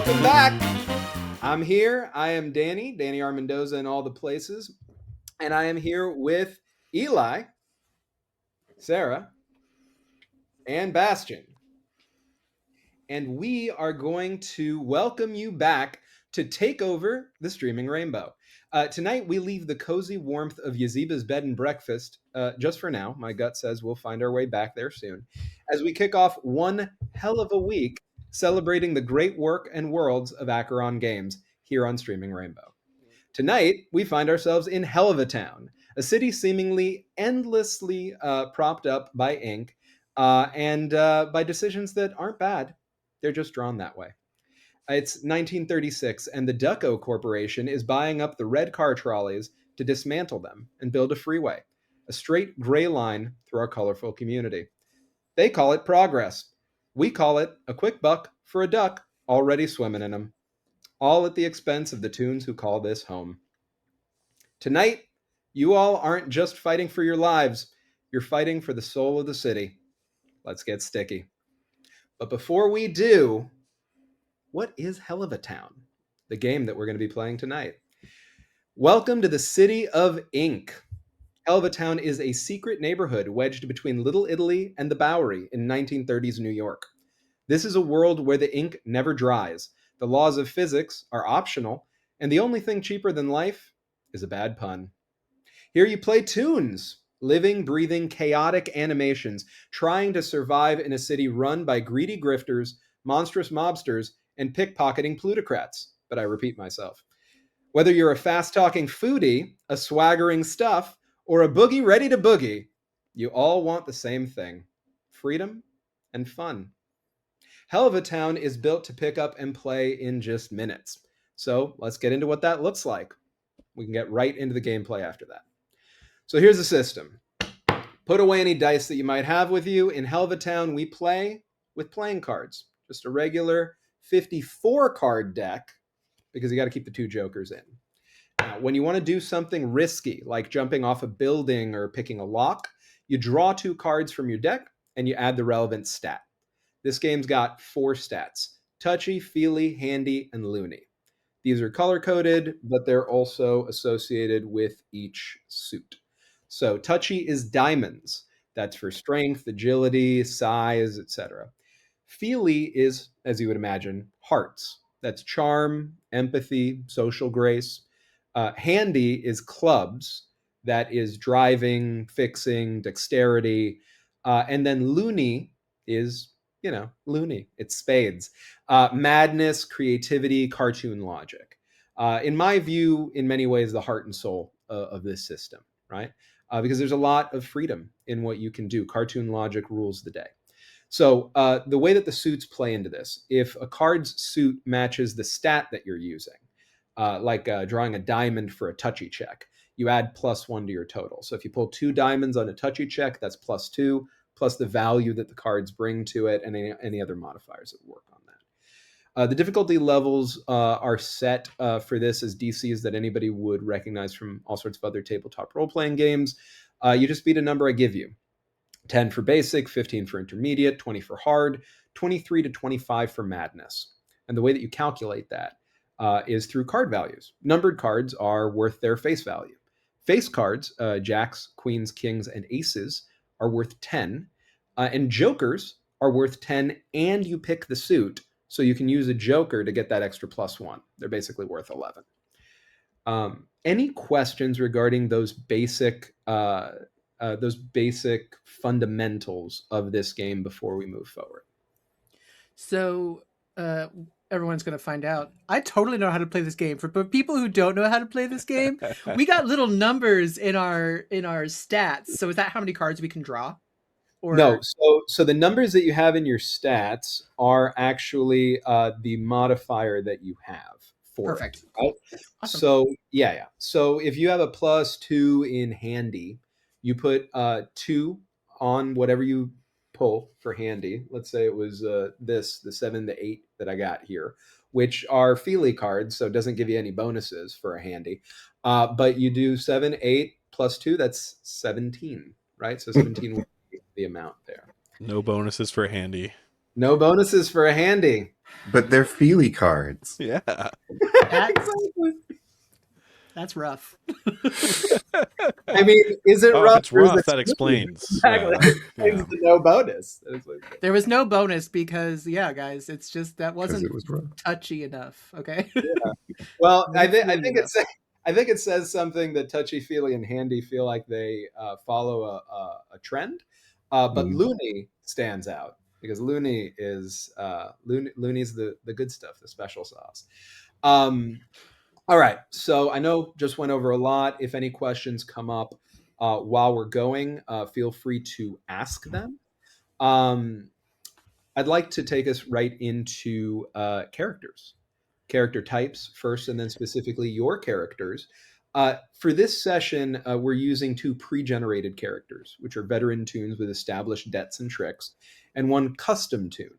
Welcome back. I'm here. I am Danny R Mendoza in all the places. And I am here with Eli, Sarah, and Bastion. And we are going to welcome you back to Takeover the Streaming Rainbow. Tonight, we leave the cozy warmth of Yaziba's bed and breakfast, just for now. My gut says we'll find our way back there soon, as we kick off one hell of a week celebrating the great work and worlds of Acheron Games here on Streaming Rainbow. Tonight, we find ourselves in Helluva Town, a city seemingly endlessly propped up by ink and by decisions that aren't bad. They're just drawn that way. It's 1936, and the Ducko Corporation is buying up the red car trolleys to dismantle them and build a freeway, a straight gray line through our colorful community. They call it progress. We call it a quick buck for a duck already swimming in them, all at the expense of the toons who call this home. Tonight, you all aren't just fighting for your lives, you're fighting for the soul of the city. Let's get sticky. But before we do, what is Helluva Town, the game that we're going to be playing tonight? Welcome to the City of Ink. Helluva Town is a secret neighborhood wedged between Little Italy and the Bowery in 1930s New York. This is a world where the ink never dries, the laws of physics are optional, and the only thing cheaper than life is a bad pun. Here you play toons, living, breathing, chaotic animations, trying to survive in a city run by greedy grifters, monstrous mobsters, and pickpocketing plutocrats. But I repeat myself. Whether you're a fast-talking foodie, a swaggering stuff, or a boogie ready to boogie, you all want the same thing: freedom and fun. Helluva Town is built to pick up and play in just minutes. So let's get into what that looks like. We can get right into the gameplay after that. So here's the system. Put away any dice that you might have with you. In Helluva Town, we play with playing cards. Just a regular 54 card deck, because you got to keep the two jokers in. Now, when you want to do something risky, like jumping off a building or picking a lock, you draw two cards from your deck and you add the relevant stat. This game's got 4 stats: touchy, feely, handy, and loony. These are color-coded, but they're also associated with each suit. So touchy is diamonds. That's for strength, agility, size, etc. Feely is, as you would imagine, hearts. That's charm, empathy, social grace. Handy is clubs. That is driving, fixing, dexterity. And then loony is, loony. It's spades. Madness, creativity, cartoon logic. In my view, in many ways, the heart and soul of this system, right? Because there's a lot of freedom in what you can do. Cartoon logic rules the day. So the way that the suits play into this, if a card's suit matches the stat that you're using, like drawing a diamond for a touchy check, you add +1 to your total. So if you pull 2 diamonds on a touchy check, that's +2, plus the value that the cards bring to it and any other modifiers that work on that. The difficulty levels are set for this as DCs that anybody would recognize from all sorts of other tabletop role-playing games. You just beat a number I give you. 10 for basic, 15 for intermediate, 20 for hard, 23 to 25 for madness. And the way that you calculate that is through card values. Numbered cards are worth their face value. Face cards, jacks, queens, kings, and aces, are worth 10. And jokers are worth 10, and you pick the suit, so you can use a joker to get that extra +1. They're basically worth 11. Any questions regarding those basic fundamentals of this game before we move forward? So everyone's going to find out. I totally know how to play this game. For people who don't know how to play this game, we got little numbers in our stats. So is that how many cards we can draw? Or... No. So the numbers that you have in your stats are actually the modifier that you have for Perfect. it. Right? Awesome. So yeah. So if you have a +2 in handy, you put 2 on whatever you pull for handy. Let's say it was the 7, the 8 that I got here, which are feely cards, so it doesn't give you any bonuses for a handy. But you do 7, 8 +2, that's 17, right? So 17 would be the amount there. No bonuses for handy. No bonuses for a handy. But they're feely cards. Yeah. That's rough. I mean, is it Oh, rough? if it's or is rough, it that smooth? explains. Exactly. It explains the no bonus. There was no bonus because, yeah, guys, it's just that wasn't it was rough. touchy enough. Okay. Yeah. Well, I think enough. it says something that touchy feely and handy feel like they follow a trend, but loony stands out because loony is loony's the good stuff, the special sauce. All right, so I know just went over a lot. If any questions come up while we're going, feel free to ask them. I'd like to take us right into character types first, and then specifically your characters. For this session, we're using 2 pre-generated characters, which are veteran tunes with established debts and tricks, and 1 custom tune,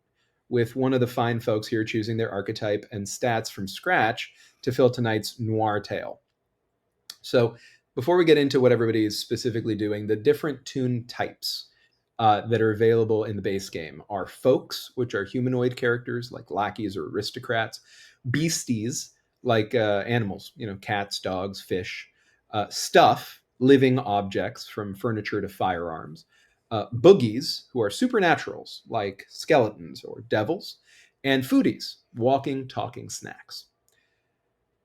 with one of the fine folks here choosing their archetype and stats from scratch to fill tonight's noir tale. So before we get into what everybody is specifically doing, the different tune types that are available in the base game are folks, which are humanoid characters like lackeys or aristocrats, beasties, like animals, cats, dogs, fish, stuff, living objects from furniture to firearms, boogies, who are supernaturals like skeletons or devils, and foodies, walking, talking snacks.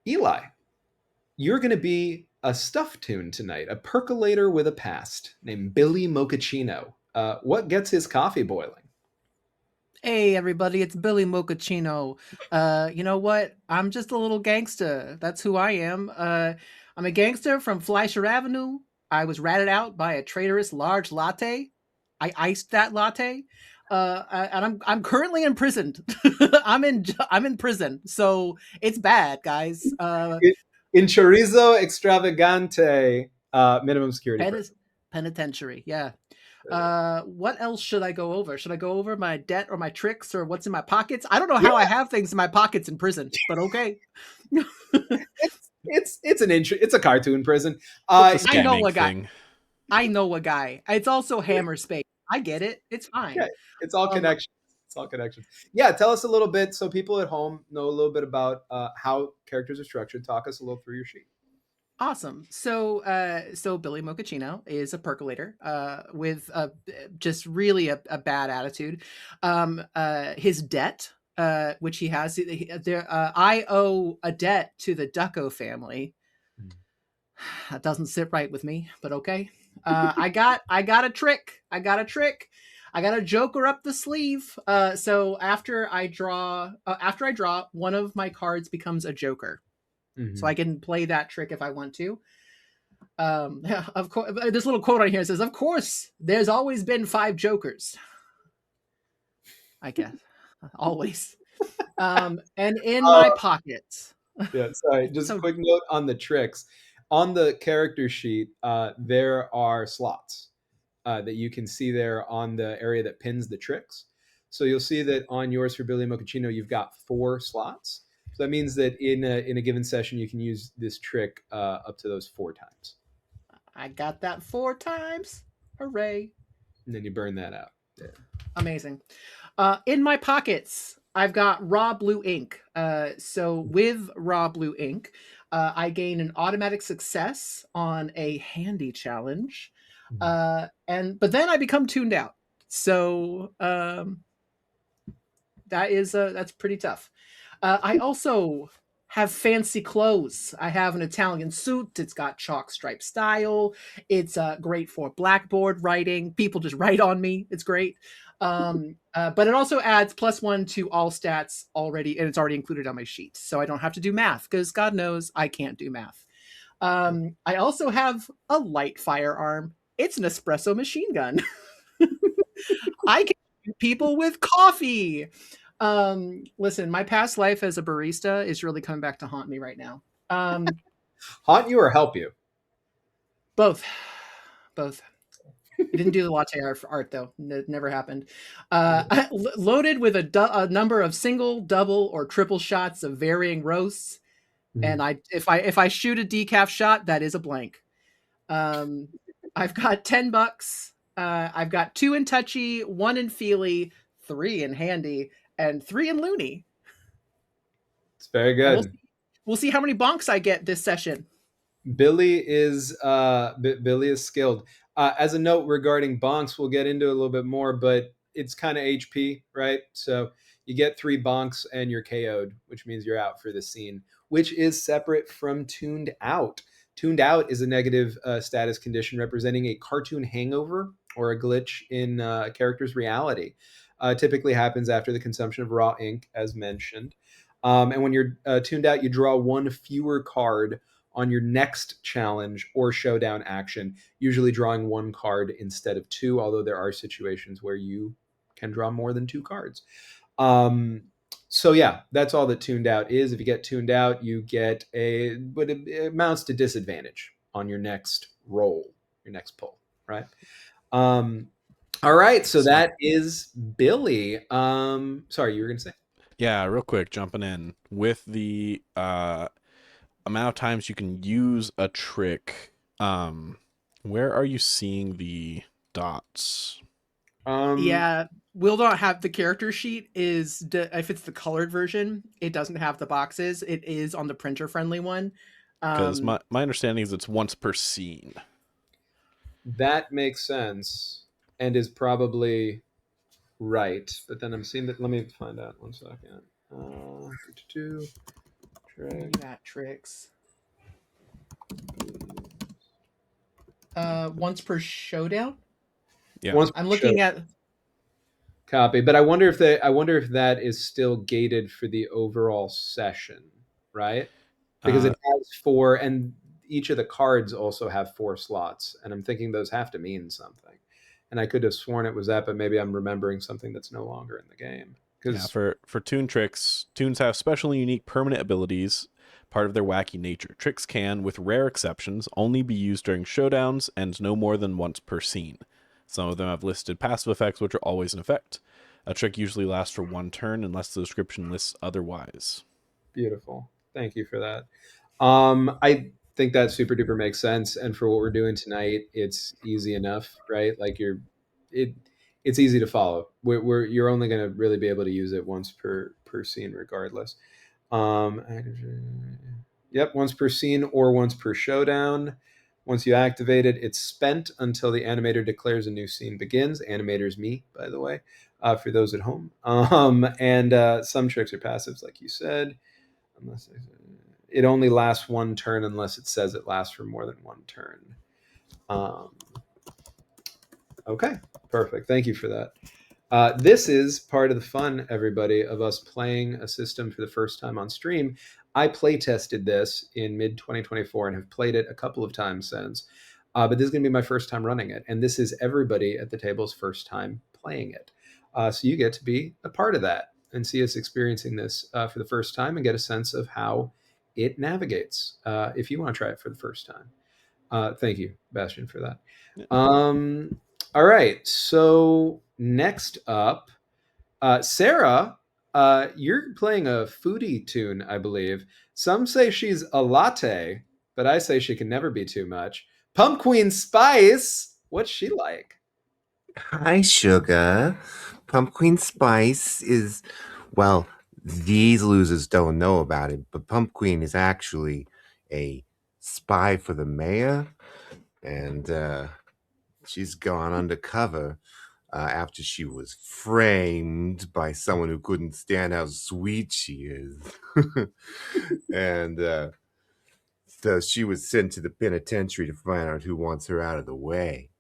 Eli, you're going to be a stuff tune tonight, a percolator with a past named Billy Mochaccino. What gets his coffee boiling? Hey everybody, it's Billy Mochaccino. You know what? I'm just a little gangster. That's who I am. I'm a gangster from Fleischer Avenue. I was ratted out by a traitorous large latte. I iced that latte. And I'm currently imprisoned. I'm in prison, so it's bad, guys. In chorizo extravagante, minimum security. Penitentiary, yeah. What else should I go over? Should I go over my debt or my tricks or what's in my pockets? I don't know how I have things in my pockets in prison, but okay. It's a cartoon prison. It's a scamming thing. I know a guy. It's also Hammer Space. I get it. It's fine. Yeah, it's all connections. It's all connections. Yeah, tell us a little bit so people at home know a little bit about how characters are structured. Talk us a little through your sheet. Awesome. So Billy Mochaccino is a percolator with just really a bad attitude. His debt, which he has, I owe a debt to the Ducko family. That doesn't sit right with me, but okay. I got a trick. I got a joker up the sleeve. So after I draw, one of my cards becomes a joker. So I can play that trick if I want to. Of course, this little quote on here says, "Of course, there's always been 5 jokers." I guess always. And in my pockets. Yeah, sorry. Just a quick note on the tricks. On the character sheet, there are slots that you can see there on the area that pins the tricks. So you'll see that on yours for Billy Mochaccino, you've got 4 slots. So that means that in a given session, you can use this trick up to those 4 times. I got that 4 times. Hooray. And then you burn that out. Yeah. Amazing. In my pockets, I've got raw blue ink. So with raw blue ink, I gain an automatic success on a handy challenge. But then I become tuned out. So that's pretty tough. I also have fancy clothes. I have an Italian suit. It's got chalk stripe style. It's great for blackboard writing. People just write on me. It's great. But it also adds +1 to all stats already, and it's already included on my sheet. So I don't have to do math because God knows I can't do math. I also have a light firearm. It's an espresso machine gun. I can shoot people with coffee. Listen, my past life as a barista is really coming back to haunt me right now. Haunt you or help you? Both. I didn't do the latte art though. It never happened. Loaded with a number of single, double, or triple shots of varying roasts. And if I shoot a decaf shot, that is a blank. I've got $10. I've got 2 in touchy, 1 in feely, 3 in Handy and 3 in Looney. It's very good. We'll see how many bonks I get this session. Billy is skilled. As a note regarding bonks, we'll get into it a little bit more, but it's kind of HP, right? So you get 3 bonks and you're KO'd, which means you're out for the scene, which is separate from tuned out. Tuned out is a negative status condition representing a cartoon hangover or a glitch in a character's reality. Typically happens after the consumption of raw ink, as mentioned. And when you're tuned out, you draw 1 fewer card on your next challenge or showdown action, usually drawing 1 card instead of 2, although there are situations where you can draw more than 2 cards. So yeah, that's all that tuned out is. If you get tuned out, you get but it amounts to disadvantage on your next roll, your next pull, right? All right, so that is Billy. Sorry, you were gonna say? Yeah, real quick, jumping in with the amount of times you can use a trick. Where are you seeing the dots? Yeah, we'll not have the character sheet. If it's the colored version, it doesn't have the boxes. It is on the printer friendly one. Because my understanding is it's once per scene. That makes sense and is probably right. But then I'm seeing that. Let me find out 1 second. Tricks. Once per showdown. Yeah, I'm looking at copy, but I wonder if that is still gated for the overall session, right? Because it has 4, and each of the cards also have 4 slots, and I'm thinking those have to mean something. And I could have sworn it was that, but maybe I'm remembering something that's no longer in the game. Yeah, for toon tricks, toons have special and unique permanent abilities, part of their wacky nature. Tricks can, with rare exceptions, only be used during showdowns and no more than once per scene. Some of them have listed passive effects, which are always in effect. A trick usually lasts for 1 turn unless the description lists otherwise. Beautiful. Thank you for that. I think that super duper makes sense. And for what we're doing tonight, it's easy enough, right? Like it's easy to follow. You're only going to really be able to use it once per scene, regardless. Yep, once per scene or once per showdown. Once you activate it, it's spent until the animator declares a new scene begins. Animator's me, by the way, for those at home. And some tricks are passives, like you said. Unless it only lasts 1 turn unless it says it lasts for more than 1 turn. Okay, perfect. Thank you for that. This is part of the fun, everybody, of us playing a system for the first time on stream. I play tested this in mid-2024 and have played it a couple of times since. But this is going to be my first time running it. And this is everybody at the table's first time playing it. So you get to be a part of that and see us experiencing this for the first time and get a sense of how it navigates if you want to try it for the first time. Thank you, Bastion, for that. All right. So next up, Sarah, you're playing a foodie tune, I believe. Some say she's a latte, but I say she can never be too much. Pumpqueen Spice, what's she like? Hi, Sugar. Pumpqueen Spice is, well, these losers don't know about it, but Pumpqueen is actually a spy for the mayor, and she's gone undercover after she was framed by someone who couldn't stand how sweet she is. And so she was sent to the penitentiary to find out who wants her out of the way.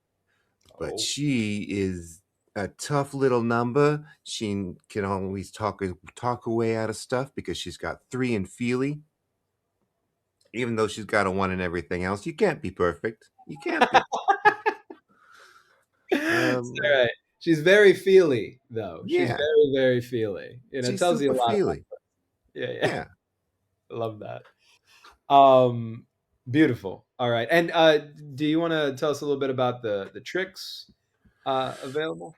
But she is a tough little number. She can always talk her way out of stuff because she's got 3 in Feely. Even though she's got a 1 in everything else, you can't be perfect. You can't be. All right. She's very feely, though. Yeah. She's very, very feely. She's tells you a lot. feely. Yeah. I love that. Beautiful. All right. And do you want to tell us a little bit about the tricks available?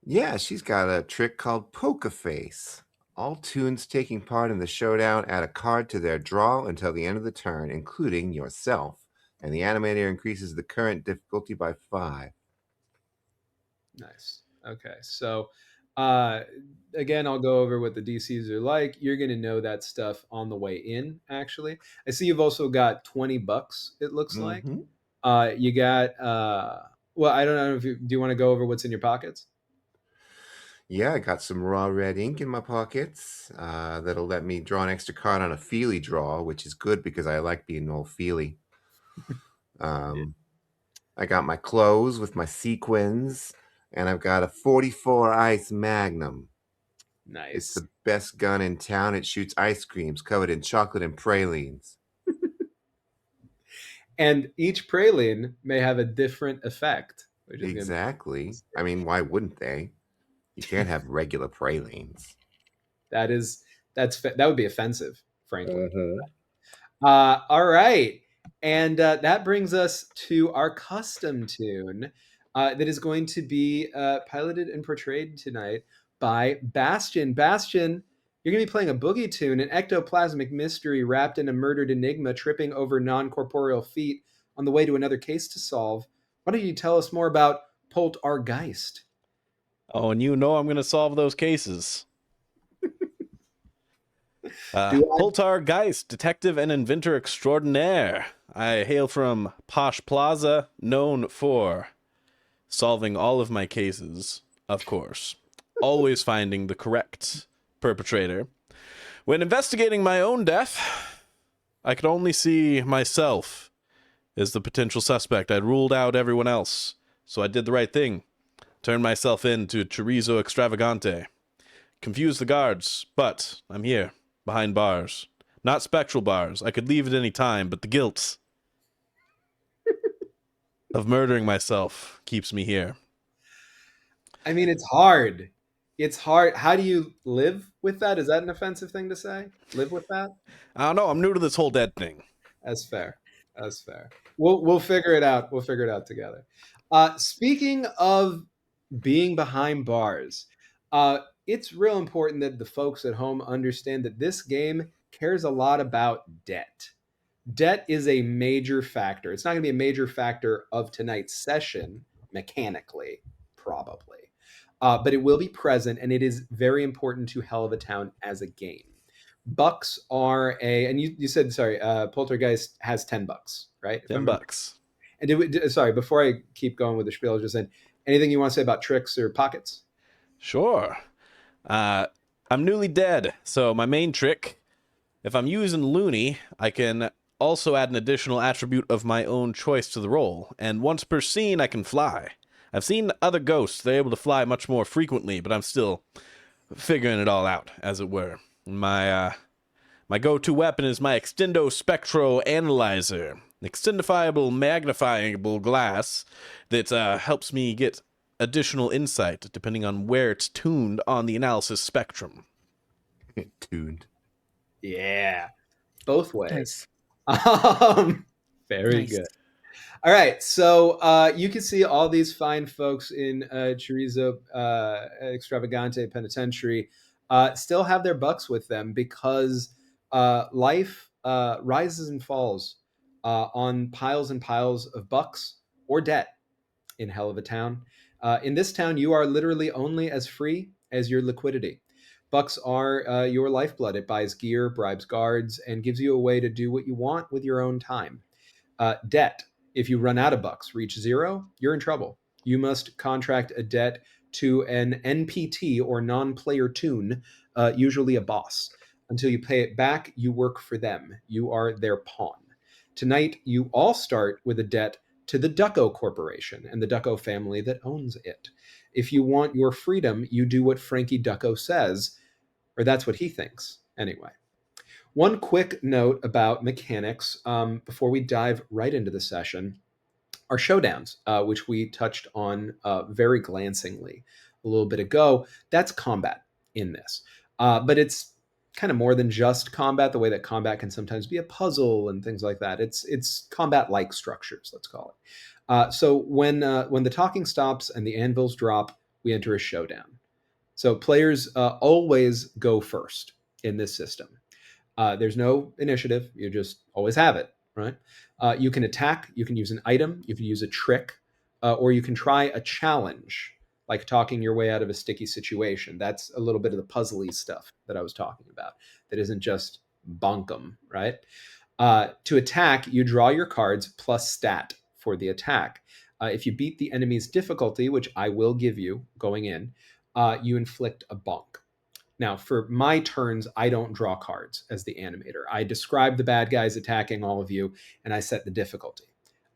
Yeah, she's got a trick called Poker Face. All toons taking part in the showdown add a card to their draw until the end of the turn, including yourself. And the animator increases the current difficulty by 5. Nice. Okay. So Uh, again, I'll go over what the DCs are like. You're going to know that stuff on the way in, actually. I see you've also got $20, it looks like. You got, well, I don't know if do you want to go over what's in your pockets? Yeah, I got some raw red ink in my pockets. That'll let me draw an extra card on a feely draw, which is good because I like being all feely. I got my clothes with my sequins, and I've got a 44 Ice Magnum. It's Nice. the best gun in town. It shoots ice creams covered in chocolate and pralines. And each praline may have a different effect. Which is Exactly. I mean, why wouldn't they? You can't have regular pralines. that would be offensive, frankly. Mhm. All right. And that brings us to our custom tune that is going to be piloted and portrayed tonight by Bastion. Bastion, you're going to be playing a boogie tune, an ectoplasmic mystery wrapped in a murdered enigma, tripping over non-corporeal feet on the way to another case to solve. Why don't you tell us more about Polt our Geist? Oh, and you know I'm going to solve those cases. Poltar Geist, detective and inventor extraordinaire. I hail from Posh Plaza, known for solving all of my cases, of course. Always finding the correct perpetrator. When investigating my own death, I could only see myself as the potential suspect. I'd ruled out everyone else, so I did the right thing. Turned myself into Chorizo Extravagante. Confused the guards, but I'm here. Behind bars. Not spectral bars. I could leave at any time, but the guilt of murdering myself keeps me here. I mean, it's hard. It's hard. How do you live with that? Is that an offensive thing to say? Live with that? I don't know. I'm new to this whole dead thing. That's fair. That's fair. We'll figure it out. We'll figure it out together. Speaking of being behind bars, it's real important that the folks at home understand that this game cares a lot about debt. Debt is a major factor. It's not going to be a major factor of tonight's session mechanically, probably, but it will be present, and it is very important to Helluva Town as a game. Bucks are and you said, sorry, Poltergeist has $10, right? $10. And sorry, before I keep going with the spiel, just saying, anything you want to say about tricks or pockets? Sure. I'm newly dead, so my main trick, if I'm using Looney, I can also add an additional attribute of my own choice to the roll, and once per scene, I can fly. I've seen other ghosts, they're able to fly much more frequently, but I'm still figuring it all out, as it were. My go-to weapon is my Extendo Spectro Analyzer, an extendifiable, magnifiable glass that helps me get additional insight depending on where it's tuned on the analysis spectrum. Tuned. Yeah, both ways. Nice. Very Nice. good. All right, so you can see all these fine folks in Chorizo Extravagante Penitentiary still have their bucks with them because life rises and falls on piles and piles of bucks or debt in Helluva Town. In this town, you are literally only as free as your liquidity. Bucks are your lifeblood. It buys gear, bribes guards, and gives you a way to do what you want with your own time. Debt. If you run out of bucks, reach zero, you're in trouble. You must contract a debt to an NPT or non-player toon, usually a boss. Until you pay it back, you work for them. You are their pawn. Tonight, you all start with a debt to the Ducko Corporation and the Ducko family that owns it. If you want your freedom, you do what Frankie Ducko says, or that's what he thinks, anyway. One quick note about mechanics before we dive right into the session are showdowns, which we touched on very glancingly a little bit ago. That's combat in this. But it's kind of more than just combat, the way that combat can sometimes be a puzzle and things like that. It's combat-like structures, let's call it. So when the talking stops and the anvils drop, we enter a showdown. So players always go first in this system. There's no initiative. You just always have it, right? You can attack. You can use an item. You can use a trick, or you can try a challenge. like talking your way out of a sticky situation. That's a little bit of the puzzly stuff that I was talking about. That isn't just bonkum, right? To attack, you draw your cards plus stat for the attack. If you beat the enemy's difficulty, which I will give you going in, you inflict a bonk. Now, for my turns, I don't draw cards as the animator. I describe the bad guys attacking all of you, and I set the difficulty.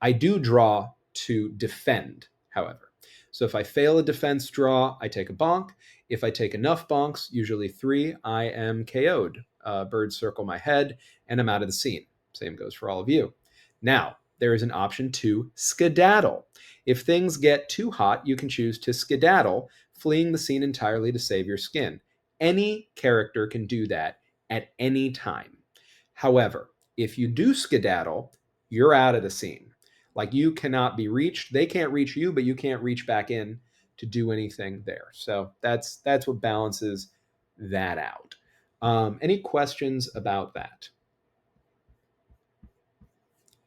I do draw to defend, however. So if I fail a defense draw, I take a bonk. If I take enough bonks, usually 3, I am KO'd. Birds circle my head, and I'm out of the scene. Same goes for all of you. Now, there is an option to skedaddle. If things get too hot, you can choose to skedaddle, fleeing the scene entirely to save your skin. Any character can do that at any time. However, if you do skedaddle, you're out of the scene. Like, you cannot be reached. They can't reach you, but you can't reach back in to do anything there. So that's what balances that out. Any questions about that?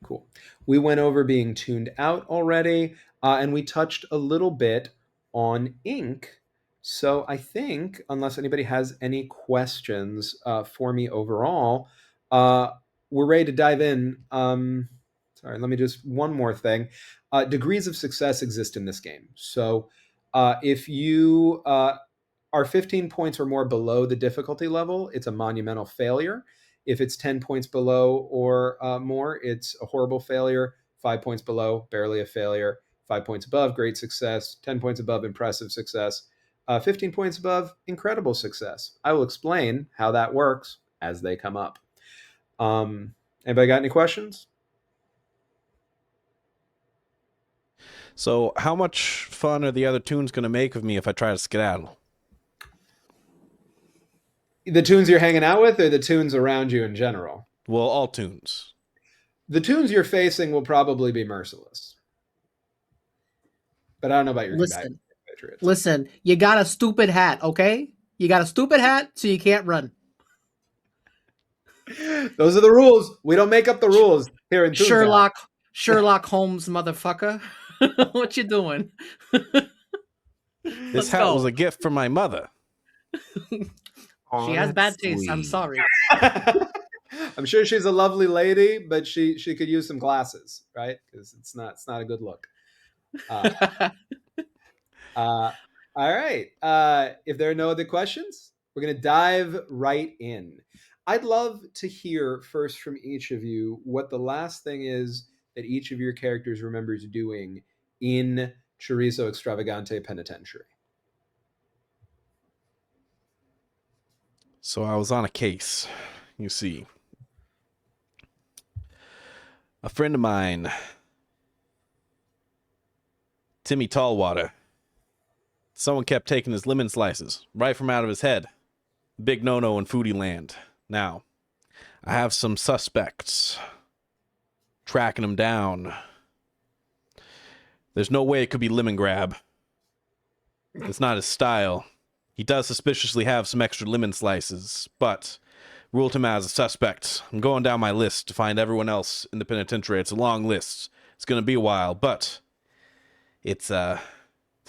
Cool. We went over being tuned out already, and we touched a little bit on ink. So I think, unless anybody has any questions for me overall, we're ready to dive in. Sorry, let me just, one more thing. Degrees of success exist in this game. So if you are 15 points or more below the difficulty level, it's a monumental failure. If it's 10 points below or more, it's a horrible failure. 5 points below, barely a failure. 5 points above, great success. 10 points above, impressive success. 15 points above, incredible success. I will explain how that works as they come up. Anybody got any questions? So how much fun are the other tunes going to make of me if I try to skedaddle? The tunes you're hanging out with, or the tunes around you in general? Well, all tunes. The tunes you're facing will probably be merciless. But I don't know about your compatriots. Listen, you got a stupid hat, okay? You got a stupid hat, so you can't run. Those are the rules. We don't make up the rules here in Toontown. Sherlock Holmes, motherfucker. What you doing? This hat was a gift from my mother. She has bad taste. I'm sorry. I'm sure she's a lovely lady, but she could use some glasses, right? Because it's not a good look. All right. If there are no other questions, we're going to dive right in. I'd love to hear first from each of you what the last thing is that each of your characters remembers doing in Chorizo Extravagante Penitentiary. So I was on a case, you see. A friend of mine, Timmy Tallwater, someone kept taking his lemon slices right from out of his head. Big no-no in foodie land. Now, I have some suspects. Tracking him down. There's no way it could be Lemon Grab. It's not his style. He does suspiciously have some extra lemon slices, but ruled him as a suspect. I'm going down my list to find everyone else in the penitentiary. It's a long list. It's going to be a while, but it's how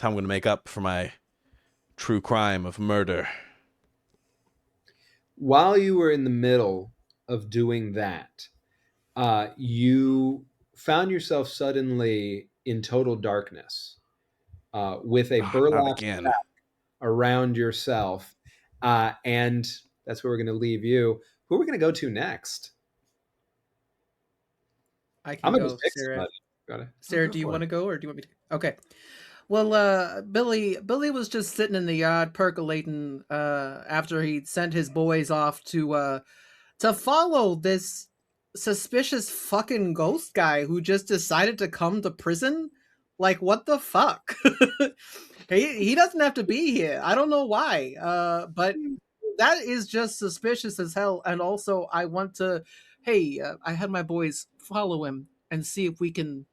I'm going to make up for my true crime of murder. While you were in the middle of doing that, you found yourself suddenly in total darkness with a burlap sack around yourself. And that's where we're going to leave you. Who are we going to go to next? I'm going to go, Sarah. Sarah, do you want to go, or do you want me to? Okay. Well, Billy was just sitting in the yard percolating after he'd sent his boys off to follow this suspicious fucking ghost guy who just decided to come to prison. Like, what the fuck? he doesn't have to be here. I don't know why. But that is just suspicious as hell. And also, I want to, I had my boys follow him and see if we can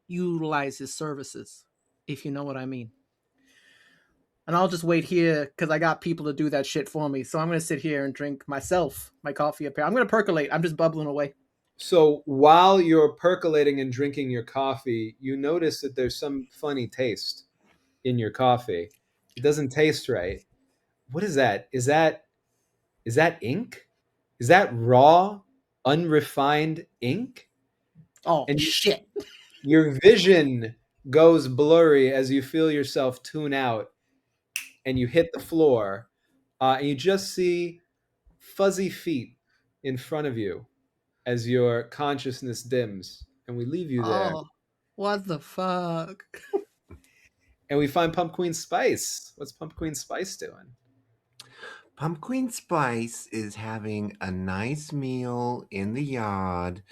utilize his services, if you know what I mean. And I'll just wait here because I got people to do that shit for me. So I'm going to sit here and drink myself my coffee up here. I'm going to percolate. I'm just bubbling away. So while you're percolating and drinking your coffee, you notice that there's some funny taste in your coffee. It doesn't taste right. What is that? Is that ink? Is that raw, unrefined ink? Oh And shit! your vision goes blurry as you feel yourself tune out and you hit the floor, and you just see fuzzy feet in front of you as your consciousness dims. And we leave you there. Oh, what the fuck? And we find Pumpqueen Spice. What's Pumpqueen Spice doing? Pumpqueen Spice is having a nice meal in the yard,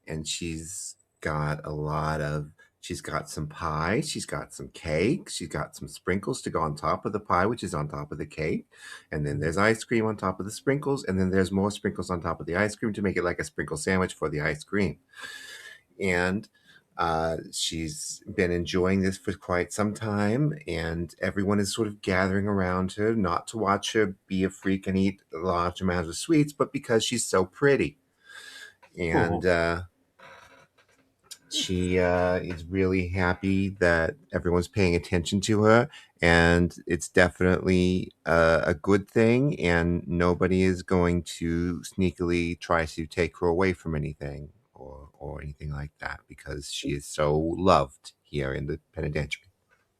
and she's got some pie, she's got some cake, she's got some sprinkles to go on top of the pie, which is on top of the cake, and then there's ice cream on top of the sprinkles, and then there's more sprinkles on top of the ice cream to make it like a sprinkle sandwich for the ice cream. And she's been enjoying this for quite some time, and everyone is sort of gathering around her, not to watch her be a freak and eat large amounts of sweets, but because she's so pretty. And she is really happy that everyone's paying attention to her, and it's definitely a good thing, and nobody is going to sneakily try to take her away from anything or anything like that, because she is so loved here in the penitentiary.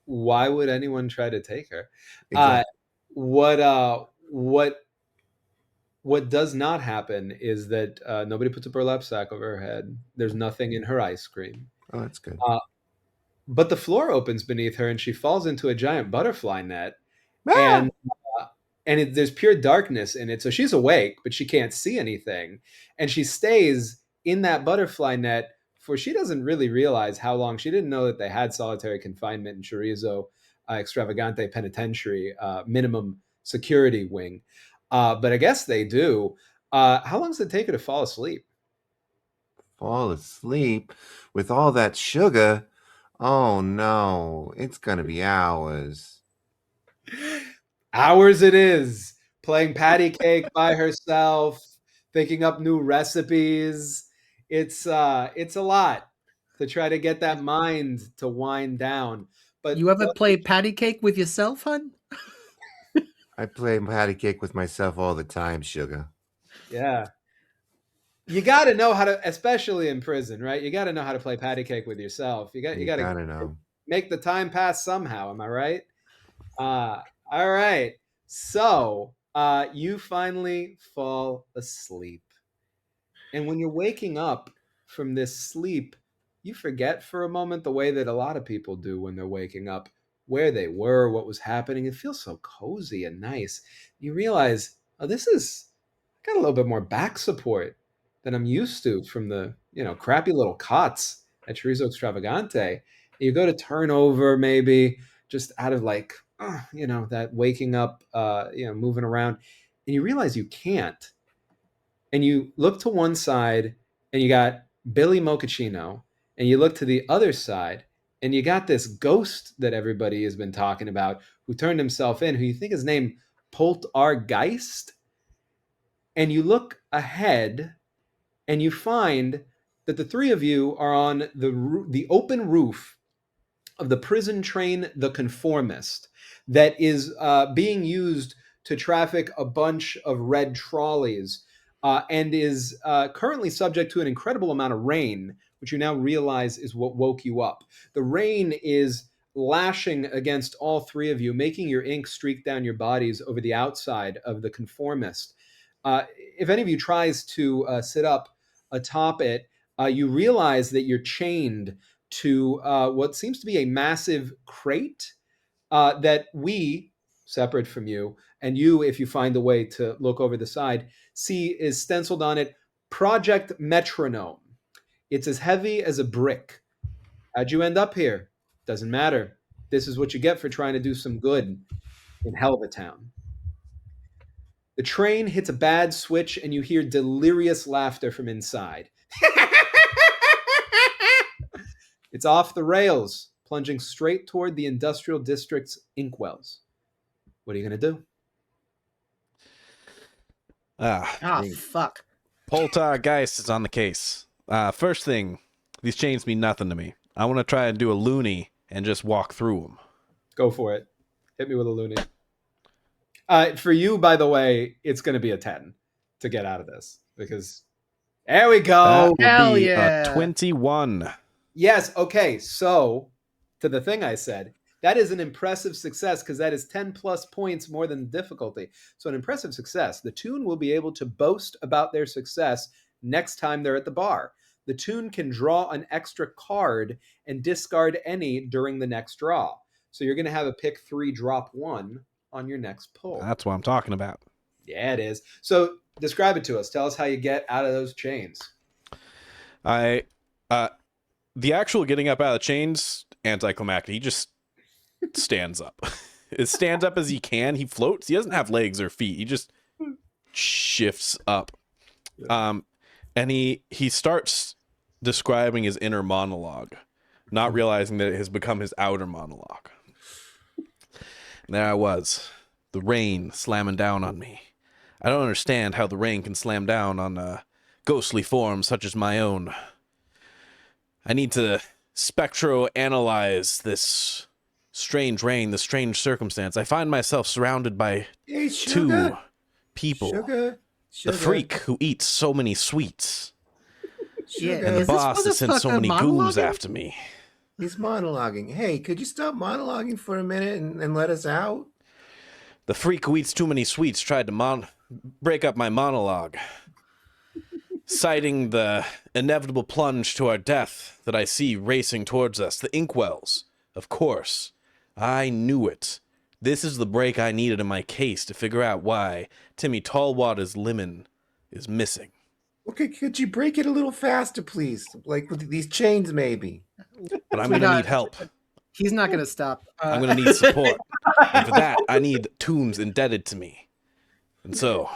Why would anyone try to take her? Exactly. What does not happen is that nobody puts a burlap sack over her head. There's nothing in her ice cream. Oh, that's good. But the floor opens beneath her and she falls into a giant butterfly net. Ah! And there's pure darkness in it. So she's awake, but she can't see anything. And she stays in that butterfly net for, she doesn't really realize how long. She didn't know that they had solitary confinement in Chorizo Extravagante Penitentiary, minimum security wing. But I guess they do. How long does it take her to fall asleep? Fall asleep with all that sugar? Oh no, it's gonna be hours. Hours it is, playing patty cake by herself, thinking up new recipes. It's a lot to try to get that mind to wind down. But You ever play patty cake with yourself, hun? I play patty cake with myself all the time, sugar. yeah, you got to know how to, especially in prison, right? You got to know how to play patty cake with yourself. You got to Gotta know. make the time pass somehow. Am I right? All right. So you finally fall asleep. And when you're waking up from this sleep, you forget for a moment the way that a lot of people do when they're waking up, where they were, what was happening. It feels so cozy and nice. You realize, oh, this is got a little bit more back support than I'm used to from the, crappy little cots at Chorizo Extravagante. You go to turn over maybe just out of like, that waking up, moving around, and you realize you can't. And you look to one side and you got Billy Mochaccino, and you look to the other side and you got this ghost that everybody has been talking about who turned himself in, who you think is named Polt R Geist. And you look ahead and you find that the three of you are on the open roof of the prison train, the Conformist, that is being used to traffic a bunch of red trolleys, and is currently subject to an incredible amount of rain, which you now realize is what woke you up. The rain is lashing against all three of you, making your ink streak down your bodies over the outside of the Conformist. If any of you tries to sit up atop it, you realize that you're chained to what seems to be a massive crate that we, separate from you, and you, if you find a way to look over the side, see is stenciled on it, Project Metronome. It's as heavy as a brick. How'd you end up here? Doesn't matter. This is what you get for trying to do some good in Helluva Town. The train hits a bad switch and you hear delirious laughter from inside. It's off the rails, plunging straight toward the industrial district's inkwells. What are you going to do? Ah, Hey. fuck. Polt Geist is on the case. First thing, these chains mean nothing to me. I want to try and do a loony and just walk through them. Go for it. Hit me with a loony. For you, by the way, it's going to be a 10 to get out of this because there we go. That will Hell be yeah. a 21. Yes. Okay. So to the thing I said, that is an impressive success because that is 10 plus points more than the difficulty. So an impressive success. The Toon will be able to boast about their success next time they're at the bar. The Toon can draw an extra card and discard any during the next draw. So you're going to have a pick 3, drop 1 on your next pull. That's what I'm talking about. Yeah, it is. So describe it to us. Tell us how you get out of those chains. The actual getting up out of the chains, anticlimactic. He just stands up. As stands up as he can. He floats. He doesn't have legs or feet. He just shifts up. And he starts describing his inner monologue, not realizing that it has become his outer monologue. And there I was, the rain slamming down on me. I don't understand how the rain can slam down on a ghostly form such as my own. I need to spectro-analyze this strange rain, this strange circumstance. I find myself surrounded by two people. Sugar. The freak who eats so many sweets. Yeah, And the is this boss that sends so motherfucker many goons monologuing? after me. He's monologuing. Hey, could you stop monologuing for a minute and let us out? The freak who eats too many sweets tried to break up my monologue, citing the inevitable plunge to our death that I see racing towards us. The inkwells, of course. I knew it. This is the break I needed in my case to figure out why Timmy Tallwater's lemon is missing. Okay, could you break it a little faster, please? Like with these chains, maybe. But I'm going to need help. He's not going to stop. I'm going to need support. And for that, I need tunes indebted to me. And so,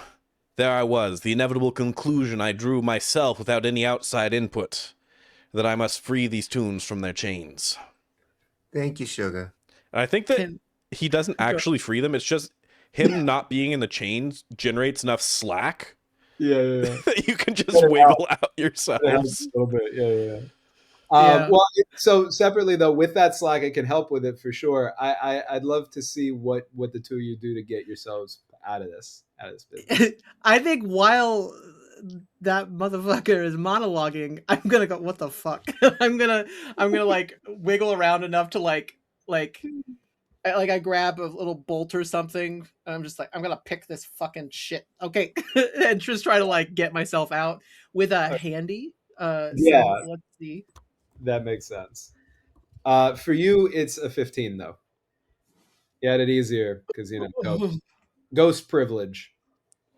there I was, the inevitable conclusion I drew myself without any outside input, that I must free these tunes from their chains. Thank you, Sugar. And I think that he doesn't actually free them. It's just him not being in the chains generates enough slack Yeah. that you can just wiggle out yourselves. A little bit. Yeah. Yeah. Well, so separately though, with that slack, it can help with it for sure. I'd love to see what the two of you do to get yourselves out of this business. I think while that motherfucker is monologuing, I'm gonna go, what the fuck? I'm gonna like wiggle around enough to like I grab a little bolt or something, and I'm just like, I'm gonna pick this fucking shit. Okay. And just try to like get myself out with a handy. Yeah. So let's see. That makes sense. For you, it's a 15 though. You had it easier because ghost privilege.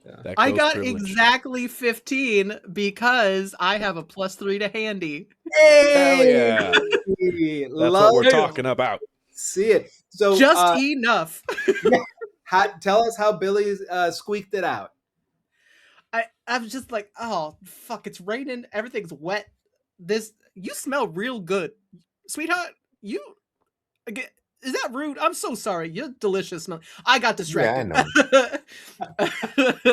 Yeah. I got exactly 15 because I have a +3 to handy. Hell yeah. That's what we're talking about. See it. So just enough. Tell us how Billy squeaked it out. I was just like, oh fuck, it's raining, everything's wet. You smell real good, sweetheart. Is that rude? I'm so sorry. You're delicious. I got distracted. Yeah, I know.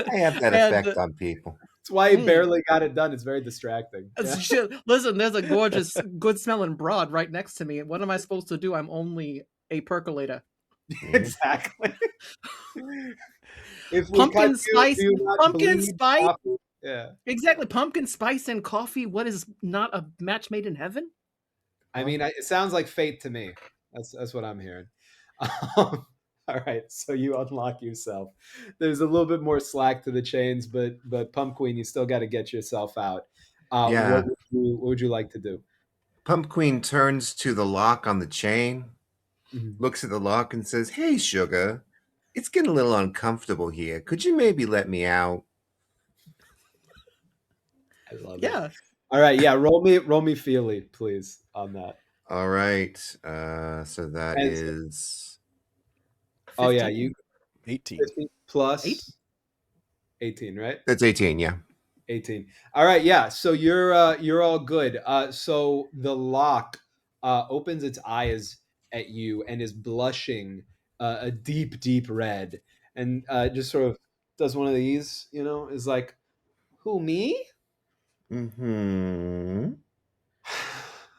I have that effect on people. That's why he barely got it done. It's very distracting. Shit. Listen, there's a gorgeous, good-smelling broad right next to me. What am I supposed to do? I'm only a percolator. Exactly. Pumpkin spice. Coffee? Yeah. Exactly. Pumpkin spice and coffee. What is not a match made in heaven? I mean, it sounds like fate to me. That's what I'm hearing. All right, so you unlock yourself. There's a little bit more slack to the chains, but Pumpqueen, you still got to get yourself out. Yeah. What would you like to do? Pumpqueen turns to the lock on the chain, looks at the lock and says, "Hey, Sugar, it's getting a little uncomfortable here. Could you maybe let me out?" I love it. Yeah. All right, yeah. Roll me feely, please, on that. All right. So that is. 15? Oh yeah, you 18 plus 18, right? That's 18. Yeah. 18. All right, yeah. So you're all good. So the lock opens its eyes at you and is blushing a deep red, and just sort of does one of these. Is like, who, me? Mm-hmm.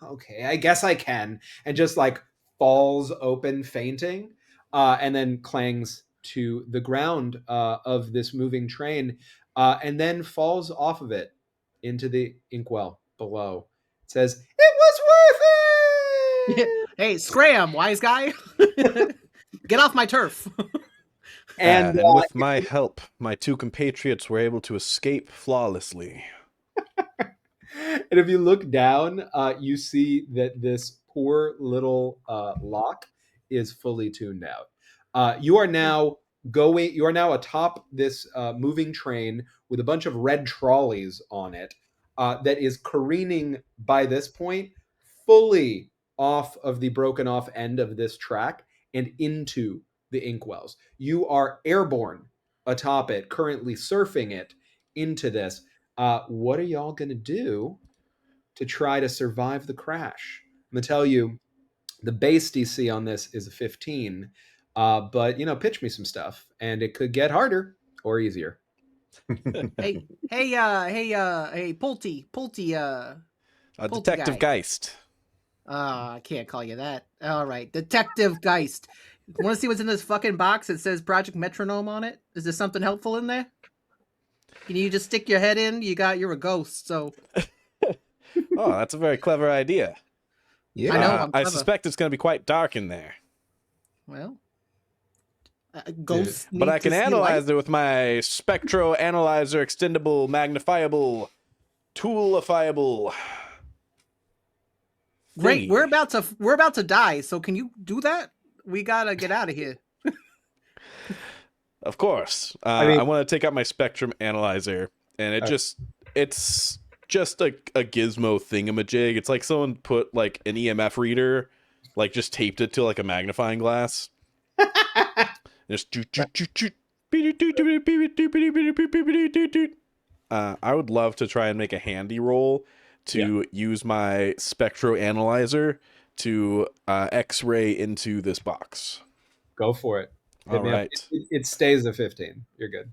Okay, I guess I can, and just like falls open, fainting, and then clangs to the ground of this moving train, and then falls off of it into the inkwell below. It says, "It was worth it!" Hey, scram, wise guy. Get off my turf. And And with my help, my two compatriots were able to escape flawlessly. and if you look down, you see that this poor little lock is fully tuned out. You are now atop this moving train with a bunch of red trolleys on it that is careening by this point fully off of the broken off end of this track and into the inkwells. You are airborne atop it, currently surfing it into this. What are y'all going to do to try to survive the crash? I'm going to tell you, the base DC on this is a 15, but pitch me some stuff, and it could get harder or easier. hey, Polty, Detective guy. Geist. I can't call you that. All right, Detective Geist. Want to see what's in this fucking box? It says Project Metronome on it. Is there something helpful in there? Can you just stick your head in? You're a ghost, so. Oh, that's a very clever idea. Yeah. I know. I suspect it's going to be quite dark in there. Well, ghosts. But I can analyze it with my Spectro Analyzer Extendable Magnifiable Toolifiable. Great. thingy. We're about to die. So can you do that? We gotta get out of here. Of course. mean- I want to take out my Spectrum Analyzer, and it's just a gizmo thingamajig. It's like someone put like an EMF reader, like just taped it to like a magnifying glass. Just I would love to try and make a handy roll to use my Spectro Analyzer to X-ray into this box. Go for it. Hit All me up. right. It stays a 15. You're good.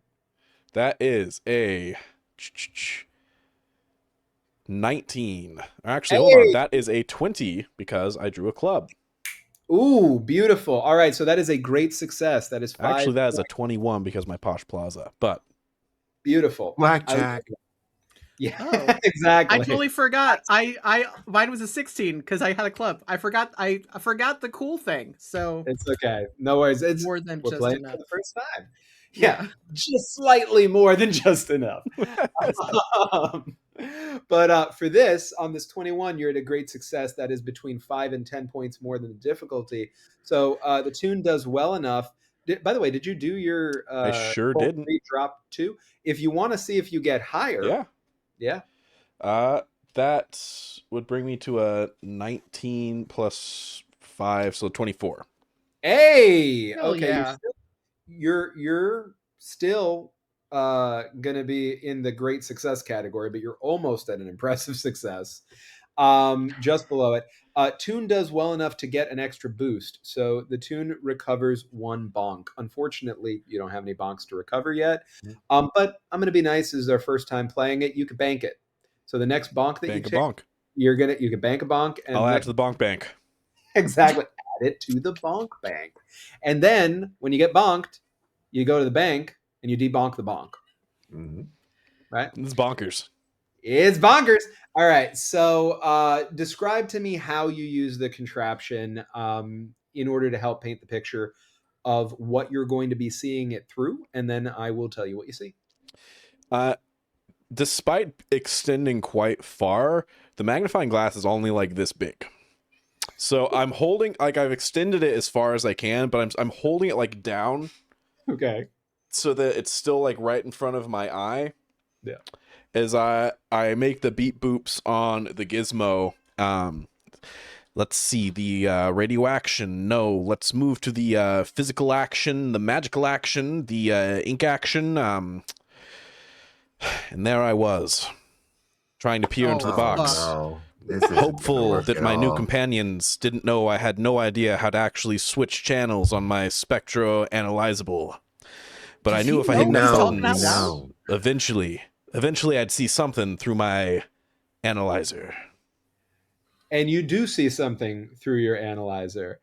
That is a 19. Actually, hold on. That is a 20 because I drew a club. Ooh, beautiful. All right, so that is a great success. That is 5. Actually, that is a 21 because my Posh Plaza. But Beautiful. Blackjack. Yeah, Oh. exactly. I totally forgot. Mine was a 16 because I had a club. I forgot the cool thing. So It's okay. No worries. It's more than we're just playing enough. for the first time. Yeah, just slightly more than just enough. But for this, on this 21, you're at a great success. That is between 5 and 10 points more than the difficulty. So the tune does well enough. By the way, did you do your I sure Polt didn't. drop 2? If you want to see if you get higher, yeah. That would bring me to a 19 plus 5, so 24. Hey, Hell okay. yeah. You're still gonna be in the great success category, but you're almost at an impressive success. Just below it. Tune does well enough to get an extra boost. So the tune recovers 1 bonk. Unfortunately, you don't have any bonks to recover yet. But I'm gonna be nice. This is our first time playing it. You can bank it. So the next bonk that Bank you a take, bonk. you can bank a bonk, and I'll add to the bonk bank. exactly add it to the bonk bank. And then when you get bonked, you go to the bank and you debonk the bonk. Mhm. Right? It's bonkers. It's bonkers. All right. So describe to me how you use the contraption in order to help paint the picture of what you're going to be seeing it through, and then I will tell you what you see. Despite extending quite far, the magnifying glass is only like this big. So I'm holding, like I've extended it as far as I can, but I'm holding it like down Okay. so that it's still like right in front of my eye. Yeah. As I make the beep boops on the gizmo. Let's see, the radio action. No, let's move to the physical action, the magical action, the ink action. And there I was, trying to peer into the box. No. This isn't gonna Hopeful work that at my new all. companions didn't know I had no idea how to actually switch channels on my Spectro Analyzable. But I knew if I hit the No, buttons, no. eventually I'd see something through my analyzer. And you do see something through your analyzer.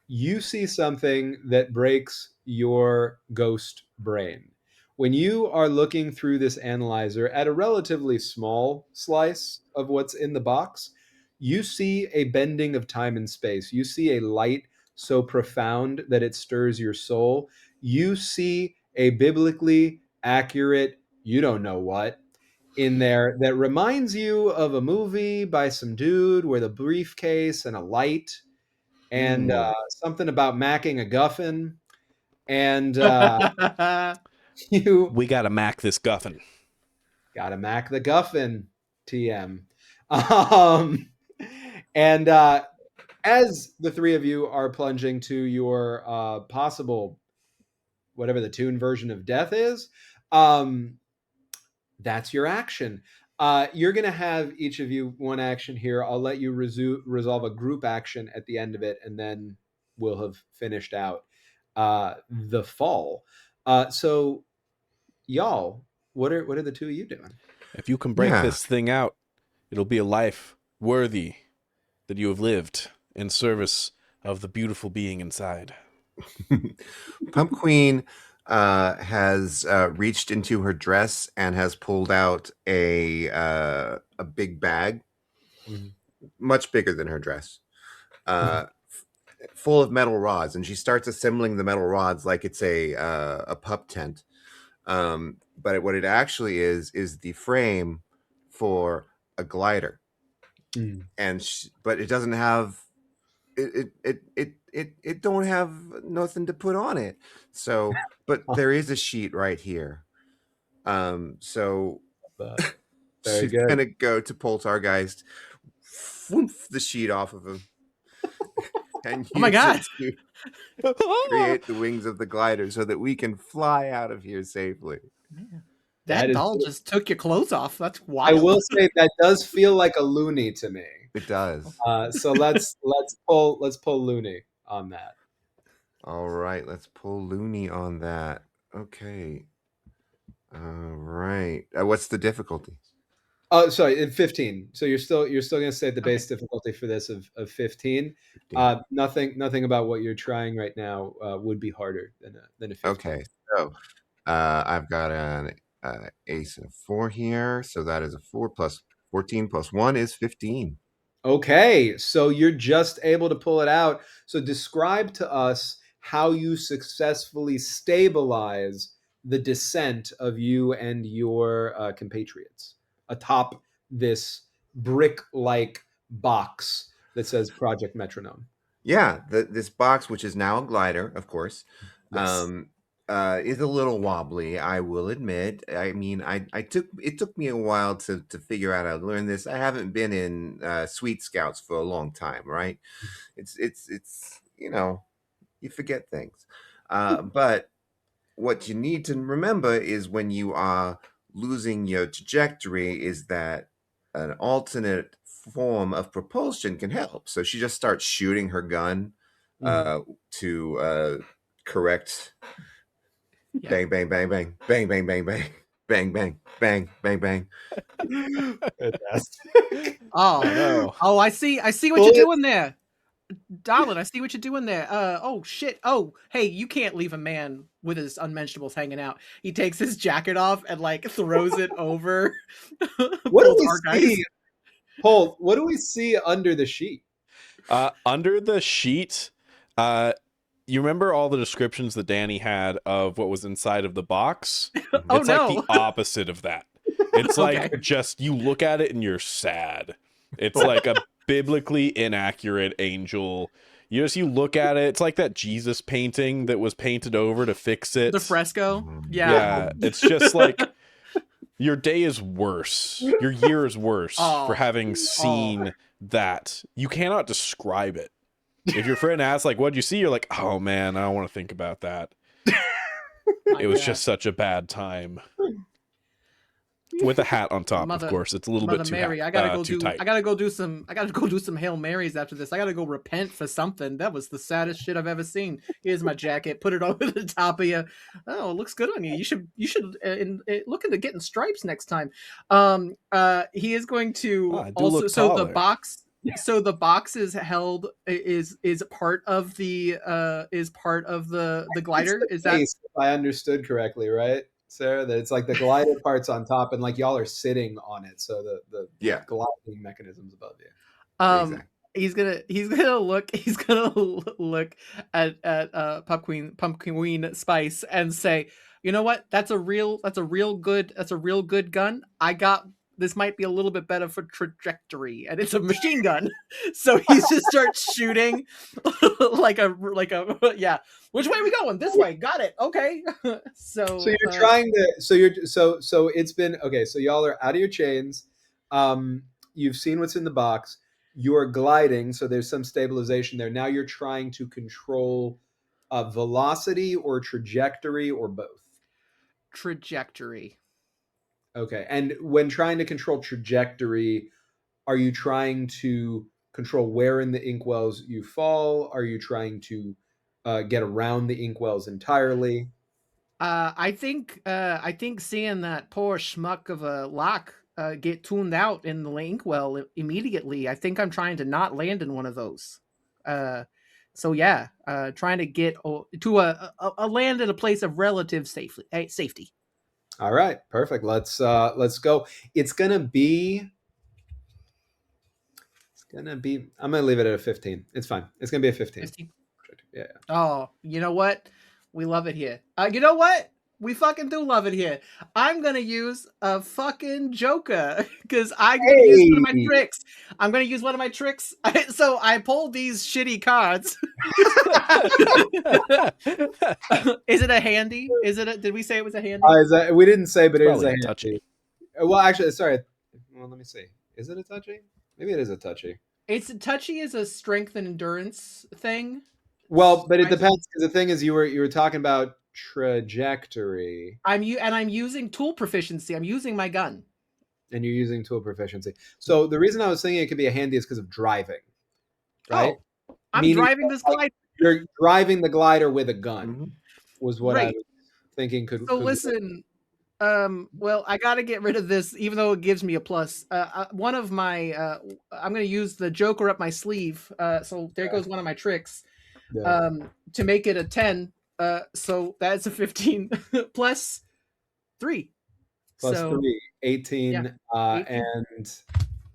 you see something that breaks your ghost brain. When you are looking through this analyzer at a relatively small slice of what's in the box, you see a bending of time and space. You see a light so profound that it stirs your soul. You see a biblically accurate, you don't know what, in there that reminds you of a movie by some dude with a briefcase and a light and something about macking a guffin. And you We gotta mac this guffin. gotta mac the guffin, TM. Um, and as the three of you are plunging to your possible, whatever the tune version of death is, that's your action. You're going to have each of you one action here. I'll let you resolve a group action at the end of it, and then we'll have finished out the fall. So, y'all, what are the two of you doing? If you can break Yeah. this thing out, it'll be a life worthy that you have lived in service of the beautiful being inside. Pumpqueen has reached into her dress and has pulled out a big bag, much bigger than her dress, full of metal rods, and she starts assembling the metal rods like it's a pup tent. But what it actually is the frame for a glider, and but it doesn't have it don't have nothing to put on it. So, but there is a sheet right here. So Very she's good. gonna go to Poltergeist, whoomph the sheet off of him, and Oh my God. use it to create the wings of the glider so that we can fly out of here safely. That That is doll good. just took your clothes off. That's I wild. will say that does feel like a loony to me. It does. So let's pull Looney on that. All right, let's pull Looney on that. Okay. All right. What's the difficulty? Oh, sorry, 15. So you're still going to stay at the base difficulty for this of 15. 15. Nothing about what you're trying right now would be harder than a 15. Okay, so I've got an ace and a 4 here, so that is a 4 plus 14 plus 1 is 15. Okay, so you're just able to pull it out. So describe to us how you successfully stabilize the descent of you and your compatriots atop this brick-like box that says Project Metronome. Yeah, this box, which is now a glider, of course, Yes. is a little wobbly, I will admit. I mean, it took me a while to figure out how to learn this. I haven't been in Sweet Scouts for a long time, right? It's you forget things. But what you need to remember is when you are losing your trajectory is that an alternate form of propulsion can help. So she just starts shooting her gun to correct. Yeah. Bang, bang, bang, bang, bang, bang, bang, bang, bang, bang, bang, bang, bang. Fantastic. Oh no. Oh, I see what you're Bullet. doing there. Darling, I see what you're doing there. Oh shit. Oh, hey, you can't leave a man with his unmentionables hanging out. He takes his jacket off and like throws it over. What do Polt's we see? Polt, what do we see under the sheet? Under the sheet, you remember all the descriptions that Danny had of what was inside of the box? Oh, It's no. like the opposite of that. It's like Okay. just you look at it and you're sad. It's like a biblically inaccurate angel. You look at it, it's like that Jesus painting that was painted over to fix it. The fresco. Mhm. Yeah. It's just like your day is worse. Your year is worse Oh. for having seen that. You cannot describe it. If your friend asks, like, what'd you see? You're like, oh man, I don't want to think about that. It was just such a bad time. With a hat on top, Mother- of course. It's a little Mother bit too, Mary, hat, I gotta go too tight. I gotta go do some Hail Marys after this. I gotta go repent for something. That was the saddest shit I've ever seen. Here's my jacket. Put it over the top of you. Oh, it looks good on you. You should look into getting stripes next time. He is going to Oh, I do also. look So the taller. box. so the box is held is part of the glider. It's the Is that case, if I understood correctly, right, Sarah? That it's like the glider part's on top, and like y'all are sitting on it, so the Yeah. gliding mechanism's above you. um Exactly. he's gonna look at Pumpqueen Spice and say, you know what, that's a real good gun. I got this, might be a little bit better for trajectory, and it's a machine gun. So he just starts shooting like a yeah, which way are we going? This way, got it, okay. So you're trying to. So it's been okay. So y'all are out of your chains. You've seen what's in the box. You're gliding, so there's some stabilization there. Now you're trying to control velocity or trajectory or both. trajectory. Okay. And when trying to control trajectory, are you trying to control where in the inkwells you fall? Are you trying to get around the inkwells entirely? I think seeing that poor schmuck of a lock get tuned out in the inkwell immediately, I think I'm trying to not land in one of those. So yeah, trying to get to a land in a place of relative safety. All right, perfect. Let's go. It's gonna be. I'm gonna leave it at a 15. It's fine. It's gonna be a 15. 15? Yeah. Oh, you know what? We love it here. You know what? We fucking do love it here. I'm gonna use a fucking Joker because I'm gonna use one of my Hey! tricks. I'm gonna use one of my tricks. So I pulled these shitty cards. Is it a handy? Did we say it was a handy? We didn't say, but it is Probably a a handy. touchy. Well, actually, sorry. Well, let me see. Is it a touchy? Maybe it is a touchy. It's a touchy is a strength and endurance thing. Well, but it depends, because the thing is, you were talking about trajectory. I'm using tool proficiency. I'm using my gun. And you're using tool proficiency. So the reason I was thinking it could be a handy is because of driving, right? Oh, I'm Meaning driving this glider. You're driving the glider with a gun. Mhm. Was what I Right. was thinking. So listen, well, I got to get rid of this, even though it gives me a plus. One of my, I'm going to use the Joker up my sleeve. So there goes one of my tricks. Yeah. To make it a 10. So that's a 15 plus 3. Plus So 3, 18. 18. And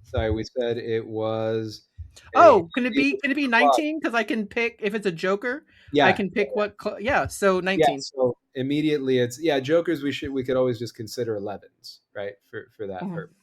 sorry, we said it was. Oh, can it be 19? Because I can pick if it's a Joker. Yeah. I can pick what. So 19. Yeah. So immediately it's Jokers. We could always just consider 11s, right? For that purpose.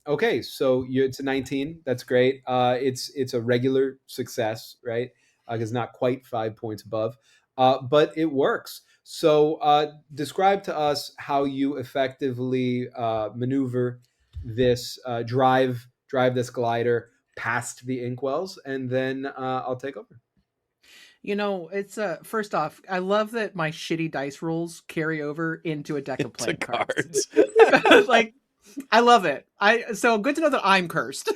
Okay, so it's a 19. That's great. It's a regular success, right? Because not quite 5 points above, but it works. So describe to us how you effectively maneuver this drive this glider past the inkwells, and then I'll take over. You know, it's first off, I love that my shitty dice rolls carry over into a deck of playing cards. Like, I love it. So good to know that I'm cursed.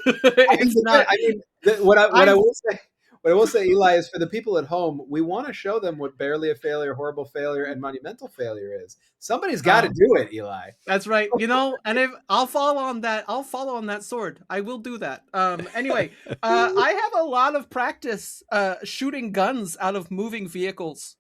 What I will say, Eli, is for the people at home, we want to show them what barely a failure, horrible failure, and monumental failure is. Somebody's got to do it, Eli. That's right. You know, and if I'll follow on that sword. I will do that. Anyway, I have a lot of practice shooting guns out of moving vehicles.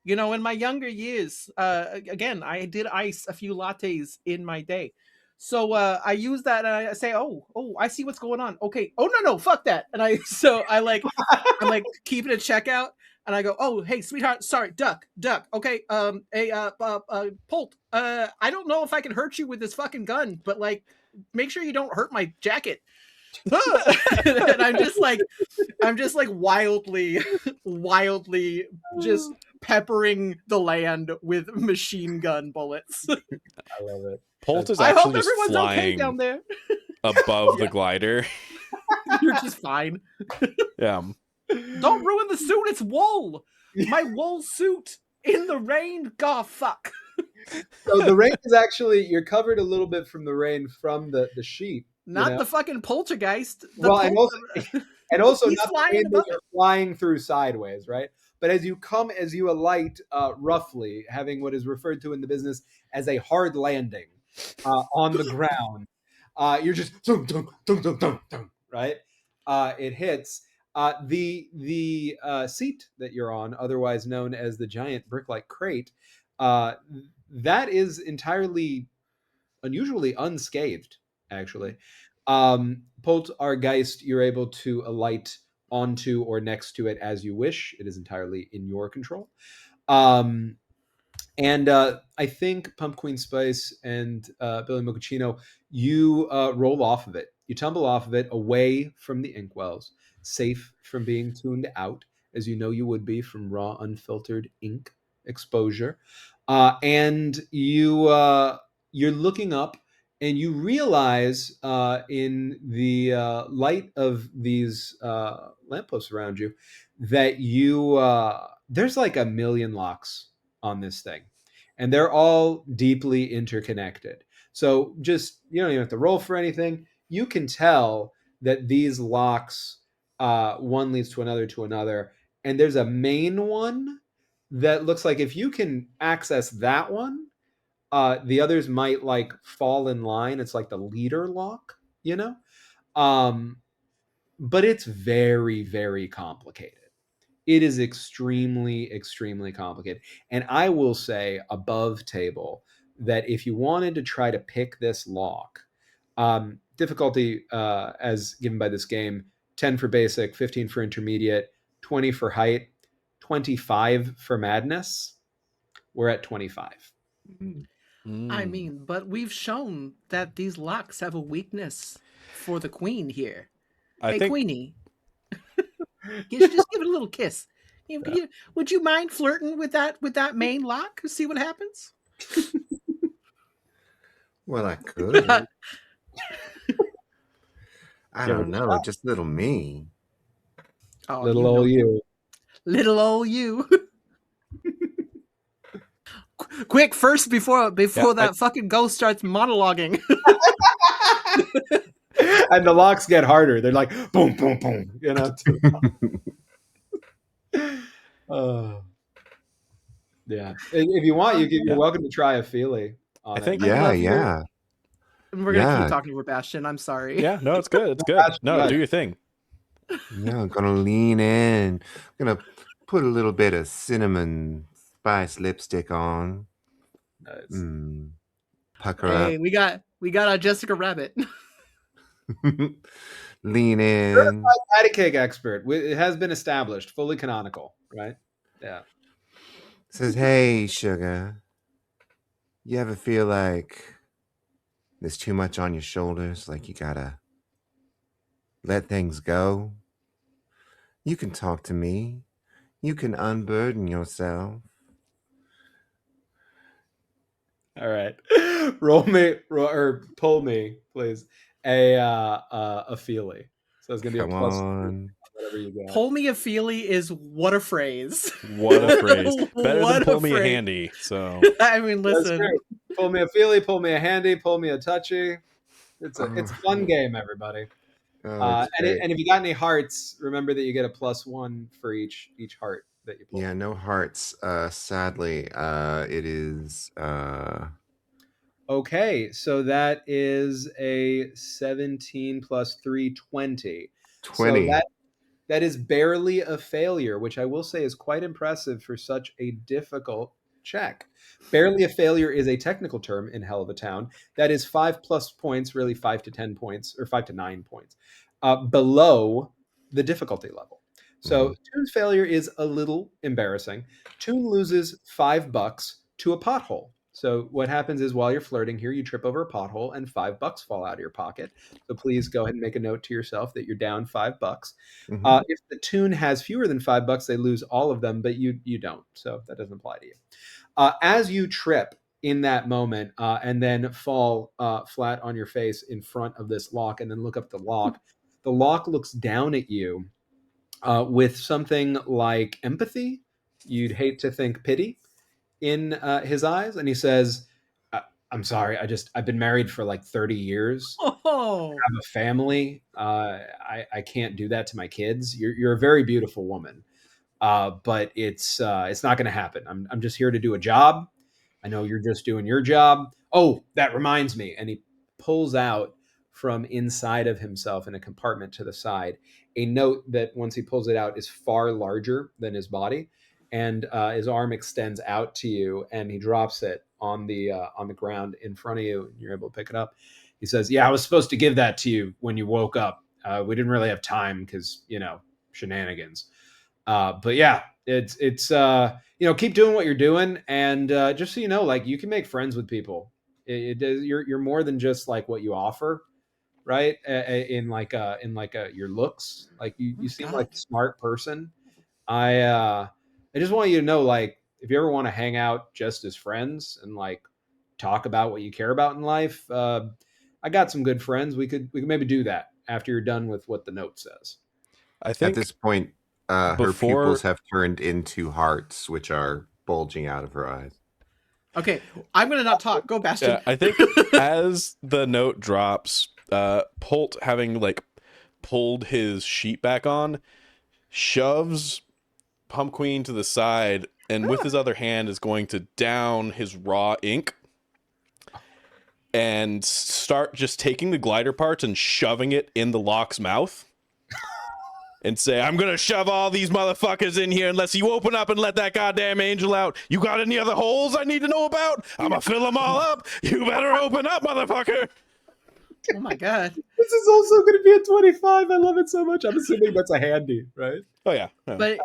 You know, in my younger years, again, I did ice a few lattes in my day. So I use that and I say, oh, I see what's going on. Okay. Oh no, fuck that. And I'm keeping a checkout and I go, oh, hey, sweetheart, sorry, duck. Okay, Polt, I don't know if I can hurt you with this fucking gun, but like, make sure you don't hurt my jacket. And I'm just like wildly just peppering the land with machine gun bullets. I love it. Polt is I hope actually just everyone's okay flying down there. above the glider. You're just fine. Yeah. Don't ruin the suit. It's wool. My wool suit in the rain. God, fuck. So the rain is actually, you're covered a little bit from the rain from the sheet. Not the fucking poltergeist. And also He's not flying the rain above that you're flying through sideways, right? But as you alight roughly, having what is referred to in the business as a hard landing on the ground, you're just dum, dum, dum, dum, dum, dum, right? It hits. The seat that you're on, otherwise known as the giant brick-like crate, that is entirely unusually unscathed, actually. Polt, our Geist, you're able to alight onto or next to it as you wish. It is entirely in your control. Um, and I think Pumpqueen Spice and Billy Mochaccino, you roll off of it. You tumble off of it away from the inkwells, safe from being tuned out, as you know you would be from raw, unfiltered ink exposure. And you're looking up, and you realize in the light of these lampposts around you that there's like a million locks on this thing, and they're all deeply interconnected. So just, you don't even have to roll for anything. You can tell that these locks, one leads to another, and there's a main one that looks like if you can access that one, the others might like fall in line. It's like the leader lock, you know. um but it's very, very complicated. It is extremely, extremely complicated. And I will say above table that if you wanted to try to pick this lock, difficulty as given by this game, 10 for basic, 15 for intermediate, 20 for height, 25 for madness. We're at 25. I mean, but we've shown that these locks have a weakness for the queen here. I Hey, think Queenie, just give it a little kiss. Would you mind flirting with that main lock? See what happens. Well, I could. I don't know. Just little me. Oh, Little old you. Little old you. Quick, first before that fucking ghost starts monologuing. And the locks get harder. They're like boom, boom, boom. You know. Yeah. If you want, you're welcome to try a feelie on it. Yeah. We're gonna keep talking over Bastion. I'm sorry. Yeah, no, it's good. It's good. No, do your thing. Yeah, I'm gonna lean in. I'm gonna put a little bit of cinnamon spice lipstick on. Nice. Pucker up. We got our Jessica Rabbit. Lean in. Certified patty cake expert. It has been established, fully canonical, right? Yeah. Says, hey, sugar. You ever feel like there's too much on your shoulders? Like you gotta let things go? You can talk to me. You can unburden yourself. All right. Pull me, please. A feely. So it's gonna be Come a plus on. whatever you got. Pull me a feely is what a phrase. What a phrase. Better What than pull a me a phrase. handy. So I mean, listen. Pull me a feely, pull me a handy, pull me a touchy. It's a fun game, everybody. And if you got any hearts, remember that you get a +1 for each heart that you pull. Yeah, no hearts. Sadly, it is. Okay, so that is a 17 plus 3, 20. 20. So that is barely a failure, which I will say is quite impressive for such a difficult check. Barely a failure is a technical term in Helluva Town. That is 5+ points, really 5 to 10 points, or 5 to 9 points, below the difficulty level. So Toon's failure is a little embarrassing. Toon loses $5 to a pothole. So what happens is while you're flirting here, you trip over a pothole and $5 fall out of your pocket. So please go ahead and make a note to yourself that you're down $5. If the Toon has fewer than $5, they lose all of them, but you don't. So that doesn't apply to you. As you trip in that moment and then fall flat on your face in front of this lock and then look up the lock looks down at you with something like empathy. You'd hate to think pity in his eyes. And he says, I'm sorry. I've been married for like 30 years. Oh. I have a family. I can't do that to my kids. You're a very beautiful woman. But it's not going to happen. I'm just here to do a job. I know you're just doing your job. Oh, that reminds me. And he pulls out from inside of himself in a compartment to the side a note that once he pulls it out is far larger than his body, and his arm extends out to you, and he drops it on the ground in front of you, and you're able to pick it up. He says, "Yeah, I was supposed to give that to you when you woke up. We didn't really have time because shenanigans. But yeah, it's keep doing what you're doing, and just so you know, like you can make friends with people. You're more than just like what you offer." Right, in your looks, like you seem like a smart person. I just want you to know, like, if you ever want to hang out just as friends and like talk about what you care about in life, I got some good friends. We could maybe do that after you're done with what the note says. I At think this point, her before- pupils have turned into hearts, which are bulging out of her eyes. Okay, I'm gonna not talk. Go, Bastion. Yeah, I think as the note drops, Polt, having like pulled his sheet back on, shoves Pumpqueen to the side, and with his other hand is going to down his raw ink and start just taking the glider parts and shoving it in the lock's mouth. And say, "I'm gonna shove all these motherfuckers in here unless you open up and let that goddamn angel out. You got any other holes I need to know about? I'm gonna fill them all up. You better open up, motherfucker." Oh my god. This is also going to be a 25. I love it so much. I'm assuming that's a handy, right? Oh yeah. But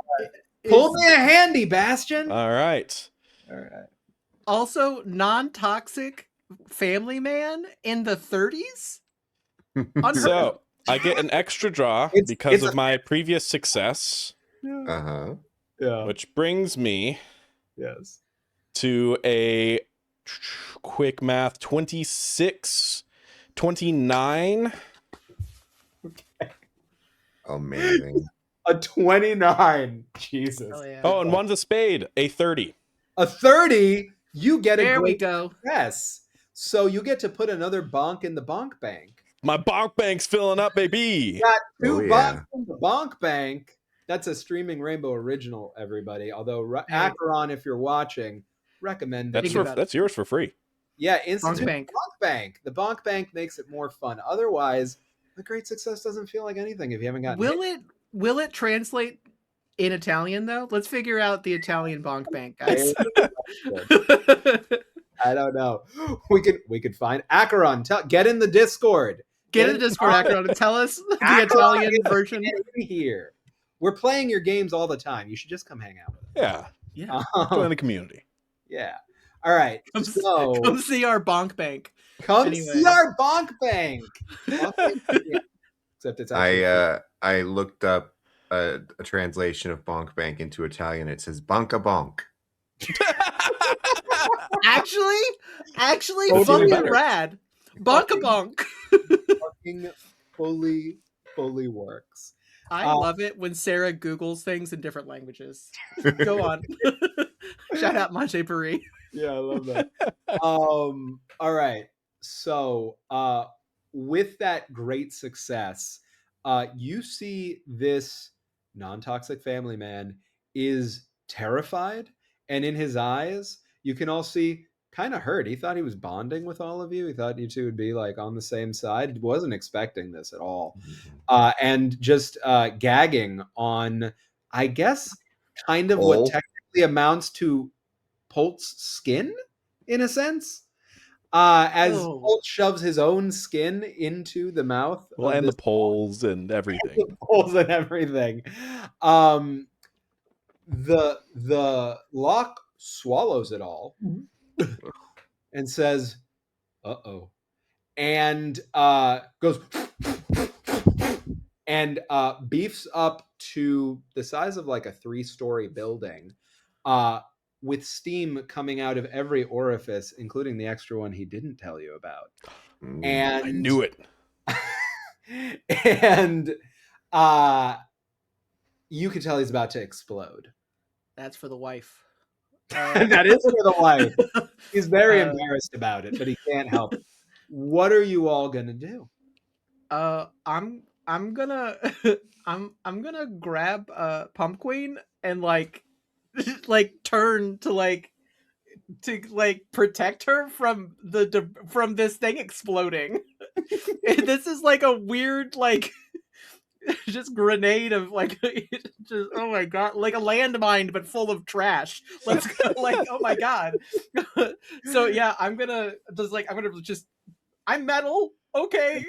Pull me a handy, Bastion. All right. All right. also non-toxic family man in the 30s? So I get an extra draw because of my previous success, Uh-huh. Yeah. which brings me Yes. to a quick math 26, 29. Amazing. A 29. Jesus. Oh yeah. Oh, and one's a spade, a 30. A 30. You get a There we great go. success. So you get to put another bonk in the bonk bank. My bonk bank's filling up, baby. Got two Oh, yeah. bonks in the bonk bank. That's a Streaming Rainbow original, everybody. Although Acheron, if you're watching, recommend it. That's yours for free. Yeah, institute Bonk bank. bonk bank. The bonk bank makes it more fun. Otherwise, the great success doesn't feel like anything if you haven't gotten Will it translate in Italian though? Let's figure out the Italian bonk bank, guys. I don't know. We could find Acheron. Get in the Discord. Get in the Discord, Acheron, and tell us the Italian version. Get in here. We're playing your games all the time. You should just come hang out with us. Yeah. Yeah. Join the community. Yeah. All right. Come see our bonk bank. Come Anyway. see our bonk bank. Except it's actually I looked up a translation of bonk bank into Italian. It says bonka bonk. Actually, Totally fucking better. rad. Bonka bonk. fucking fully works. I love it when Sarah Googles things in different languages. Go on. Shout out Manche Paris. Yeah, I love that. All right. So with that great success, you see this non-toxic family man is terrified, and in his eyes, you can all see kind of hurt. He thought he was bonding with all of you. He thought you two would be like on the same side. He wasn't expecting this at all. And just gagging on, I guess, kind of what technically amounts to Polt's skin, in a sense. As Polt shoves his own skin into the mouth. Well, and the poles and everything. The poles and everything. The lock swallows it all and says, "Uh-oh," and goes and beefs up to the size of like a 3-story building, with steam coming out of every orifice, including the extra one he didn't tell you about. And I knew it. And you can tell he's about to explode. That's for the wife. That is for the wife. He's very embarrassed about it, but he can't help it. What are you all gonna do? I'm gonna I'm gonna grab Pumpqueen and like turn to like to like protect her from from this thing exploding. This is like a weird like just grenade of like just oh my god, like a landmine but full of trash. Let's go, like oh my god. So yeah, I'm gonna just I'm metal, okay,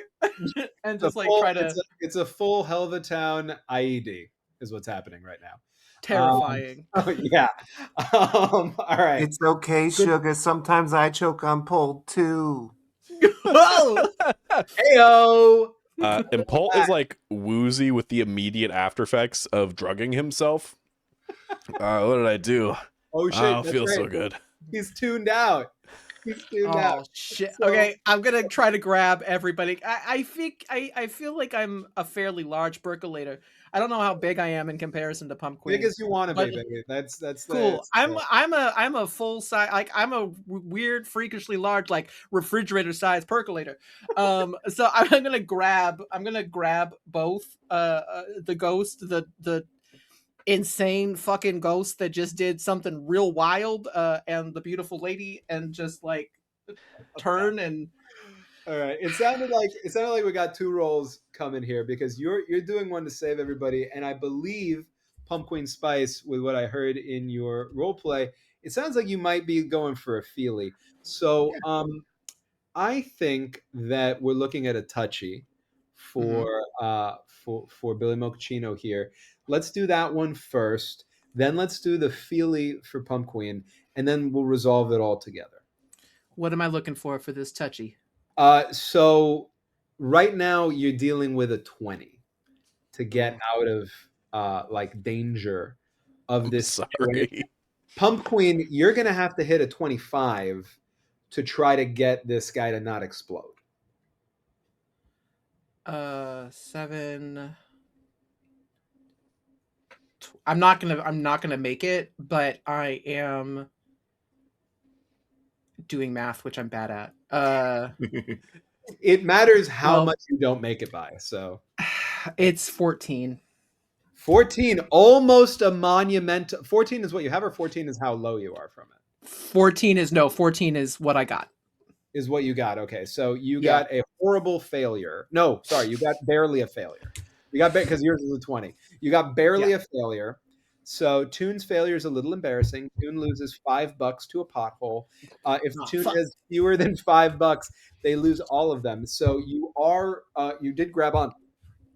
and just like try to It's a full Helluva Town IED is what's happening right now. terrifying. Yeah. All right. It's okay, sugar. Sometimes I choke on Polt too. Whoa! Heyo. And Polt is like woozy with the immediate after effects of drugging himself. What did I do? Oh shit! I don't that's feel right. so good. He's tuned out. He's tuned Oh out. shit! So- Okay, I'm gonna try to grab everybody. I think I feel like I'm a fairly large percolator. I don't know how big I am in comparison to Pumpqueen. Big as you want to be, But- baby. That's Cool. the, I'm a full size, like I'm a weird, freakishly large, like refrigerator size percolator. So I'm gonna grab both the ghost, the insane fucking ghost that just did something real wild, and the beautiful lady, and just like turn and All right. It sounded like we got two rolls coming here because you're doing one to save everybody, and I believe Pumpqueen Spice, with what I heard in your role play, it sounds like you might be going for a feely. So I think that we're looking at a touchy for for Billy Mochaccino here. Let's do that one first. Then let's do the feely for Pumpqueen, and then we'll resolve it all together. what am I looking for this touchy? So right now you're dealing with a 20 to get out of like danger of this situation. Sorry. Pumpqueen, you're gonna have to hit a 25 to try to get this guy to not explode. 7. I'm not gonna make it, but I am doing math, which I'm bad at. It matters how Well- much you don't make it by. So It's 14. 14, almost a monumental. 14 is what you have, or 14 is how low you are from it. 14 is what I got. Is what you got. Okay, so you Yeah. got a horrible failure. No, sorry, you got barely a failure. You got because yours is a 20. You got barely a failure. So Toon's failure is a little embarrassing. Toon loses $5 to a pothole. If Toon fuck. has fewer than $5, they lose all of them. So you are you did grab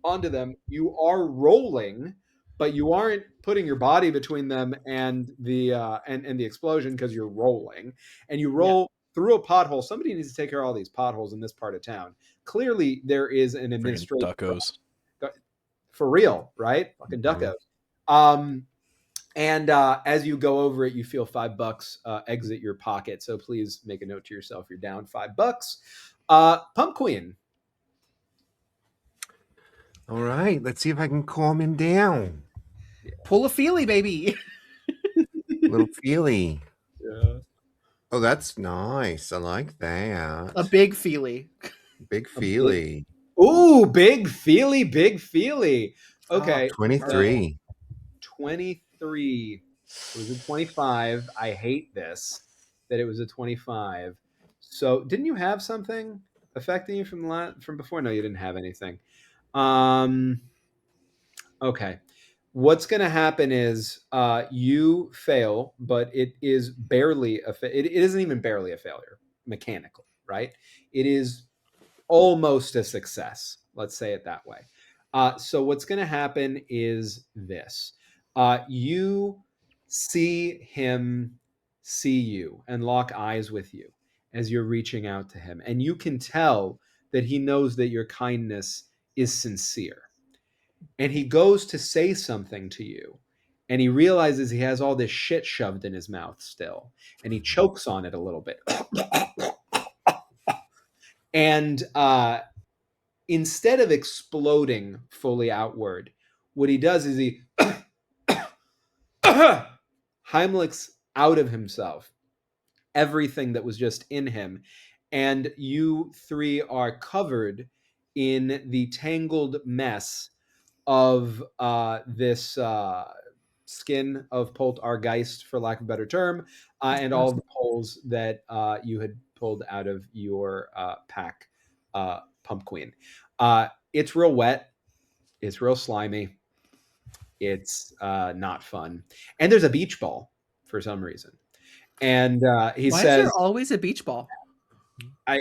onto them. You are rolling, but you aren't putting your body between them and the and the explosion because you're rolling, and you roll through a pothole. Somebody needs to take care of all these potholes in this part of town. Clearly, there is an Freaking administrative duckos. for real, right? Fucking duckos. And as you go over it, you feel $5 exit your pocket. So please make a note to yourself. You're down $5. Pumpqueen. All right, let's see if I can calm him down. Pull a feely, baby. Little feely. Yeah. Oh, that's nice. I like that. A big feely. Big feely. Ooh, big feely, big feely. Okay. 23. 23. It was a 25. I hate this that it was a 25. So didn't you have something affecting you from before? No, you didn't have anything. Okay. What's going to happen is you fail, but it is barely it isn't even barely a failure mechanically, right? It is almost a success. Let's say it that way. So what's going to happen is this. You see him see you and lock eyes with you as you're reaching out to him. And you can tell that he knows that your kindness is sincere. And he goes to say something to you. And he realizes he has all this shit shoved in his mouth still. And he chokes on it a little bit. And instead of exploding fully outward, what he does is he Heimlich's out of himself everything that was just in him, and you three are covered in the tangled mess of this skin of Polt our Geist, for lack of a better term, and all of the poles that you had pulled out of your pack, Pumpqueen. It's real wet. It's real slimy. It's not fun. And there's a beach ball for some reason. And he Why is says, there always a beach ball? I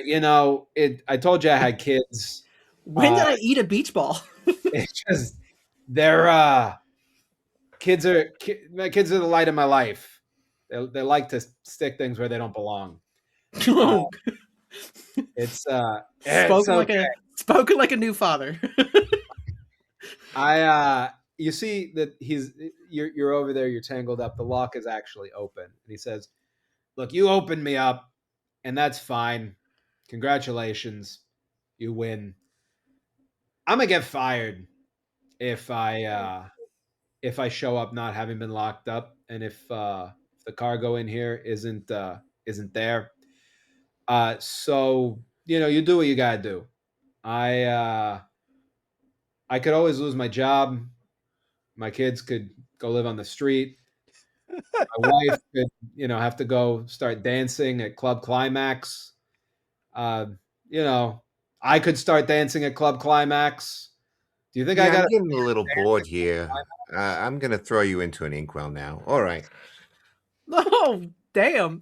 told you I had kids. When did I eat a beach ball? It's just they're my kids are the light of my life. They like to stick things where they don't belong. It's spoken like a new father. You see that you're over there, you're tangled up. The lock is actually open. And he says, "Look, you opened me up, and that's fine. Congratulations. You win. I'm gonna get fired if I show up not having been locked up, and if the cargo in here isn't there. So you do what you gotta do. I could always lose my job. My kids could go live on the street. My wife could, have to go start dancing at Club Climax. Uh, I could start dancing at Club Climax. Do you think I got? I'm getting a little bored here. I'm gonna throw you into an inkwell now. All right. Oh, damn.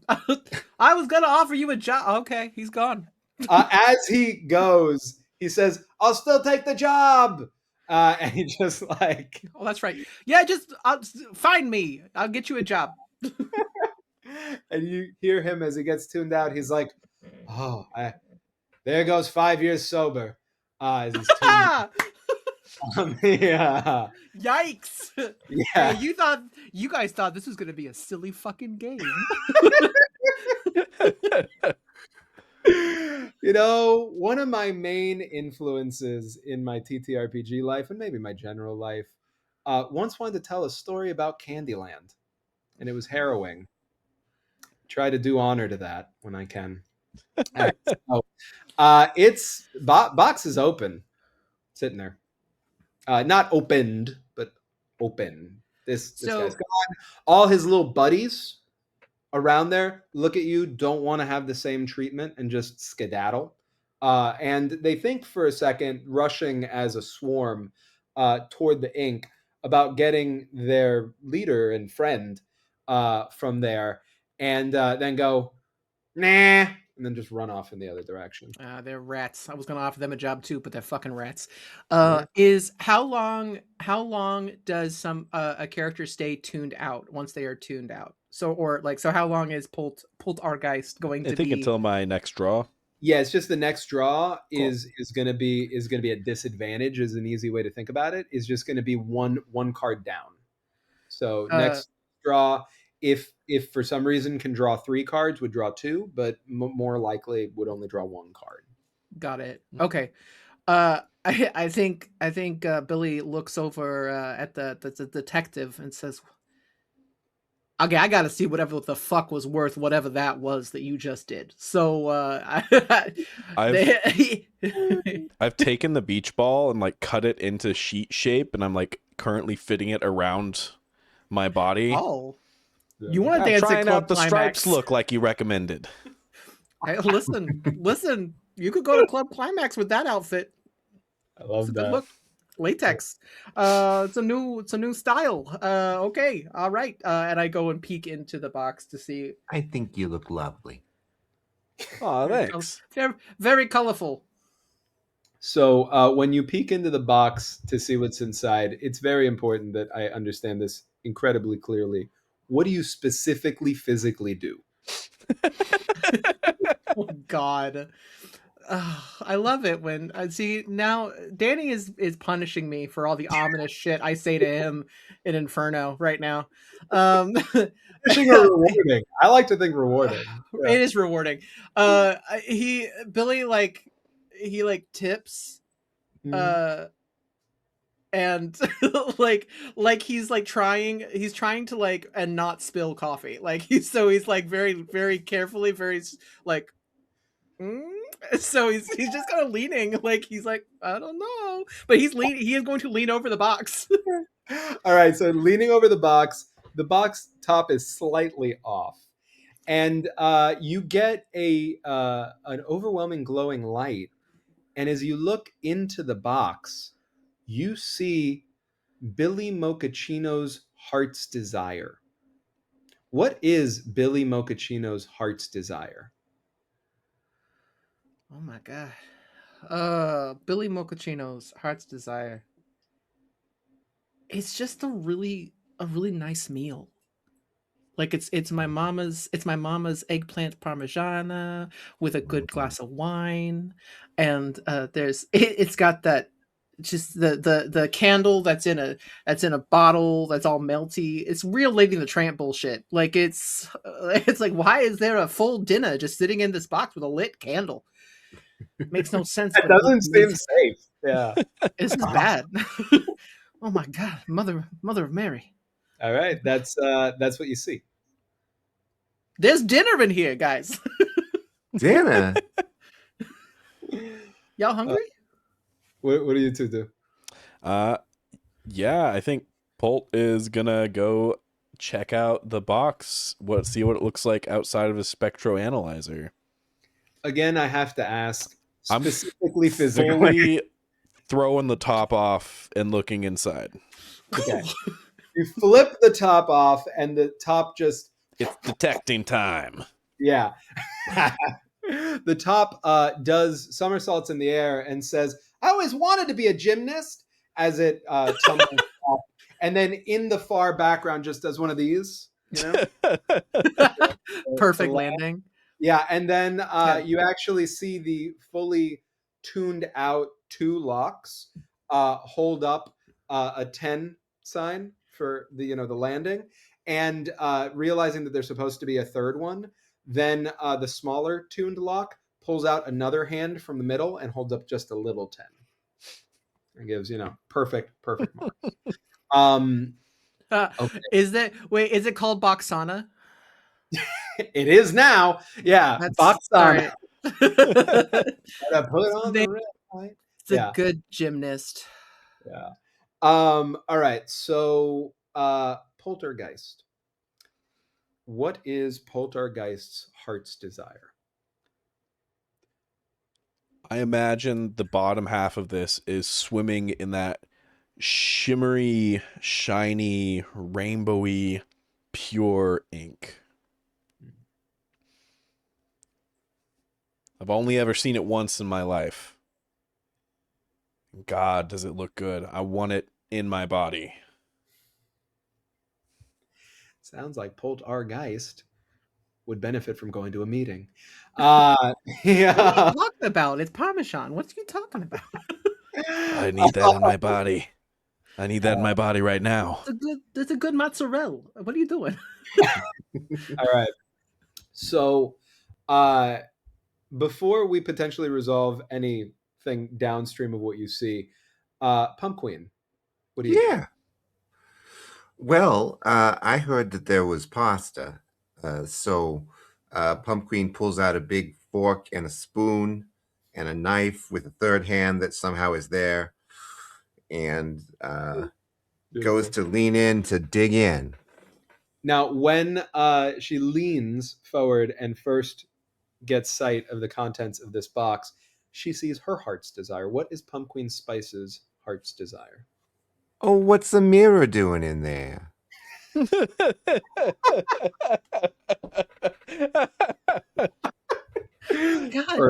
I was gonna offer you a job. Okay, he's gone. As he goes, he says, "I'll still take the job." And he just like, oh, that's right. Yeah, just find me. I'll get you a job. And you hear him as he gets tuned out. He's like, "Oh, there goes 5 years sober." As he's tuned yeah. Yikes! Yeah. Hey, you guys thought this was gonna be a silly fucking game. One of my main influences in my TTRPG life, and maybe my general life, once wanted to tell a story about Candyland, and it was harrowing. Try to do honor to that when I can. It's box is open, sitting there, not opened, but open. This guy's gone. All his little buddies around there look at you, don't want to have the same treatment, and just skedaddle. And they think for a second, rushing as a swarm toward the ink, about getting their leader and friend from there, and then go, nah, and then just run off in the other direction. They're rats. I was gonna offer them a job too, but they're fucking rats. Yeah. Is how long does a character stay tuned out once they are tuned out? So how long is Polt our Geist going to be? I think until my next draw. Yeah, it's just the next draw is gonna be a disadvantage, is an easy way to think about it, is just gonna be one card down. So next draw, if for some reason can draw 3 cards, would draw 2, but more likely would only draw 1 card. Got it. Okay. I think Billy looks over at the detective and says, "Okay, I got to see whatever the fuck was worth whatever that was that you just did." So I've taken the beach ball and like cut it into sheet shape, and I'm like currently fitting it around my body. Oh, you want to dance trying at Club out the Climax? stripes look like you recommended. Hey, listen. You could go to Club Climax with that outfit. I love It's a that. good look. Latex. It's a new style. Okay, all right. And I go and peek into the box to see. I think you look lovely. Oh, thanks. Very, very colorful. So when you peek into the box to see what's inside, it's very important that I understand this incredibly clearly. What do you specifically physically do? Oh God. I love it when I see now Danny is punishing me for all the ominous shit I say to him in Inferno right now. Rewarding. I like to think rewarding. Yeah. It is rewarding. Billy tips and he's trying to and not spill coffee. He's very, very carefully, very so he's just kind of leaning, he's like, I don't know, but he is going to lean over the box. All right, so leaning over the box top is slightly off, and you get an overwhelming glowing light. And as you look into the box, you see Billy Mochaccino's Heart's Desire. What is Billy Mochaccino's Heart's Desire? Oh my god. Billy Mochaccino's Heart's Desire. It's just a really nice meal. Like it's my mama's eggplant parmigiana with a good glass of wine, and it's got that just the candle that's in a bottle that's all melty. It's real Lady and the Tramp bullshit. Like it's like, why is there a full dinner just sitting in this box with a lit candle? Makes no sense. That doesn't seem safe. Yeah. This is bad. Oh my god, mother of Mary. All right, that's what you see. There's dinner in here, guys. Dinner. Y'all hungry? What do you two do? Yeah, I think Polt is gonna go check out the box, see what it looks like outside of his spectroanalyzer. Again, I have to ask, I'm specifically physically. Fully throwing the top off and looking inside. Okay. You flip the top off, and the top just... It's detecting time. Yeah. The top does somersaults in the air and says, "I always wanted to be a gymnast," as it tumbles off. And then in the far background just does one of these, Perfect landing. Yeah, and then you actually see the fully tuned out 2 locks hold up a 10 sign for the landing, and realizing that there's supposed to be a third one, then the smaller tuned lock pulls out another hand from the middle and holds up just a little 10. It gives perfect marks. Okay. Is it called Boxana? It is now. Yeah, Boxana. Put on the red light. It's a good gymnast. Yeah. All right. So, Poltergeist. What is Poltergeist's heart's desire? I imagine the bottom half of this is swimming in that shimmery, shiny, rainbowy, pure ink. I've only ever seen it once in my life. God, does it look good. I want it in my body. Sounds like Geist would benefit from going to a meeting. Yeah. What are you talking about? It's Parmesan. What are you talking about? I need that in my body. I need that in my body right now. It's a good mozzarella. What are you doing? All right. So, before we potentially resolve anything downstream of what you see, Pumpqueen, what do you do? Well, I heard that there was pasta. So Pumpqueen pulls out a big fork and a spoon and a knife with a third hand that somehow is there, and goes to lean in to dig in. Now, when she leans forward and first gets sight of the contents of this box, she sees her heart's desire. What is Pumpqueen Spice's heart's desire? Oh, what's the mirror doing in there? God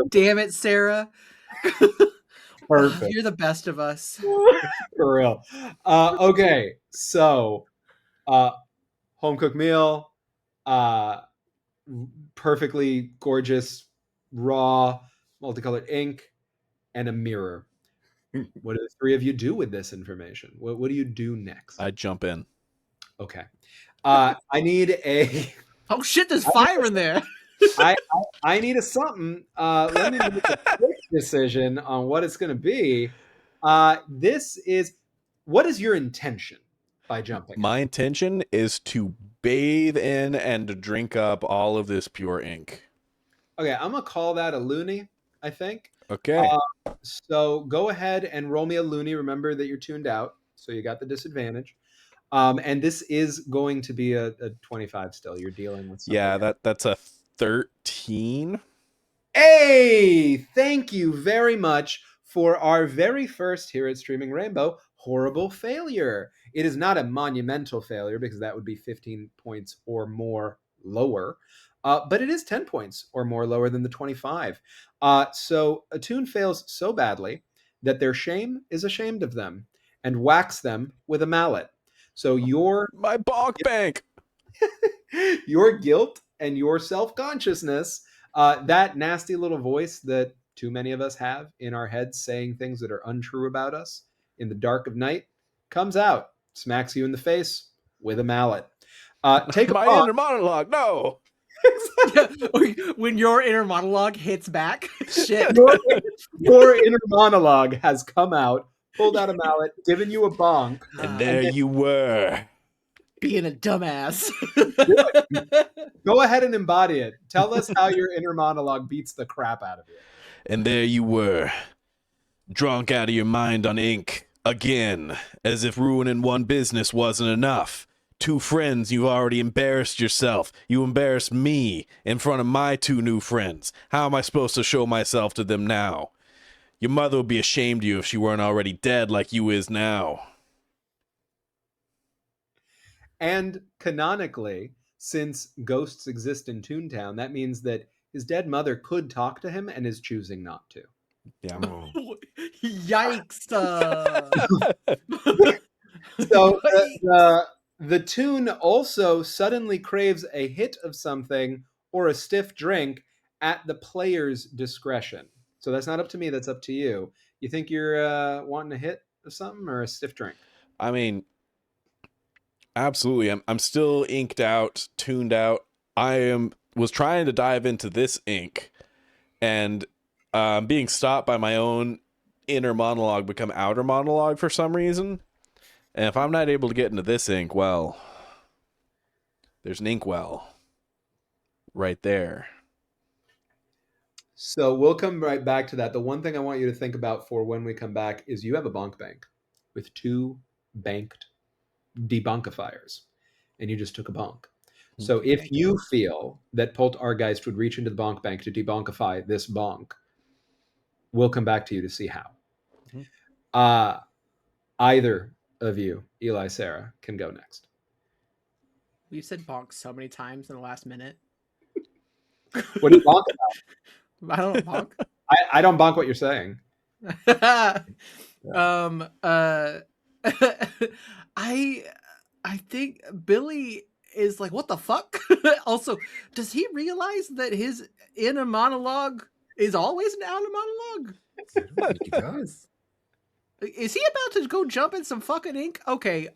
damn it, Sarah. Perfect. You're the best of us. For real. Okay, so home cooked meal, perfectly gorgeous, raw, multicolored ink, and a mirror. What do the 3 of you do with this information? What do you do next? I jump in. Okay. I need a... Oh shit, there's fire in there. I need a something. Let me make a quick decision on what it's going to be. What is your intention by jumping? My intention is to bathe in and drink up all of this pure ink. Okay, I'm going to call that a loony, I think. Okay. So go ahead and roll me a loony. Remember that you're tuned out, so you got the disadvantage. And this is going to be a 25 still. You're dealing with something. Yeah, that's a 13. Hey, thank you very much for our very first here at Streaming Rainbow horrible failure. It is not a monumental failure because that would be 15 points or more lower, but it is 10 points or more lower than the 25. So Attune fails so badly that their shame is ashamed of them and whacks them with a mallet. So My bonk bank. your guilt and your self-consciousness, that nasty little voice that too many of us have in our heads saying things that are untrue about us in the dark of night, comes out, smacks you in the face with a mallet. Take a My pause. inner monologue. No. When your inner monologue hits back, shit. Your inner monologue has come out, pulled out a mallet, given you a bonk. And there you were. Being a dumbass. Go ahead and embody it. Tell us how your inner monologue beats the crap out of you. And there you were, drunk out of your mind on ink again, as if ruining one business wasn't enough. 2 friends, you've already embarrassed yourself. You embarrassed me in front of my 2 new friends. How am I supposed to show myself to them now? Your mother would be ashamed of you if she weren't already dead like you is now. And canonically, since ghosts exist in Toontown, that means that his dead mother could talk to him and is choosing not to. Yeah. Yikes. So the Toon also suddenly craves a hit of something or a stiff drink at the player's discretion. So that's not up to me, that's up to you. You think you're wanting a hit of something or a stiff drink? I mean, absolutely. I'm still inked out, tuned out. Was trying to dive into this ink, and being stopped by my own inner monologue become outer monologue for some reason. And if I'm not able to get into this ink, well, there's an inkwell right there. So we'll come right back to that. The one thing I want you to think about for when we come back is you have a bonk bank with 2 banked debunkifiers, and you just took a bonk. So if you feel that Polt Geist would reach into the bonk bank to debunkify this bonk, we'll come back to you to see how. Either of you, Eli, Sarah, can go next. We've said bonk so many times in the last minute. What do you bonk about? I don't bonk. I don't bonk what you're saying. I think Billy is like, what the fuck? Also, does he realize that his inner monologue is always an outer monologue? I think he does. Is he about to go jump in some fucking ink? Okay.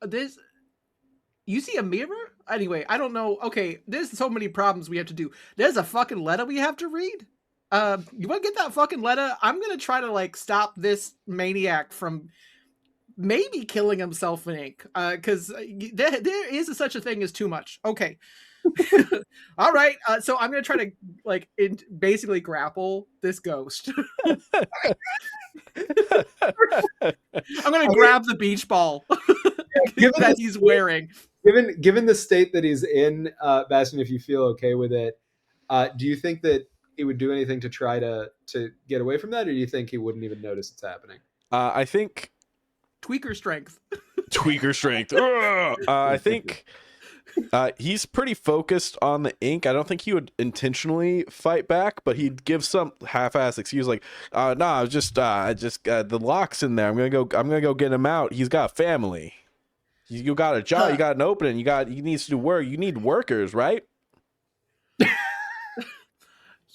This. You see a mirror? Anyway, I don't know. Okay, there's so many problems we have to do. There's a fucking letter we have to read. You want to get that fucking letter? I'm gonna try to stop this maniac from maybe killing himself in ink. Because there is such a thing as too much. Okay. All right. So I'm gonna try to basically grapple this ghost. I'm gonna grab the beach ball that he's wearing. Given the state that he's in, Bastion, if you feel okay with it, do you think that he would do anything to try to get away from that, or do you think he wouldn't even notice it's happening? I think tweaker strength. I think he's pretty focused on the ink. I don't think he would intentionally fight back, but he'd give some half-ass excuse like, "No, the lock's in there. I'm gonna go get him out. He's got family. You got a job. You got an opening. He needs to do work. You need workers, right?"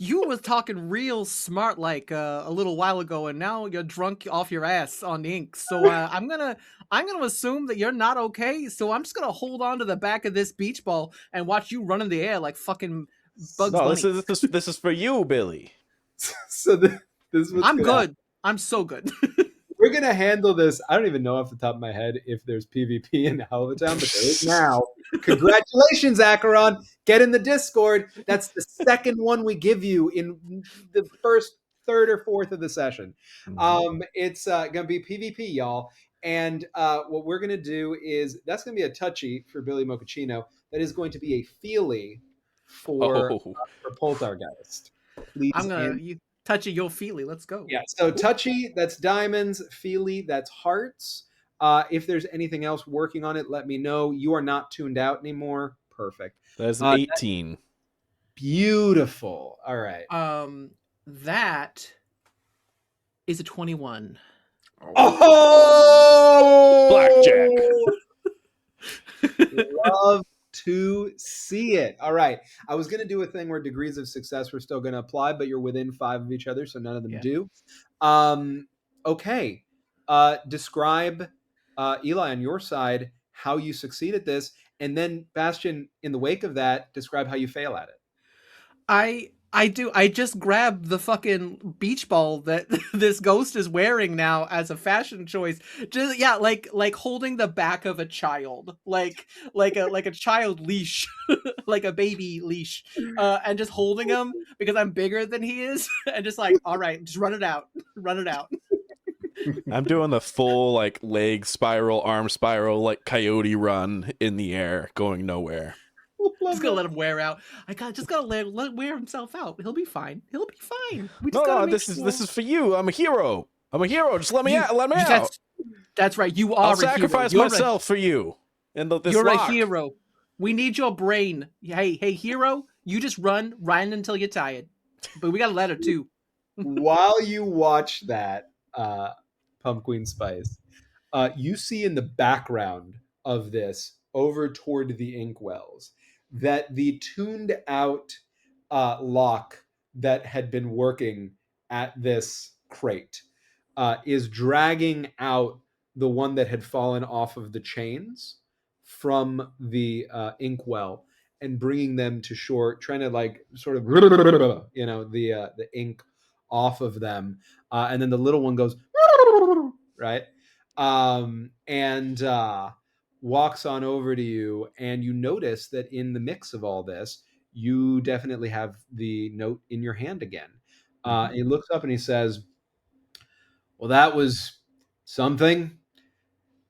You was talking real smart a little while ago, and now you're drunk off your ass on ink. So I'm gonna assume that you're not okay. So I'm just gonna hold on to the back of this beach ball and watch you run in the air like fucking Bugs Bunny. This is for you, Billy. So this is what's I'm good. happen. I'm so good. We're going to handle this. I don't even know off the top of my head if there's PvP in Helluva Town, but there is now. Congratulations, Acheron. Get in the Discord. That's the second one we give you in the first third or fourth of the session. Mhm. It's gonna be PvP, y'all. And what we're gonna do is that's gonna be a touchy for Billy Mochaccino. That is going to be a feely for Oh, Poltergeist. Please and you touchy your feely. Let's go. yeah. So touchy, that's diamonds. Feely, that's hearts. If there's anything else working on it, let me know. You are not tuned out anymore. Perfect. that is an Uh, 18. Beautiful. All right. That is a 21. Oh, Blackjack. Love to see it. All right. I was going to do a thing where degrees of success were still going to apply, but you're within 5 of each other, so none of them Yeah. do. Okay. Describe, Eli, on your side, how you succeed at this, and then Bastion, in the wake of that, describe how you fail at it. I do. I just grabbed the fucking beach ball that this ghost is wearing now as a fashion choice. Just yeah, like holding the back of a child, like a child leash, like a baby leash, and just holding him because I'm bigger than he is, and just like, all right, just run it out, run it out. I'm doing the full like leg spiral, arm spiral, like coyote run in the air, going nowhere. Just gonna let him wear out. Just gotta let wear himself out. He'll be fine. He'll be fine. We just gotta make this is for you. I'm a hero. I'm a hero. Just let me out. Let me out. That's right. You are I'll a hero. sacrifice myself for you. And this You're lock. a hero. We need your brain. Hey, hero, you just run until you're tired. But we got a letter too. While you watch that, Pumpqueen Spice, you see in the background of this, over toward the inkwells, that the tuned out lock that had been working at this crate is dragging out the one that had fallen off of the chains from the inkwell and bringing them to shore, trying to like sort of the ink off of them, and then the little one goes right, and walks on over to you, and you notice that in the mix of all this, you definitely have the note in your hand again. He looks up and he says, "Well, that was something.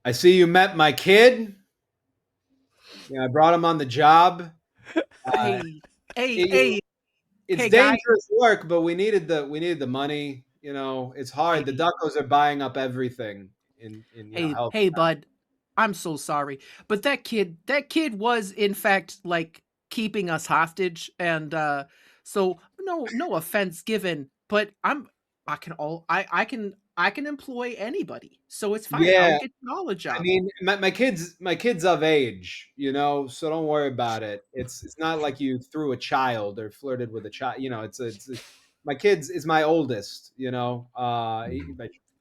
I see you met my kid. I brought him on the job. Uh, Hey, hey, it- hey, it's hey, guy. dangerous work, but we needed the money. It's hard. The Hey, Duckos are buying up everything in help." hey, bud. I'm so sorry, but that kid was in fact like keeping us hostage, and so no offense given, but I can employ anybody, so it's fine. I'll Yeah, get you all a I job. mean, my kid's of age, so don't worry about it. It's not like you threw a child or flirted with a child. It's my kid's is my oldest. You know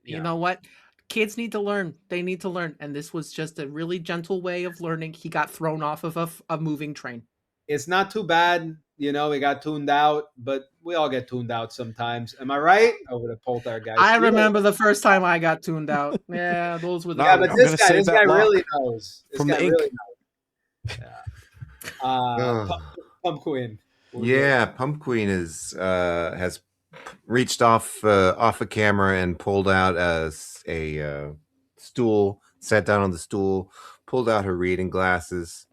what? Kids need to learn. They need to learn. And this was just a really gentle way of learning. He got thrown off of a moving train. It's not too bad. We got tuned out, but we all get tuned out sometimes. Am I right? Over to Poltergeist. I remember the first time I got tuned out. Yeah, those were the Yeah, No, but days. I'm gonna this guy save that really lock knows. This from guy the ink. really knows. Yeah. Pumpqueen. What would you like? Yeah, Pumpqueen has reached off a camera and pulled out a stool, sat down on the stool, pulled out her reading glasses,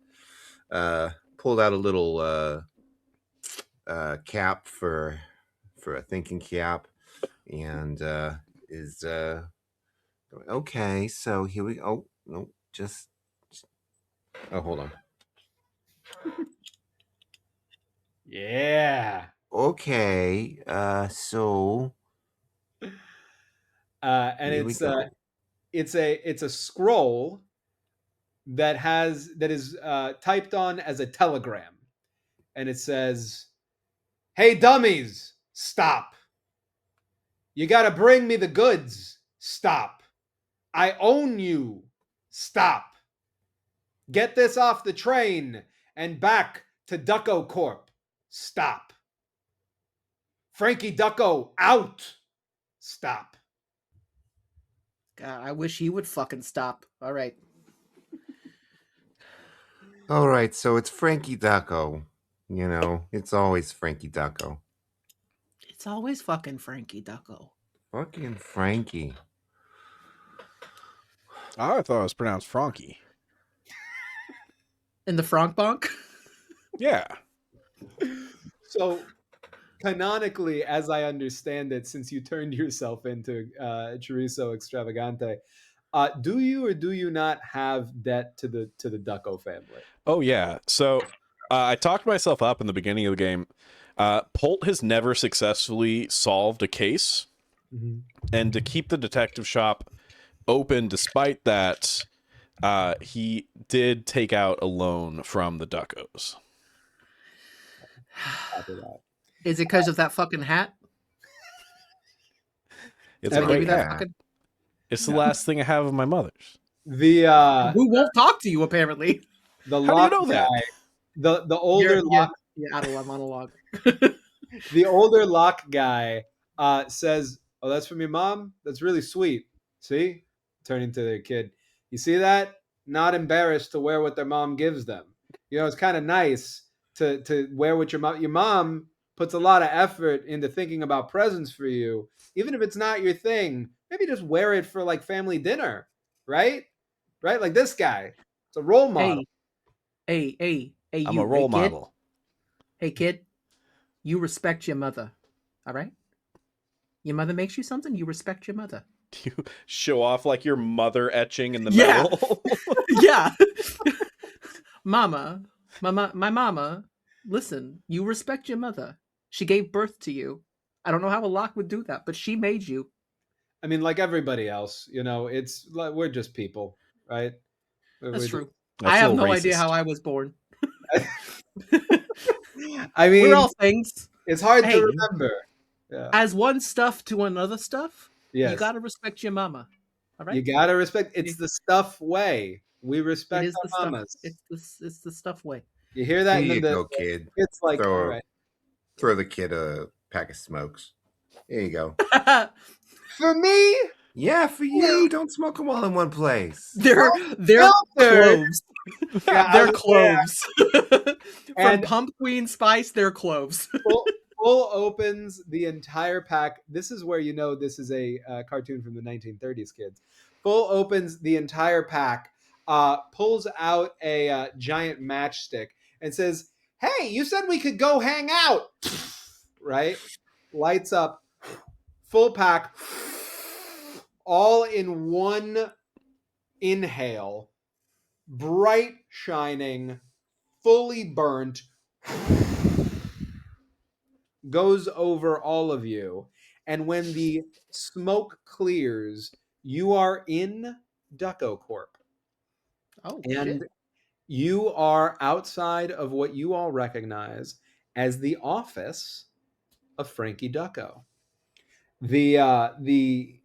pulled out a little cap for a thinking cap, and is okay. So here we. Oh no, just oh, hold on. Yeah. Okay, so And here we go. it's a scroll that is typed on as a telegram, and it says, "Hey dummies, stop! You got to bring me the goods. Stop! I own you. Stop! Get this off the train and back to Ducko Corp. Stop! Frankie Ducko out. Stop!" God, I wish he would fucking stop. All right. All right, so it's Frankie Ducko. It's always Frankie Ducko. It's always fucking Frankie Ducko. Fucking Frankie. I thought it was pronounced Frankie. In the Frank Bonk? Yeah. So canonically, as I understand it, since you turned yourself into chorizo extravagante, do you or do you not have debt to the Ducko family? Oh yeah. So I talked myself up in the beginning of the game. Polt has never successfully solved a case, and to keep the detective shop open despite that, he did take out a loan from the Duckos. Copy that. Is it because of that fucking hat? It's Did a I give great you that hat. fucking... It's the last thing I have of my mother's. The Who won't talk to you, apparently? the How do you lock know that? guy, the older lock You're out of my monologue. the older lock guy says, "Oh, that's from your mom? That's really sweet." See? Turning to their kid. You see that? Not embarrassed to wear what their mom gives them. You know, it's kind of nice to wear what your mom puts a lot of effort into thinking about presents for you. Even if it's not your thing, maybe just wear it for like family dinner, right? Right? Like this guy. It's a role model. Hey, I'm you. a role Hey, kid. model. Hey, kid. You respect your mother. All right? Your mother makes you something, you respect your mother. You show off like your mother etching in the Yeah. metal. Yeah. Mama, my mama, listen, you respect your mother. She gave birth to you. I don't know how a lock would do that, but she made you. I mean, like everybody else, you know, it's like we're just people, right? That's true. That's I a have little no idea racist. how I was born. I We're mean, all things. it's hard Hey, to remember. Yeah. as one stuff to another stuff, you Yes. gotta respect your mama. All You right? gotta respect. It's the stuff way. We It respect is the our stuff. mamas. It's the stuff way. You hear that? Here And then you go, kid. it's like, all Throw, right. throw the kid a pack of smokes. Here you go. For me, Yeah, for you. Don't smoke them all in one place. they're filtered. cloves. Yeah, They're cloves. From And- Pumpqueen Spice, they're cloves. Full opens the entire pack. This is where you know this is a cartoon from the 1930s, kids. Full opens the entire pack, pulls out a giant matchstick, and says, "Hey, you said we could go hang out." Right? Lights up, full pack, all in one inhale, bright, shining, fully burnt, goes over all of you. And when the smoke clears, you are in Ducko Corp. Oh, And shit. you are outside of what you all recognize as the office of Frankie Ducko. The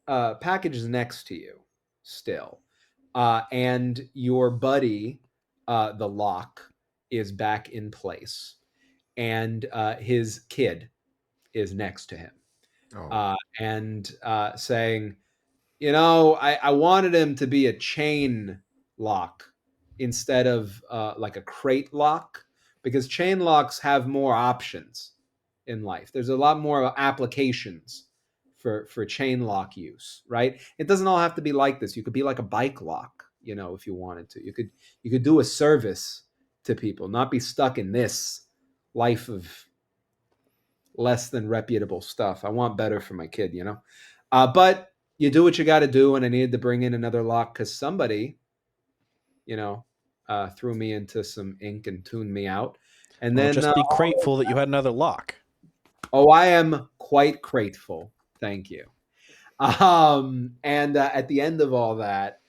package is next to you still. And your buddy, the lock, is back in place. And his kid is next to him. And saying, you know, I wanted him to be a chain lock instead of like a crate lock, because chain locks have more options in life. There's a lot more applications for chain lock use, right? It doesn't all have to be like this. You could be like a bike lock, you know, if you wanted to. You could do a service to people, not be stuck in this life of less than reputable stuff. I want better for my kid, you know? But you do what you got to do. And I needed to bring in another lock because somebody, you know, threw me into some ink and tuned me out. And Well, then just be grateful that you had another lock. Oh, I am quite grateful. Thank you. And at the end of all that,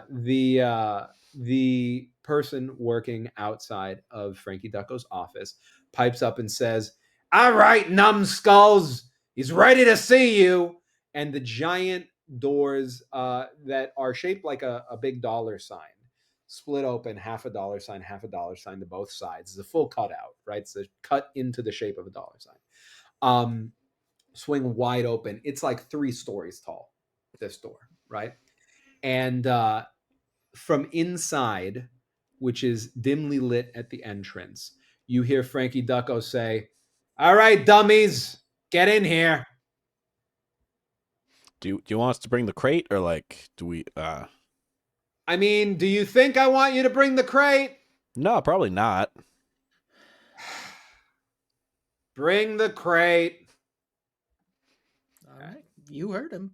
the person working outside of Frankie Ducko's office pipes up and says, "All right, numbskulls, he's ready to see you." And the giant doors that are shaped like a big dollar sign split open, half a dollar sign to both sides. It's a full cutout, right? It's a cut into the shape of a dollar sign. Swing wide open. It's like 3 stories tall, this door, right? And from inside, which is dimly lit at the entrance, you hear Frankie Ducko say, All right, dummies, get in here. Do you want us to bring the crate, or like do we? I mean, do you think I want you to bring the crate? No, probably not. Bring the crate. All right, you heard him.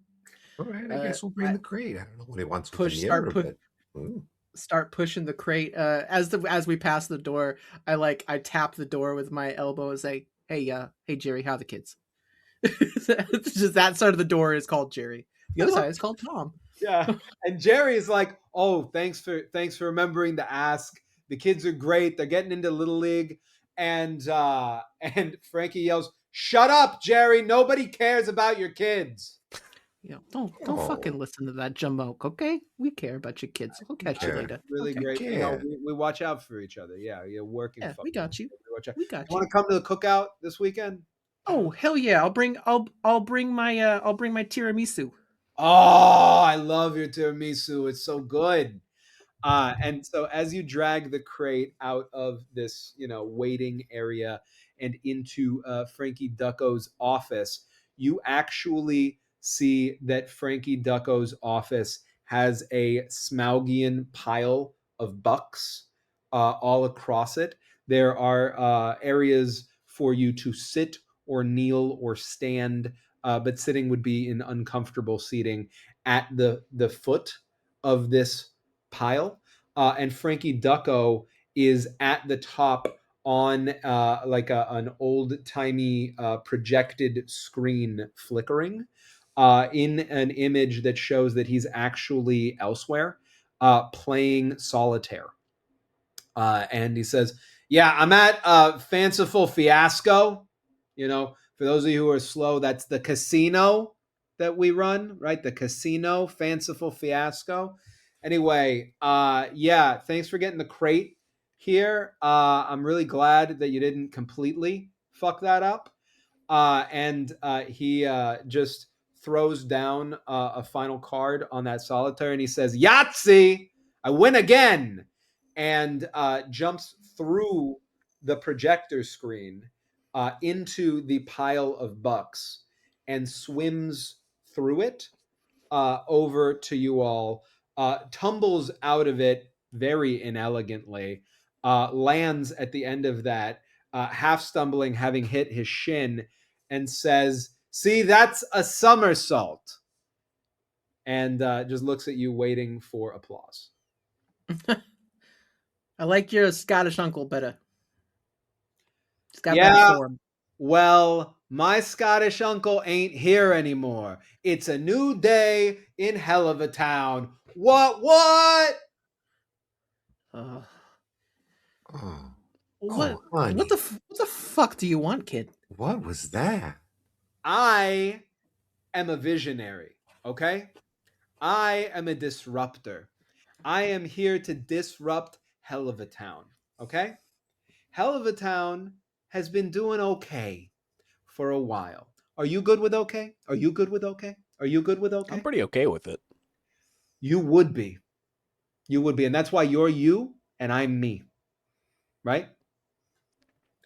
All right, I guess we'll bring the crate. I don't know what he wants with Push, the start mirror, put. but ooh. Start pushing the crate. As we pass the door, I tap the door with my elbow and say, "Hey Jerry, how are the kids?" It's just that side of the door is called Jerry. The other side is called Tom. Yeah, and Jerry is like, "Oh, thanks for remembering to ask. The kids are great. They're getting into Little League." And Frankie yells, "Shut up, Jerry! Nobody cares about your kids." Don't fucking listen to that Jamoke, okay? We care about your kids. We'll catch you later. Really Okay. great. You know, we watch out for each other. Yeah, you're working. Yeah, we got you. We got You want to come to the cookout this weekend? Oh hell yeah! I'll bring my tiramisu. Oh, I love your tiramisu. It's so good. And so as you drag the crate out of this, waiting area and into Frankie Ducko's office, you actually see that Frankie Ducko's office has a Smaugian pile of bucks all across it. There are areas for you to sit or kneel or stand, but sitting would be in uncomfortable seating at the foot of this pile. And Frankie Ducko is at the top on like an old-timey projected screen flickering in an image that shows that he's actually elsewhere playing solitaire. And he says, "Yeah, I'm at Fanciful Fiasco. For those of you who are slow, that's the casino that we run, right? The casino, Fanciful Fiasco. Anyway, yeah, thanks for getting the crate here. I'm really glad that you didn't completely fuck that up." And he just throws down a final card on that solitaire, and he says, "Yahtzee! I win again!" And jumps through the projector screen into the pile of bucks and swims through it over to you all, tumbles out of it very inelegantly, lands at the end of that, half stumbling, having hit his shin, and says, "See, that's a somersault." And just looks at you, waiting for applause. I like your Scottish uncle better. He's got Yeah. better form. Well, my Scottish uncle ain't here anymore. It's a new day in Helluva Town. What? Oh, What the fuck do you want, kid? What was that? I am a visionary, okay? I am a disruptor. I am here to disrupt Helluva Town, okay? Helluva Town has been doing okay for a while. Are you good with okay? Are you good with okay? Are you good with okay? I'm pretty okay with it. You would be. You would be. And that's why you're you and I'm me. Right?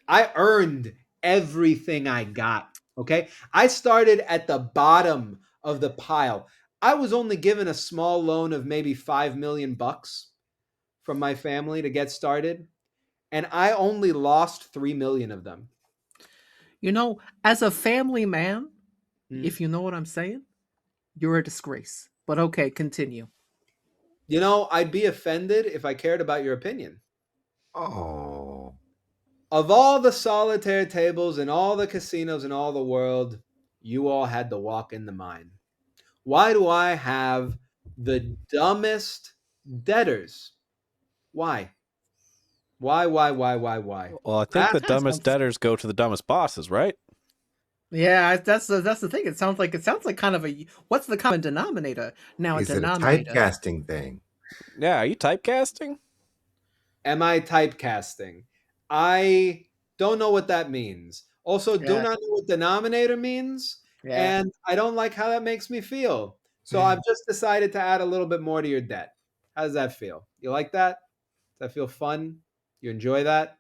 I earned everything I got. Okay? I started at the bottom of the pile. I was only given a small loan of maybe $5 million from my family to get started. And I only lost 3 million of them. As a family man, if you know what I'm saying, you're a disgrace. But okay, continue. I'd be offended if I cared about your opinion. Oh. Of all the solitaire tables and all the casinos in all the world, you all had to walk in the mine. Why do I have the dumbest debtors? Why? Why? Well, I think the dumbest debtors go to the dumbest bosses, right? Yeah, that's the thing. It sounds like kind of a what's the common denominator? Now Is a it a denominator. typecasting thing? Yeah, are you typecasting? Am I typecasting? I don't know what that means. Also, do not know what denominator means. Yeah. And I don't like how that makes me feel. So I've just decided to add a little bit more to your debt. How does that feel? You like that? Does that feel fun? You enjoy that?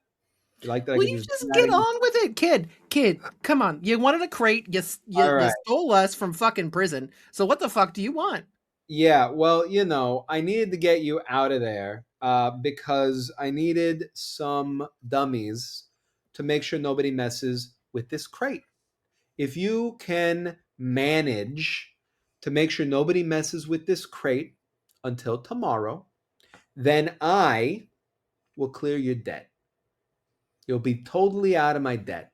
You like that? Will you just get on with Listen, kid, come on. You wanted a crate. You All right. stole us from fucking prison. So what the fuck do you want? Yeah, well, I needed to get you out of there because I needed some dummies to make sure nobody messes with this crate. If you can manage to make sure nobody messes with this crate until tomorrow, then I will clear your debt. You'll be totally out of my debt.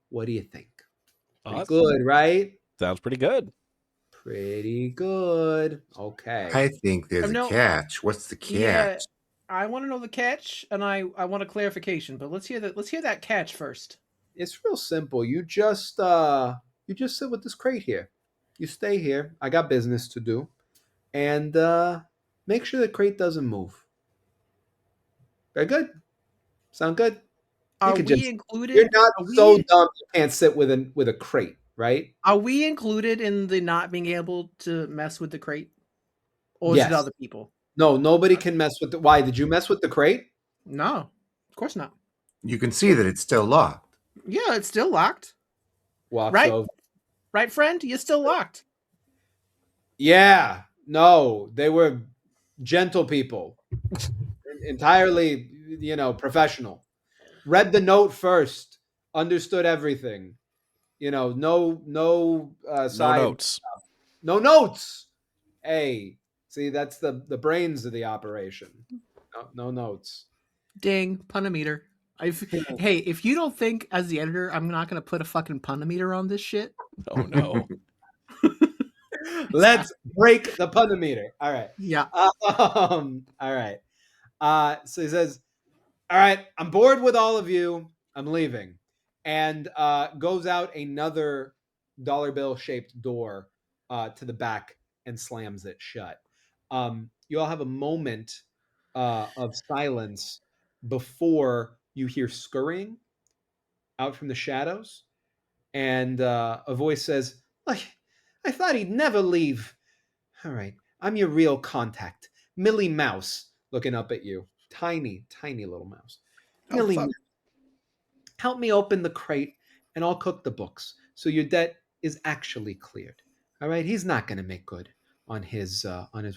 What do you think? Pretty Awesome. good, right? Sounds pretty good. Pretty good. Okay. I think there's a No. catch. What's the catch? Yeah, I want to know the catch, and I want a clarification. But let's hear that catch first. It's real simple. You just sit with this crate here. You stay here. I got business to do, and make sure the crate doesn't move. Very good. Sound good? Are can we just- included? You're not are so we, dumb you can't sit with a crate, right? Are we included in the not being able to mess with the crate, or is Yes. it other people? No, nobody can mess with the. Why did you mess with the crate? No, of course not. You can see that it's still locked. Yeah, it's still locked. Walks Right. over. Right, friend? You're still locked. Yeah, no, they were gentle people, entirely, professional. Read the note first, understood everything. No No side, notes. no notes. Hey, see, that's the brains of the operation. No notes. Ding, punometer. Hey, if you don't think as the editor I'm not gonna put a fucking punometer on this shit, Oh no. Let's break the punometer. All right. yeah. All right. So he says, all right, I'm bored with all of you. I'm leaving. And goes out another dollar bill shaped door to the back and slams it shut. You all have a moment of silence before you hear scurrying out from the shadows. And a voice says, I thought he'd never leave. All right, I'm your real contact, Millie Mouse, looking up at you. Tiny, tiny little mouse. Oh, Millie, fuck. help me open the crate and I'll cook the books so your debt is actually cleared. All right, he's not going to make good on his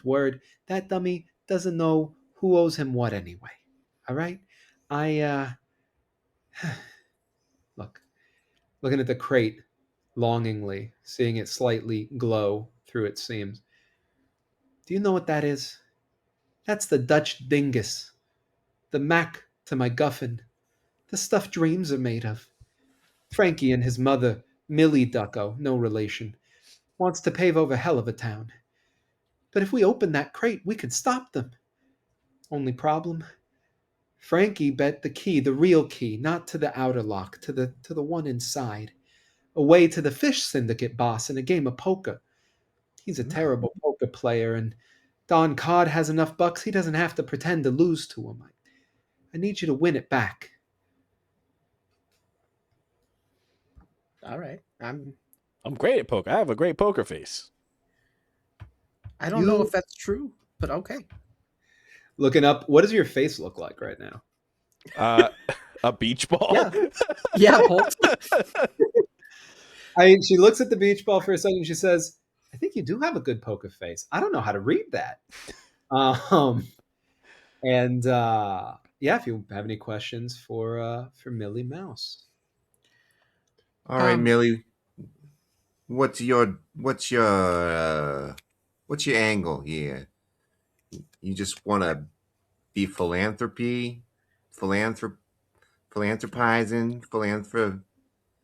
word. That dummy doesn't know who owes him what anyway. All right, I looking at the crate longingly, seeing it slightly glow through its seams. Do you know what that is? That's the Dutch dingus, the Mac to my guffin, the stuff dreams are made of. Frankie and his mother, Millie Ducko, no relation, wants to pave over Helluva Town. But if we open that crate, we could stop them. Only problem? Frankie bet the key, the real key, not to the outer lock, to the one inside. Away to the fish syndicate boss in a game of poker. He's a terrible poker player, and Don Cod has enough bucks he doesn't have to pretend to lose to him. I need you to win it back. All right. I'm great at poker. I have a great poker face. I don't know if that's true, but okay. Looking up, what does your face look like right now? A beach ball. Yeah. Yeah, Polt. She looks at the beach ball for a second. She says, I think you do have a good poker face. I don't know how to read that. Yeah, if you have any questions for Millie Mouse. All right, Um, Millie. What's your angle here? You just want to be philanthropizing,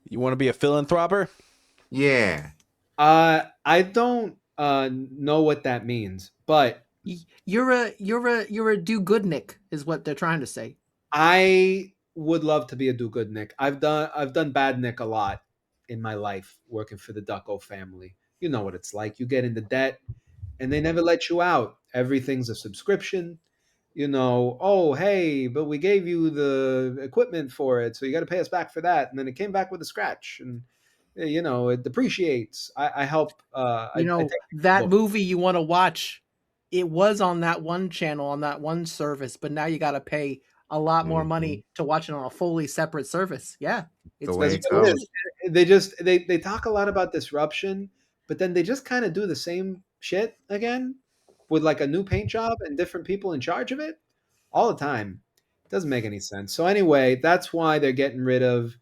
You want to be a philanthroper? Yeah. I don't know what that means, but You're a do-goodnik is what they're trying to say. I would love to be a do-goodnik. I've done bad Nick a lot in my life working for the Ducko family. You know what it's like. You get into debt and they never let you out. Everything's a subscription. Oh, hey, but we gave you the equipment for it, so you got to pay us back for that. And then it came back with a scratch, and it depreciates. I help. That movie you want to watch, it was on that one channel, on that one service, but now you got to pay a lot more Mhm. money to watch it on a fully separate service. Yeah, The it's way That's it what it goes. is. They talk a lot about disruption, but then they just kind of do the same shit again with like a new paint job and different people in charge of it all the time. Doesn't make any sense. So anyway, that's why they're getting rid of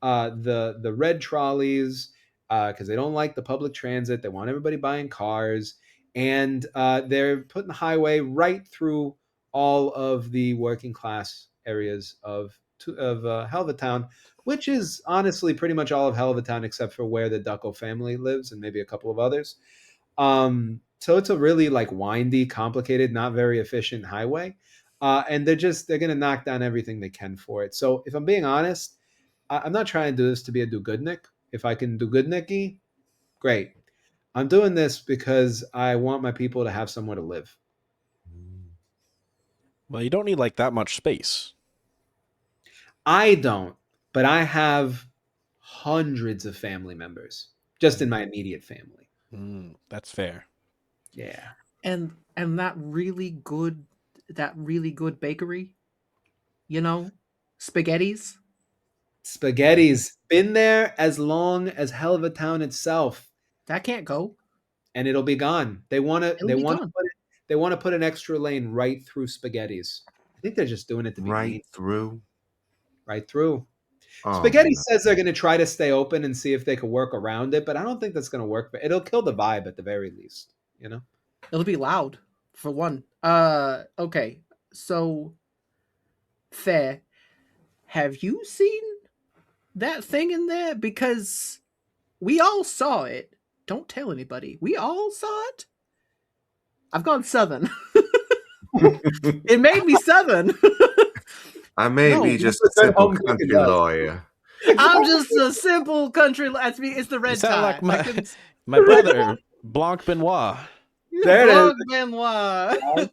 the red trolleys because they don't like the public transit. They want everybody buying cars, and they're putting the highway right through all of the working class areas of Helluva Town, which is honestly pretty much all of Helluva Town except for where the Ducko family lives and maybe a couple of others. So it's a really like windy, complicated, not very efficient highway. And they're gonna knock down everything they can for it. So if I'm being honest, I'm not trying to do this to be a do goodnik. If I can do goodnicky, great. I'm doing this because I want my people to have somewhere to live. Well, you don't need like that much space. I don't, but I have hundreds of family members just in my immediate family. That's fair. Yeah. and that really good bakery, you know, spaghettis. Spaghetti's been there as long as Helluva Town itself, That can't go. and it'll be gone. They want to. It'll They be want to gone. put it. They want to put an extra lane right through Spaghetti's. I think they're just doing it to be Right mean. through. Right through. Oh, Spaghetti no. says they're going to try to stay open and see if they can work around it, but I don't think that's going to work. But it'll kill the vibe at the very least. You know. It'll be loud for one. Okay. So fair. Have you seen that thing in there? Because we all saw it. Don't tell anybody. We all saw it. I've gone southern. It made me southern. I may No, be just a a good simple home cook country does. lawyer. I'm just a simple country. That's me. It's the You red sound tie. like I couldn't- my brother, Blanc Benoit. There it is. Blanc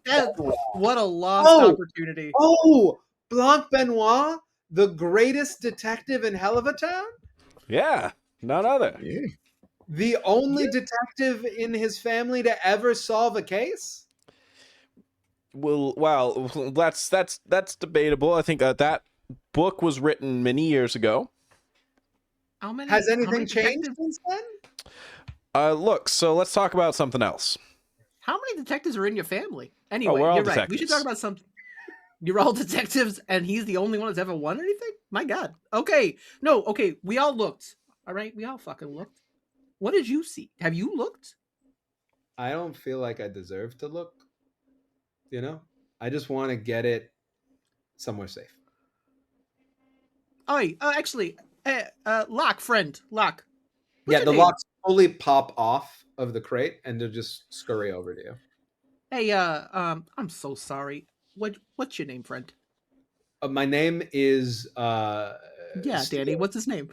Benoit. What a lost Oh! opportunity. Oh, Blanc Benoit, the greatest detective in Helluva Town, Yeah, none other. Yeah. the only detective in his family to ever solve a case. Well, that's debatable. I think that book was written many years ago. How many? Has how anything many changed detectives- since then? Look, so let's talk about something else. How many detectives are in your family? Anyway, we're all you're right. We should detectives. talk about something. You're all detectives, and he's the only one that's ever won anything? My God. Okay. No, okay. We all looked. All right. We all fucking looked. What did you see? Have you looked? I don't feel like I deserve to look. You know, I just want to get it somewhere safe. Oh, actually, Locke, friend. Locke. What's Yeah, your the name? locks fully pop off of the crate and they'll just scurry over to you. Hey, I'm so sorry. What's your name, friend? My name is Yeah, Steel. Danny. What's his name?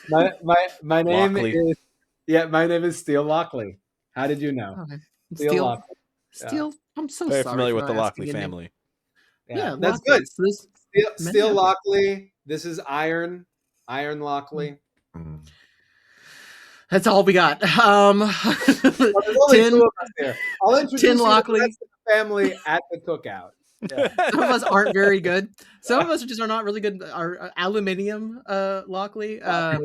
My name Lockley. is my name is Steel Lockley. How did you know? Okay. Steel Steel. Lockley. Steel. I'm so Very sorry. familiar for with the not asking Lockley your name. family. Yeah, That's Lockley. good. So this, Steel okay. Lockley. This is Iron Lockley. Mm. That's all we got. Well, there's only Tin, two of us here. I'll introduce you to the Lockley. rest of the family at the cookout. Yeah. Some of us aren't very good. Some of us just are not really good. Are aluminium, Lockley. Yeah,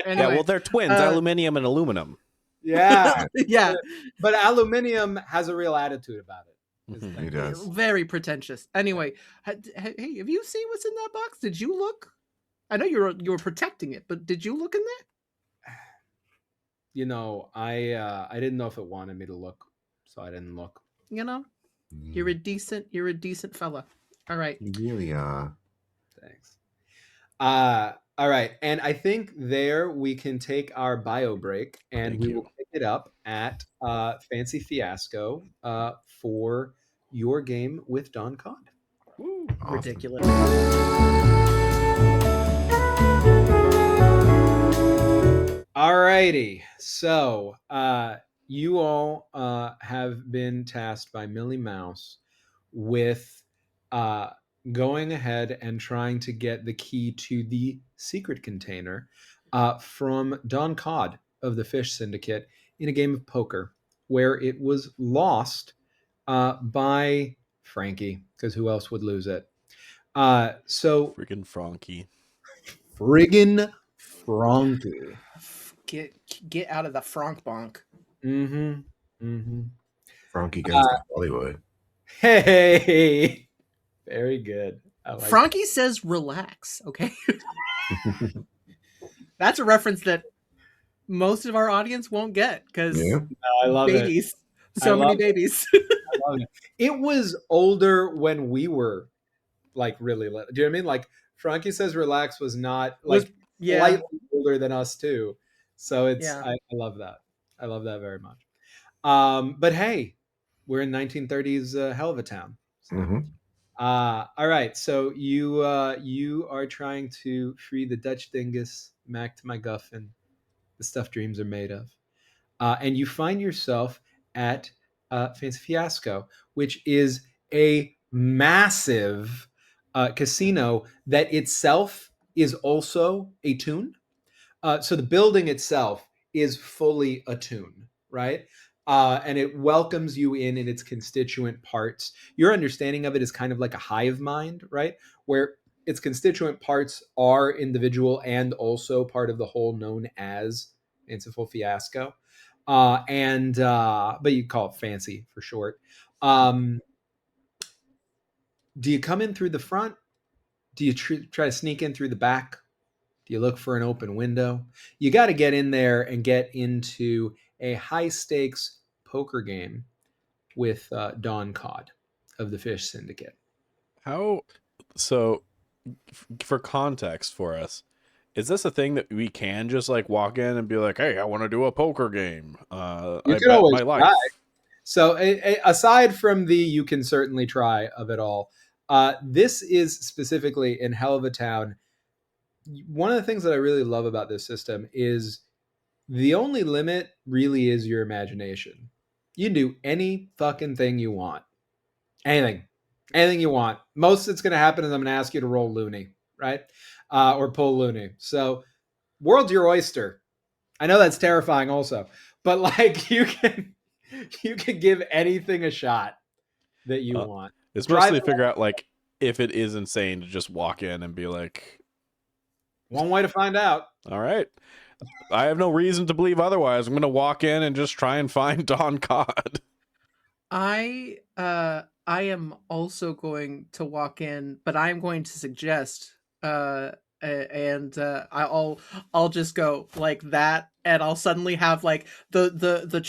Anyway, well, they're twins, aluminium and aluminum. Yeah. yeah, But aluminium has a real attitude about it. is the Mhm. thing. He does. very pretentious. Anyway, hey, have you seen what's in that box? Did you look? I know you were protecting it, but did you look in there? You know, I didn't know if it wanted me to look, so I didn't look. You know, you're a decent fella. All right. You really are. Thanks. All right, and I think there we can take our bio break, and Thank we you. will pick it up at Fancy Fiasco for your game with Don Cod. Awesome. Ridiculous. Alrighty, so you all have been tasked by Millie Mouse with going ahead and trying to get the key to the secret container from Don Cod of the Fish Syndicate in a game of poker where it was lost by Frankie, because who else would lose it? So Freaking Frankie. friggin' Frankie. Get out of the Frank bonk. Mm-hmm. Mm-hmm. Frankie goes to Hollywood. Hey, very good. I like Frankie says relax, okay? That's a reference that most of our audience won't get because Yeah. I love babies. I So many love it. babies. I love it. It was older when we were like really little. Do you know what I mean? Like Frankie Says Relax was not like yeah. slightly older than us too. So it's Yeah. I love that. I love that very much. But hey, we're in 1930s Helluva Town. So, Mhm. all right. So you are trying to free the Dutch dingus, Mac to my Guffin, the stuff dreams are made of. And you find yourself at Fancy Fiasco, which is a massive casino that itself is also a tune. So the building itself is fully a tune, right? And it welcomes you in its constituent parts. Your understanding of it is kind of like a hive mind, right? Where its constituent parts are individual and also part of the whole known as Fanciful Fiasco. But you call it fancy for short. Do you come in through the front? Do you try to sneak in through the back? Do you look for an open window? You got to get in there and get into a high stakes poker game with Don Cod of the Fish Syndicate. How? So, for context for us, is this a thing that we can just like walk in and be like, "Hey, I want to do a poker game. You I can bet always my life." try. So, aside from the you can certainly try of it all, this is specifically in Helluva Town. One of the things that I really love about this system is the only limit really is your imagination. You can do any fucking thing you want. Anything you want. Most that's going to happen is I'm going to ask you to roll loony, right? Or pull loony. So, world's your oyster. I know that's terrifying also, but like you can give anything a shot that you want. It's mostly to figure out like if it is insane to just walk in and be like, one way to find out. "All right, I have no reason to believe otherwise. I'm going to walk in and just try and find Don Cod." I am also going to walk in, but I'm going to suggest I'll just go like that, and I'll suddenly have like the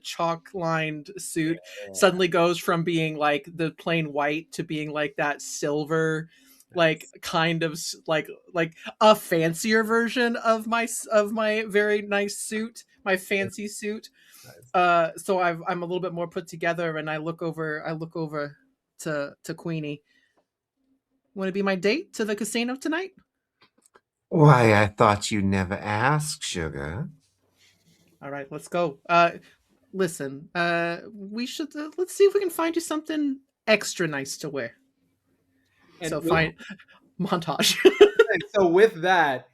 chalk lined suit suddenly goes from being like the plain white to being like that silver, like kind of like a fancier version of my very nice suit, my fancy suit. So I'm a little bit more put together, and I look over to Queenie. Want to be my date to the casino tonight? Why, I thought you never asked, sugar. All right, let's go. Listen, we should let's see if we can find you something extra nice to wear. And so find montage. So with that,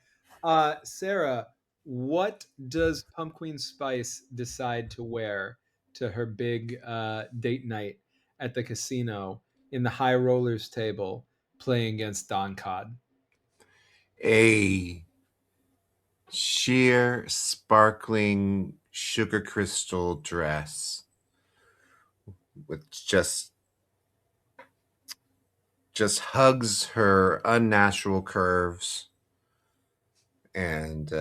Sarah, what does Pumpqueen Spice decide to wear to her big date night at the casino in the high rollers table playing against Don Cod? A sheer, sparkling sugar crystal dress with just hugs her unnatural curves and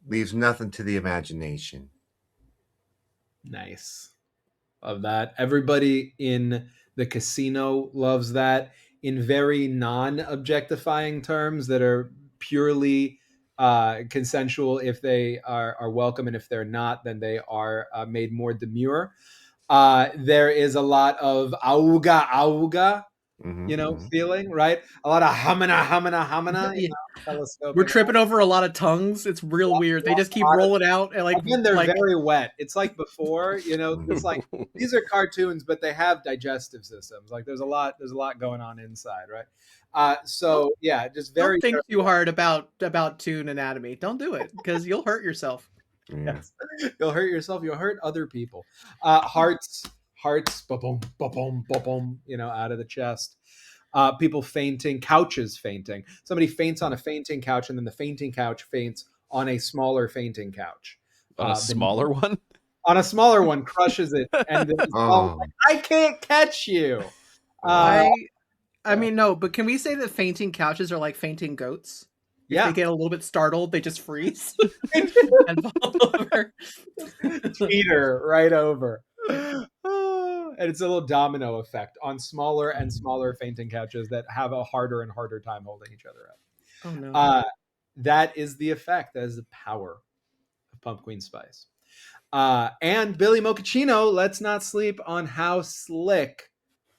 leaves nothing to the imagination. Nice. Love that. Everybody in the casino loves that in very non-objectifying terms that are purely consensual. If they are welcome, and if they're not, then they are made more demure. There is a lot of auga, feeling, right? A lot of hamina. We're tripping over a lot of tongues. It's real weird. They just keep rolling out and like again, they're very wet. It's like before, it's like these are cartoons, but they have digestive systems. Like there's a lot going on inside, right? So yeah, just very. Don't think too hard about tune anatomy. Don't do it because you'll hurt yourself. Yes. You'll hurt yourself. You'll hurt other people. Hearts hearts, ba-boom, ba-boom, ba-boom, out of the chest. People fainting, couches fainting. Somebody faints on a fainting couch, and then the fainting couch faints on a smaller fainting couch. On a smaller one? On a smaller one, crushes it, and then Oh. I can't catch you. I mean, no, but can we say that fainting couches are like fainting goats? If Yeah. they get a little bit startled, they just freeze and fall over. Teeter right over. And it's a little domino effect on smaller and smaller fainting couches that have a harder and harder time holding each other up. Oh no. That is the effect. That is the power of Pumpqueen Spice. And Billy Mochaccino, let's not sleep on how slick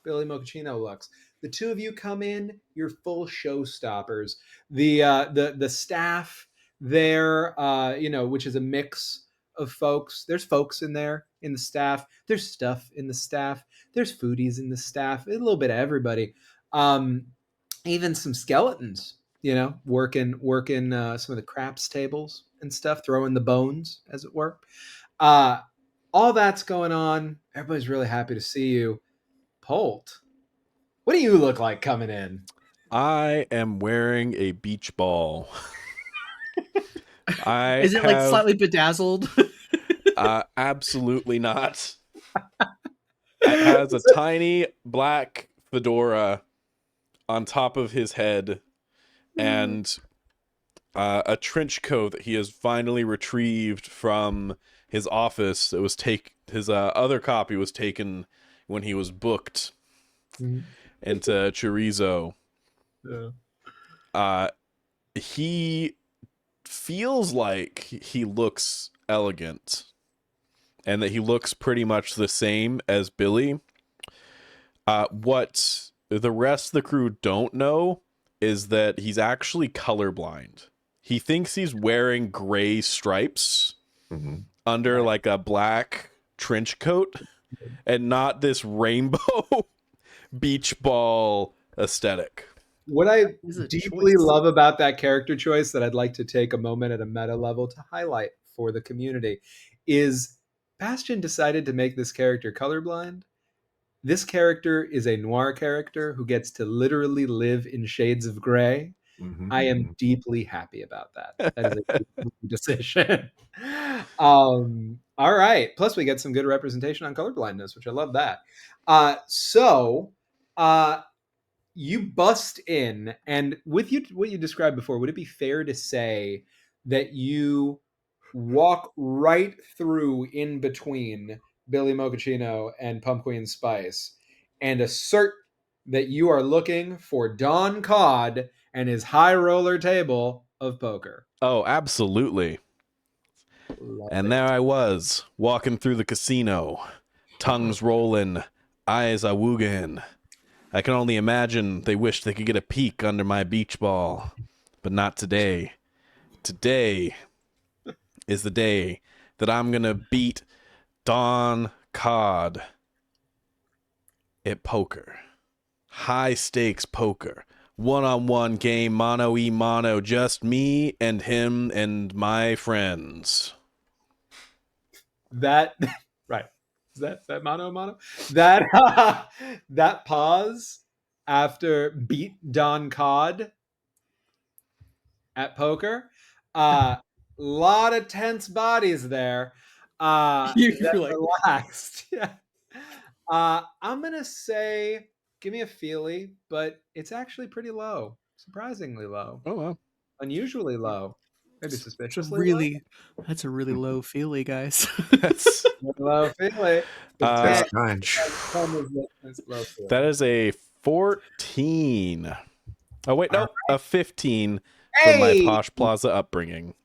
Billy Mochaccino looks. The two of you come in, you're full showstoppers. The staff there, which is a mix of folks. There's folks in there in the staff. There's stuff in the staff. There's foodies in the staff. A little bit of everybody. Even some skeletons, working some of the craps tables and stuff, throwing the bones, as it were. All that's going on. Everybody's really happy to see you. Polt, what do you look like coming in? I am wearing a beach ball. Is it like slightly bedazzled? Absolutely not. It has a tiny black fedora on top of his head and a trench coat that he has finally retrieved from his office. It was his other copy was taken when he was booked into Chorizo. Yeah. He feels like he looks elegant and that he looks pretty much the same as Billy. What the rest of the crew don't know is that he's actually colorblind. He thinks he's wearing gray stripes under like a black trench coat and not this rainbow beach ball aesthetic. What I deeply love about that character choice that I'd like to take a moment at a meta level to highlight for the community is Bastion decided to make this character colorblind. This character is a noir character who gets to literally live in shades of gray. I am deeply happy about that. That is a good decision. All right. Plus, we get some good representation on colorblindness, which I love that. So you bust in, and with what you described before, would it be fair to say that you walk right through in between Billy Mochaccino and Pumpqueen Spice and assert that you are looking for Don Cod and his high roller table of poker? Oh, absolutely. And there I was, walking through the casino, tongues rolling, eyes a wooging. I can only imagine they wished they could get a peek under my beach ball, but not today. Today is the day that I'm going to beat Don Cod at poker. High stakes poker. One-on-one game, mano-y-mano, just me and him and my friends. That right. Is that mano? That pause after beat Don Cod at poker. Lot of tense bodies there. You're like, relaxed. Yeah. I'm gonna say give me a feely, but it's actually pretty low. Surprisingly low. Oh, wow. Unusually low. Maybe suspiciously really, that's a really low feely, guys. That's low. Low feely. That's kind. That is a 14. Oh, wait, no, a 15 for my Posh Plaza upbringing.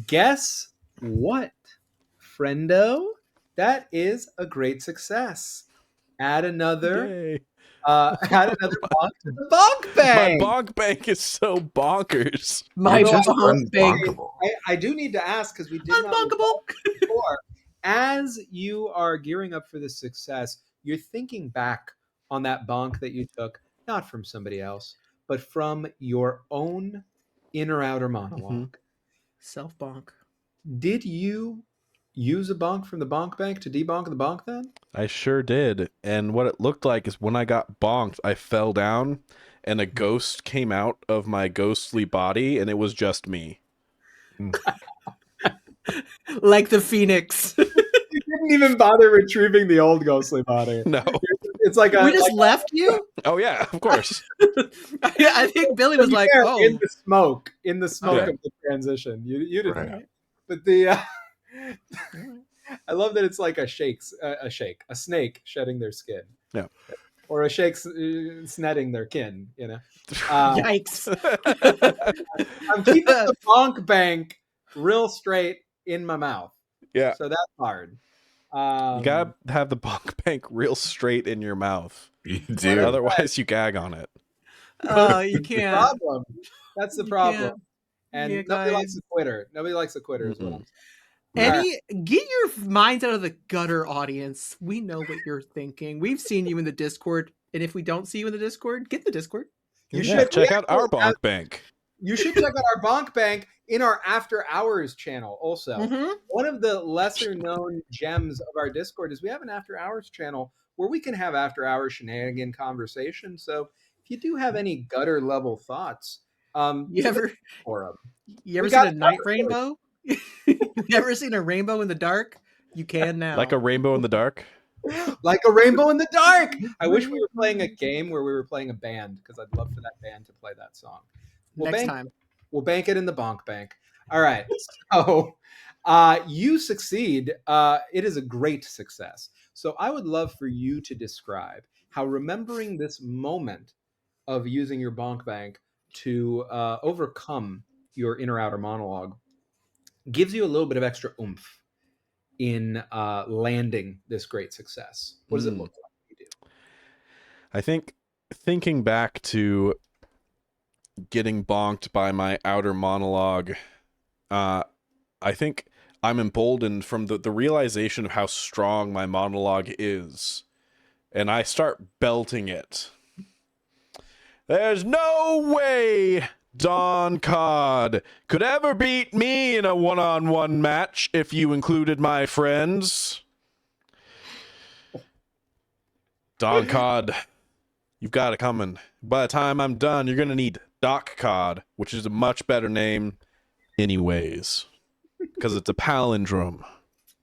Guess what, friendo? That is a great success. Add another. Yay. Add another bonk to the bonk bank. My bonk bank is so bonkers. My Just bonk bank. unbonkable. I do need to ask because we did not Unbunkable. before. As you are gearing up for this success, you're thinking back on that bonk that you took, not from somebody else, but from your own inner outer monologue. Self bonk. Did you use a bonk from the bonk bank to debonk the bonk then? I sure did. And what it looked like is when I got bonked, I fell down and a ghost came out of my ghostly body and it was just me. Like the Phoenix. You didn't even bother retrieving the old ghostly body. No. It's like We just left you? Oh, yeah, of course. I think Billy was like, in oh. the smoke Okay. of the transition. You didn't Right. know. But I love that it's like a snake shedding their skin. Yeah. Or a shake snetting their kin, you know. Yikes. I'm keeping the bonk bank real straight in my mouth. Yeah. So that's hard. You gotta have the bonk bank real straight in your mouth. You do. Otherwise, you gag on it. Oh, you That's the can't. problem. That's the problem. can't. And Yeah, nobody likes guys. a quitter. Nobody likes a quitter, is what I'm Get your minds out of the gutter, audience. We know what you're thinking. We've seen you in the Discord, and if we don't see you in the Discord, get the Discord. You Yeah, should check out our bonk bank. You should check out our bonk bank in our After Hours channel also. Mhm. One of the lesser known gems of our Discord is we have an After Hours channel where we can have after hours shenanigan conversation. So if you do have any gutter level thoughts, You ever for them. you ever We seen got a night covered. rainbow? You ever seen a rainbow in the dark? You can now. Like a rainbow in the dark? Like a rainbow in the dark. I wish we were playing a game where we were playing a band because I'd love for that band to play that song. Next time. We'll bank it in the bonk bank. All right. So you succeed. It is a great success. So I would love for you to describe how remembering this moment of using your bonk bank to overcome your inner outer monologue gives you a little bit of extra oomph in landing this great success. What does it look like you do? I think thinking back to getting bonked by my outer monologue, I think I'm emboldened from the realization of how strong my monologue is. And I start belting it. There's no way Don Cod could ever beat me in a one-on-one match if you included my friends. Don Cod, you've got it coming. By the time I'm done, you're going to need Doc Cod, which is a much better name anyways, because it's a palindrome.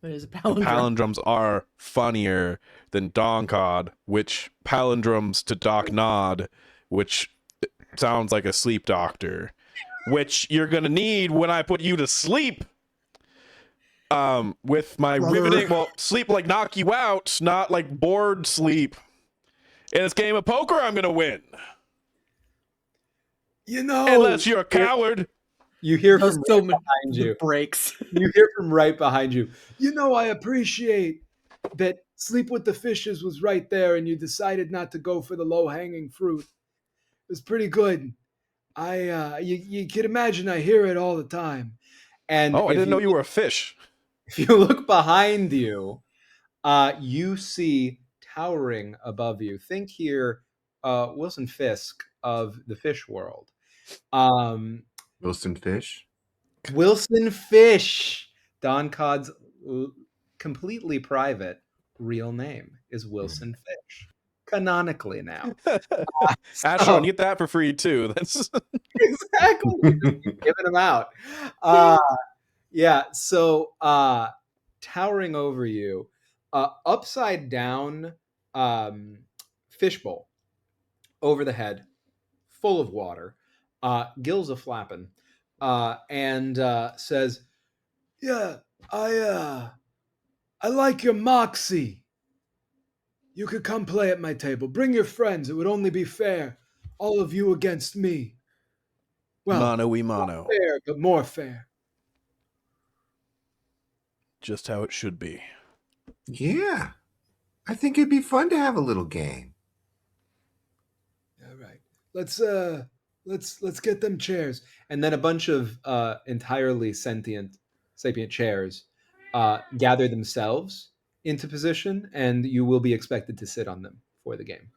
It is a palindrome. Palindromes are funnier than Don Cod, which palindromes to Doc Nod, which sounds like a sleep doctor, which you're going to need when I put you to sleep. With my riveting, well, sleep like knock you out, not like bored sleep. In this game of poker, I'm going to win. You know, Unless you're a coward. you hear from Those so right many behind you. breaks. You hear from right behind you. You know, I appreciate that Sleep with the Fishes was right there and you decided not to go for the low-hanging fruit. It was pretty good. You can imagine I hear it all the time. And Oh, I if didn't know you were a fish. If you look behind you, you see towering above you. Think here, Wilson Fisk of the Fish World. Wilson Fish. Wilson Fish. Don Cod's completely private real name is Wilson Fish. Canonically now. Acheron, get that for free too. That's Exactly. Giving them out. Yeah, so towering over you, upside down fishbowl over the head, full of water, gills a flapping, and says, "Yeah, I like your moxie. You could come play at my table. Bring your friends. It would only be fair. All of you against me. Well, mano y not mano. fair, but more fair." Just how it should be. Yeah. I think it'd be fun to have a little game. All right. Let's get them chairs. And then a bunch of entirely sapient chairs gather themselves into position, and you will be expected to sit on them for the game.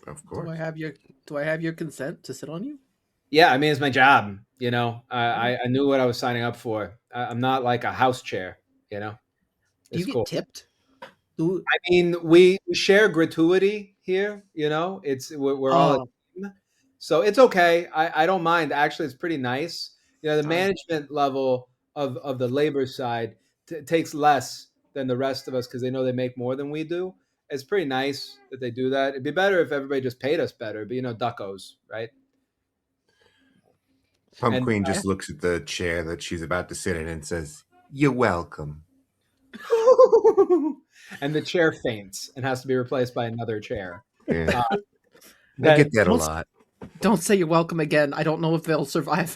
Of course. Do I have your consent to sit on you? Yeah, I mean, it's my job. You know, I knew what I was signing up for. I'm not like a house chair. You know, Do you it's get cool. tipped? Ooh, I mean, we share gratuity here. You know, we're all a oh, team, so it's okay. I don't mind. Actually, it's pretty nice. You know, the I- management level of the labor side takes less than the rest of us because they know they make more than we do. It's pretty nice that they do that. It'd be better if everybody just paid us better, but you know, duckos, right? And Pumpqueen just looks at the chair that she's about to sit in and says, "You're welcome." and the chair faints and has to be replaced by another chair. Yeah, Uh, I get that a Don't- lot. don't say you're welcome again. I don't know if they'll survive.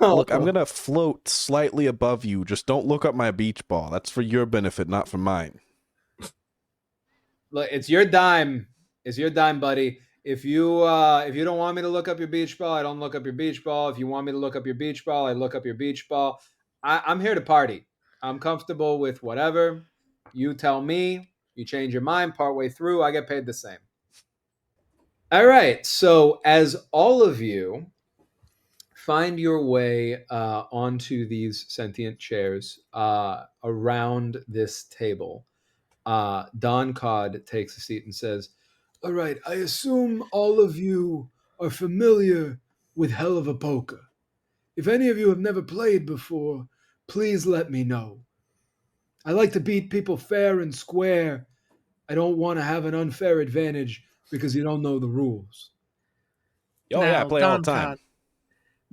Look, I'm gonna float slightly above you. Just don't look up my beach ball. That's for your benefit, not for mine. Look, it's your dime. It's your dime, buddy. If you don't want me to look up your beach ball, I don't look up your beach ball. If you want me to look up your beach ball, I look up your beach ball. I'm here to party. I'm comfortable with whatever. You tell me. You change your mind partway through, I get paid the same. All right. So as all of you find your way onto these sentient chairs around this table, Don Cod takes a seat and says, "All right, I assume all of you are familiar with Helluva Poker. If any of you have never played before, please let me know. I like to beat people fair and square. I don't want to have an unfair advantage because you don't know the rules." Oh yeah, I play all the time.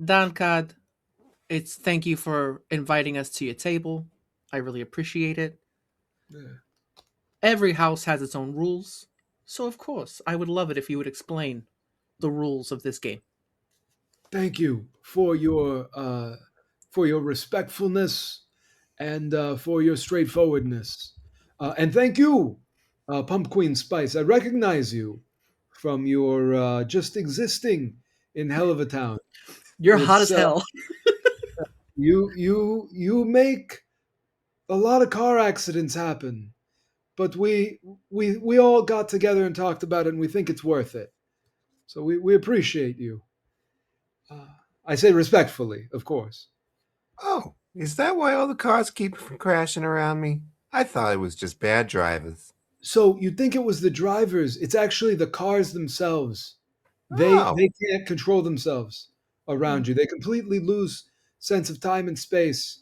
Don Cod, it's thank you for inviting us to your table. I really appreciate it. Yeah. Every house has its own rules, so of course I would love it if you would explain the rules of this game. Thank you for your respectfulness and for your straightforwardness. And thank you, Pumpqueen Spice. I recognize you from your just existing in Helluva Town. You're hot It's as hell. you make a lot of car accidents happen, but we all got together and talked about it, and we think it's worth it. So we appreciate you. Uh, I say respectfully, of course. Oh, is that why all the cars keep from crashing around me? I thought it was just bad drivers. So you'd think it was the drivers. It's actually the cars themselves. They Oh, they can't control themselves around you. They completely lose sense of time and space.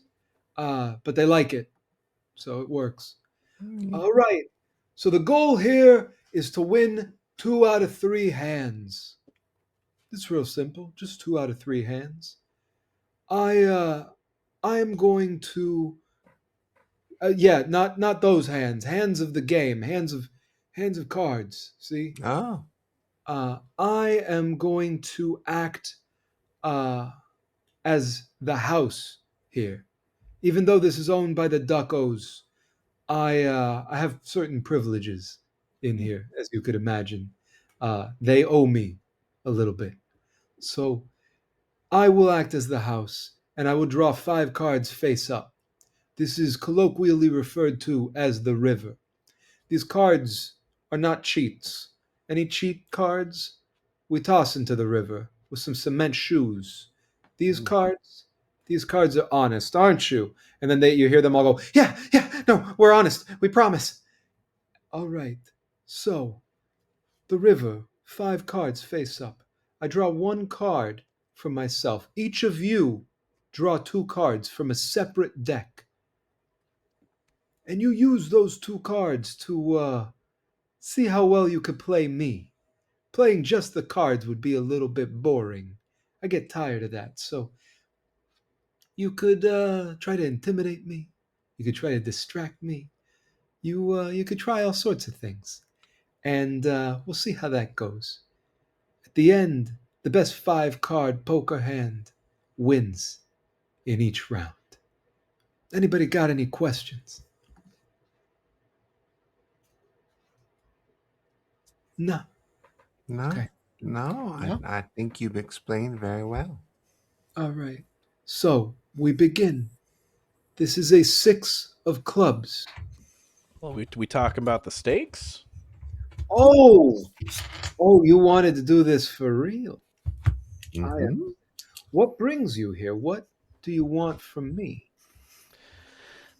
But they like it, so it works. All right. So the goal here is to win 2 out of 3 hands. It's real simple. Just 2 out of 3 hands. I am going to yeah, not those hands. Hands of the game. Hands of cards. See. oh, I am going to act uh, as the house here. Even though this is owned by the Duckos, I have certain privileges in here, as you could imagine. They owe me a little bit. So I will act as the house, and I will draw 5 cards face up. This is colloquially referred to as the river. These cards are not cheats. Any cheat cards, we toss into the river with some cement shoes. These cards, these cards are honest, aren't you? And then you hear them all go, yeah, yeah, no, we're honest, we promise. All right. So, the river, 5 cards face up. I draw 1 card for myself. Each of you draw 2 cards from a separate deck. And you use those 2 cards to see how well you could play me. Playing just the cards would be a little bit boring. I get tired of that. So you could try to intimidate me. You could try to distract me. You could try all sorts of things, and we'll see how that goes. At the end, the best 5 card poker hand wins in each round. Anybody got any questions? No. no, Okay. no, No? I think you've explained very well. All right. So we begin. This is a 6 of clubs. Well, we talking about the stakes? Oh, you wanted to do this for real. Mhm. What brings you here? What do you want from me?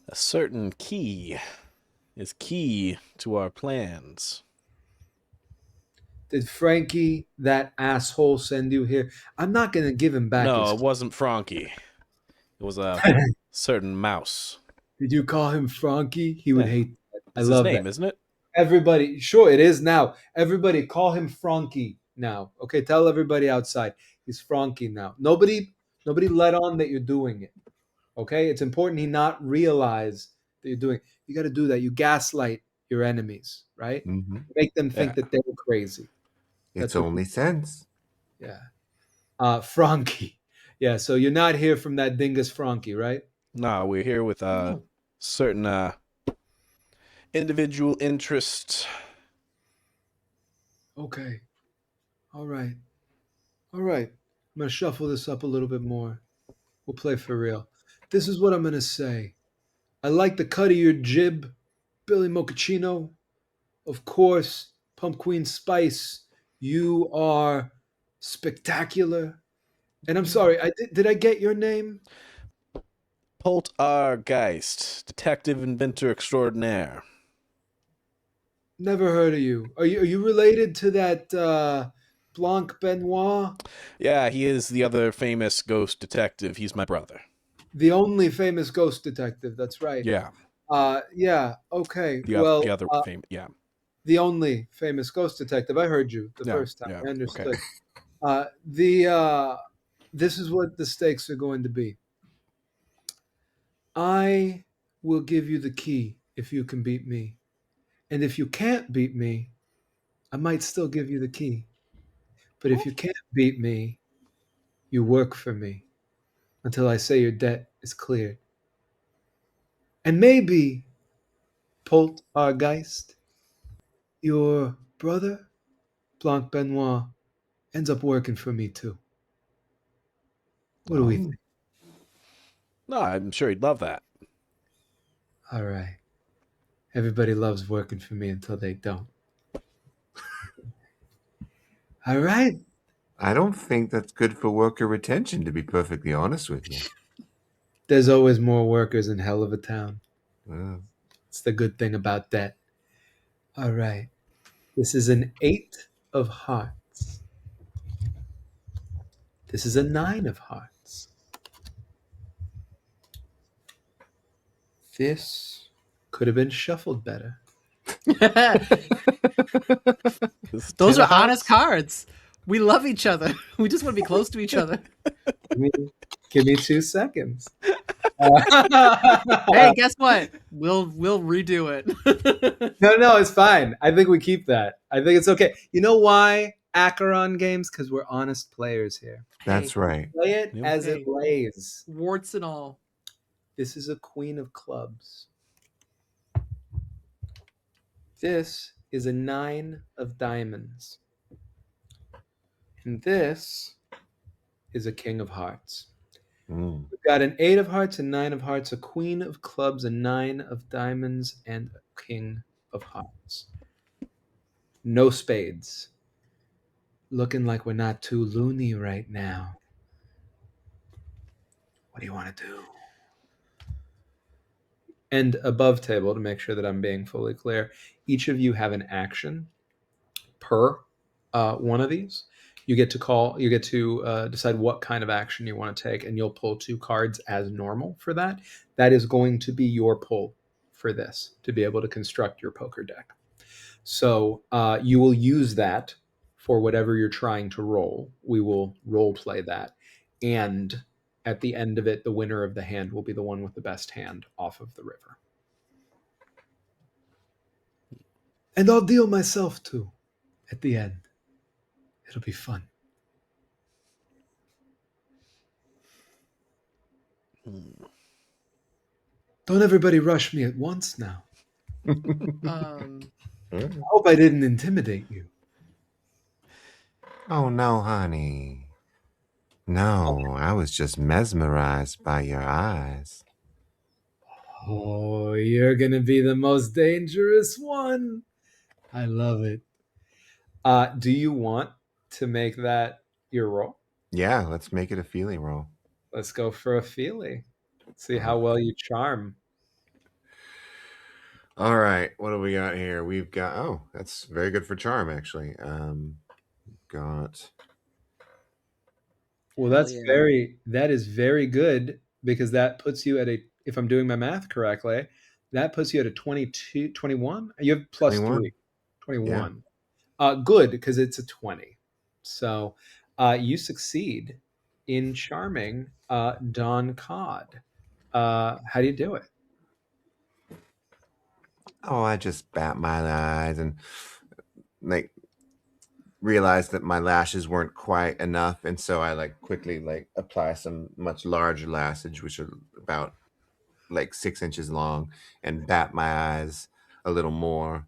A certain key is key to our plans. Did Frankie, that asshole, send you here? I'm not going to give him back No, his it wasn't Frankie. It was a certain mouse. Did you call him Frankie? He would Yeah. hate that. I It's love his name, that. isn't it? Everybody, sure, it is now. Everybody, call him Frankie now. Okay, tell everybody outside. He's Frankie now. Nobody let on that you're doing it. Okay? It's important he not realize that you're doing it. You got to do that. You gaslight your enemies, right? Mm-hmm. Make them think Yeah. that they're crazy. It's That's what only sense. Yeah. Frankie. Yeah, so you're not here from that dingus Frankie, right? No, we're here with a certain individual interest. Okay. All right. All right. I'm going to shuffle this up a little bit more. We'll play for real. This is what I'm going to say. I like the cut of your jib, Billy Mochaccino. Of course, Pumpqueen Spice. You are spectacular. And I'm sorry, did I get your name? Polt R. Geist, detective inventor extraordinaire. Never heard of you. Are you related to that Blanc Benoit? Yeah, he is the other famous ghost detective. He's my brother. The only famous ghost detective. That's right. Yeah, Yeah. Okay. the Well, other famous. Yeah, the only famous ghost detective. I heard you the yeah, first time. yeah. I understood. Okay. This is what the stakes are going to be. I will give you the key if you can beat me. And if you can't beat me, I might still give you the key. But if you can't beat me, you work for me until I say your debt is cleared. And maybe, Polt our Geist, your brother, Blanc Benoit, ends up working for me too. What do we think? No, I'm sure he'd love that. All right. Everybody loves working for me until they don't. All right. I don't think that's good for worker retention, to be perfectly honest with you. There's always more workers in Helluva Town. Well, It's the good thing about that. All right. This is an 8 of hearts. This is a 9 of hearts. This could have been shuffled better. This is Those 10 are of honest hearts? cards. We love each other. We just want to be close to each other. Give me 2 seconds. Hey, guess what? We'll redo it. No, it's fine. I think we keep that. I think it's okay. You know why? Acheron Games? Because we're honest players here. that's right. Play it Yep. as Hey. it lays. Warts and all. This is a queen of clubs. This is a 9 of diamonds. And this is a king of hearts. Mm. We've got an 8 of hearts, a 9 of hearts, a queen of clubs, a 9 of diamonds, and a king of hearts. No spades. Looking like we're not too loony right now. What do you want to do? And above table, to make sure that I'm being fully clear, each of you have an action per one of these. You get to decide what kind of action you want to take, and you'll pull 2 cards as normal for that. That is going to be your pull for this to be able to construct your poker deck. So you will use that for whatever you're trying to roll. We will role play that, and at the end of it, the winner of the hand will be the one with the best hand off of the river. And I'll deal myself too at the end. It'll be fun. Don't everybody rush me at once now. I hope I didn't intimidate you. Oh, no, honey. No, I was just mesmerized by your eyes. Oh, you're going to be the most dangerous one. I love it. Do you want to make that your roll? Yeah, let's make it a feeling roll. Let's go for a feely. See how well you charm. All right, what do we got here? We've got that's very good for charm actually. Got Well, Hell yeah. that is very good because that puts you at if I'm doing my math correctly, that puts you at a 22, 21. You have plus 21. 3, 21. Yeah. Good because it's a 20. So you succeed in charming Don Cod. How do you do it? Oh, I just bat my eyes and like realized that my lashes weren't quite enough, and so I like quickly like apply some much larger lashes, which are about like 6 inches long, and bat my eyes a little more,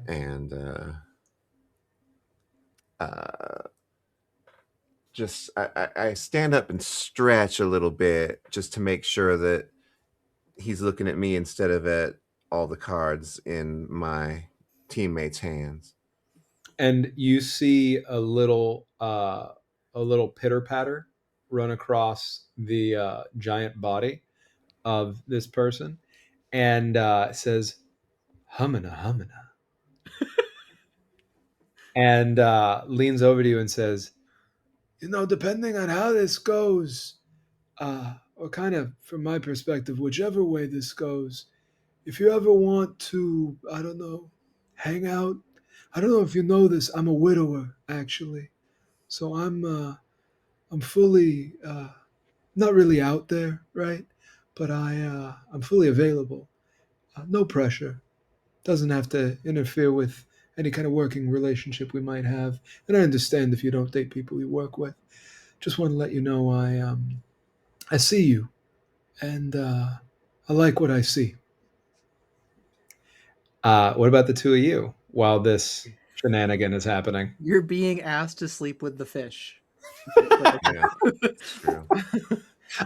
and just I stand up and stretch a little bit just to make sure that he's looking at me instead of at all the cards in my teammates' hands. And you see a little pitter patter run across the giant body of this person, and says, "Humana, humana," and leans over to you and says, depending on how this goes, or kind of from my perspective, whichever way this goes, if you ever want to, I don't know, hang out. I don't know if you know this. I'm a widower, actually, so I'm fully not really out there, right? But I'm fully available. No pressure. Doesn't have to interfere with any kind of working relationship we might have. And I understand if you don't date people you work with. Just want to let you know I see you, and I like what I see. What about the two of you while this shenanigan is happening? You're being asked to sleep with the fish. Yeah, it's true.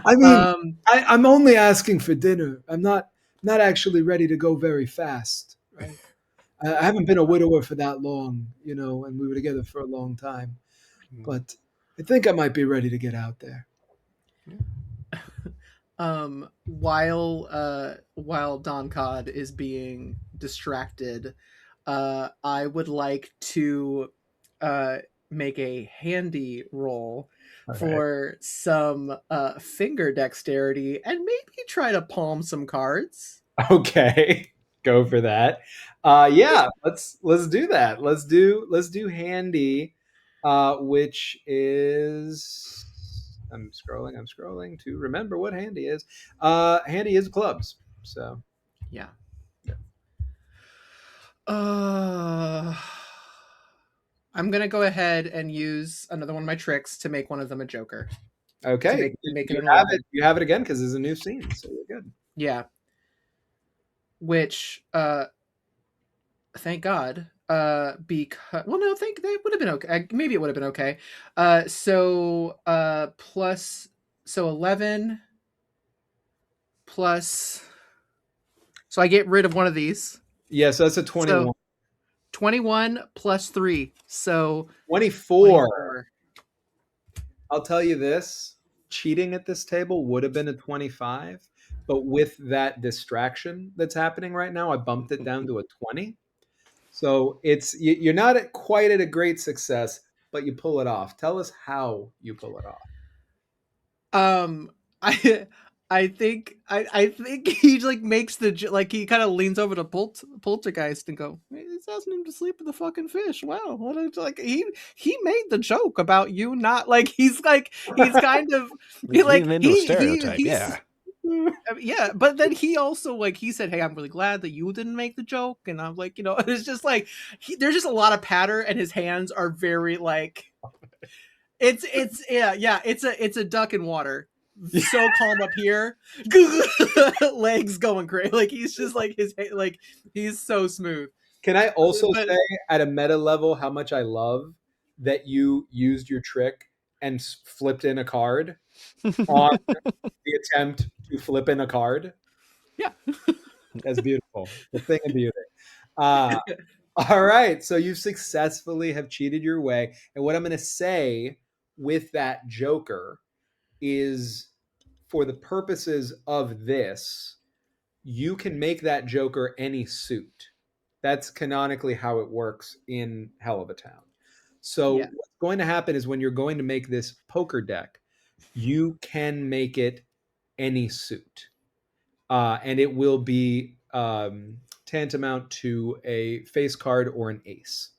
I mean, Um, I'm only asking for dinner. I'm not actually ready to go very fast, right? I haven't been a widower for that long, and we were together for a long time. But I think I might be ready to get out there. while Don Cod is being distracted, I would like to make a handy roll Okay. for some finger dexterity and maybe try to palm some cards. Okay, go for that. Yeah, let's do that. Let's do handy, which is I'm scrolling to remember what handy is. Handy is clubs. So Yeah. yeah. I'm gonna go ahead and use another one of my tricks to make one of them a joker. To Okay, make it you an have 11. it. You have it again because there's a new scene, so you're good. Yeah. Which thank God. Because no, think they would have been okay. Maybe it would have been okay. Plus 11 plus. So I get rid of one of these. Yeah, so that's a 21. So 21 plus 3. So 24. 24. I'll tell you this, cheating at this table would have been a 25, but with that distraction that's happening right now, I bumped it down to a 20. So you're not quite at a great success, but you pull it off. Tell us how you pull it off. I I think he like makes like he kind of leans over to Poltergeist and go, hey, he's asking him to sleep with the fucking fish. Wow, what like he made the joke about you not like he's kind of He's leaning into a stereotype. he's yeah, but then he also like he said, hey, I'm really glad that you didn't make the joke, and I'm like, it's just like there's just a lot of patter, and his hands are very like it's it's a duck in water. So calm up here, legs going crazy. Like he's just like he's so smooth. Can I also say at a meta level how much I love that you used your trick and flipped in a card on the attempt to flip in a card? Yeah. That's beautiful. The thing of beauty. All right. So you successfully have cheated your way. And what I'm going to say with that Joker is for the purposes of this, you can make that Joker any suit. That's canonically how it works in Helluva Town. So Yeah. what's going to happen is when you're going to make this poker deck, you can make it any suit. And it will be tantamount to a face card or an ace,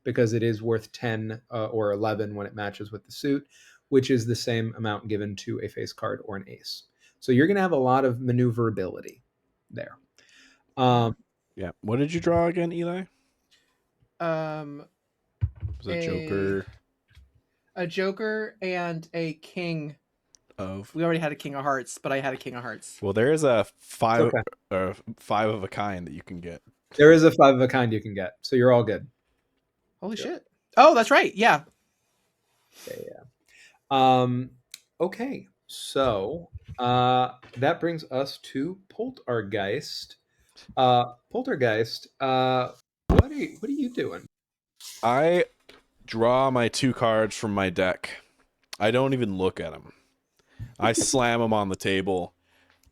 because it is worth 10 or 11 when it matches with the suit, which is the same amount given to a face card or an ace. So you're going to have a lot of maneuverability there. Yeah. What did you draw again, Eli? Um, Was a Joker a Joker and a King. of. We already had a King of Hearts, but I had a King of Hearts. Well, there is a five Okay. five of a kind that you can get. There is a 5 of a kind you can get, so you're all good. Holy shit! Oh, that's right. Yeah. Okay, so that brings us to Poltergeist. Poltergeist, what are you doing? I draw my 2 cards from my deck. I don't even look at them. I slam them on the table.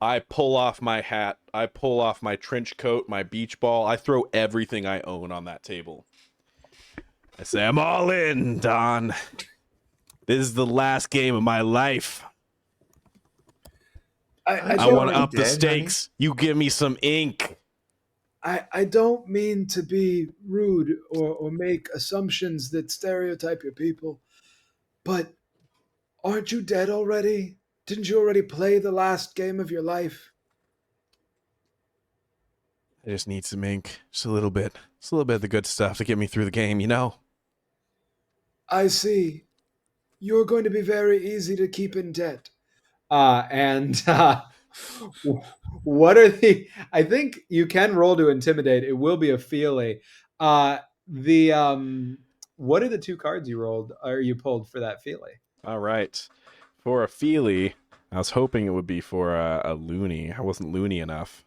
I pull off my hat. I pull off my trench coat, my beach ball. I throw everything I own on that table. I say, I'm all in, Don. This is the last game of my life. I want to up the stakes. You give me some ink. I don't mean to be rude or make assumptions that stereotype your people, but aren't you dead already? Didn't you already play the last game of your life? I just need some ink. Just a little bit. Just a little bit of the good stuff to get me through the game, you know? I see. You're going to be very easy to keep in debt. What are the? I think you can roll to intimidate. It will be a feeling. What are the 2 cards you rolled or you pulled for that feeling? All right. For a Feely, I was hoping it would be for a loony. I wasn't loony enough.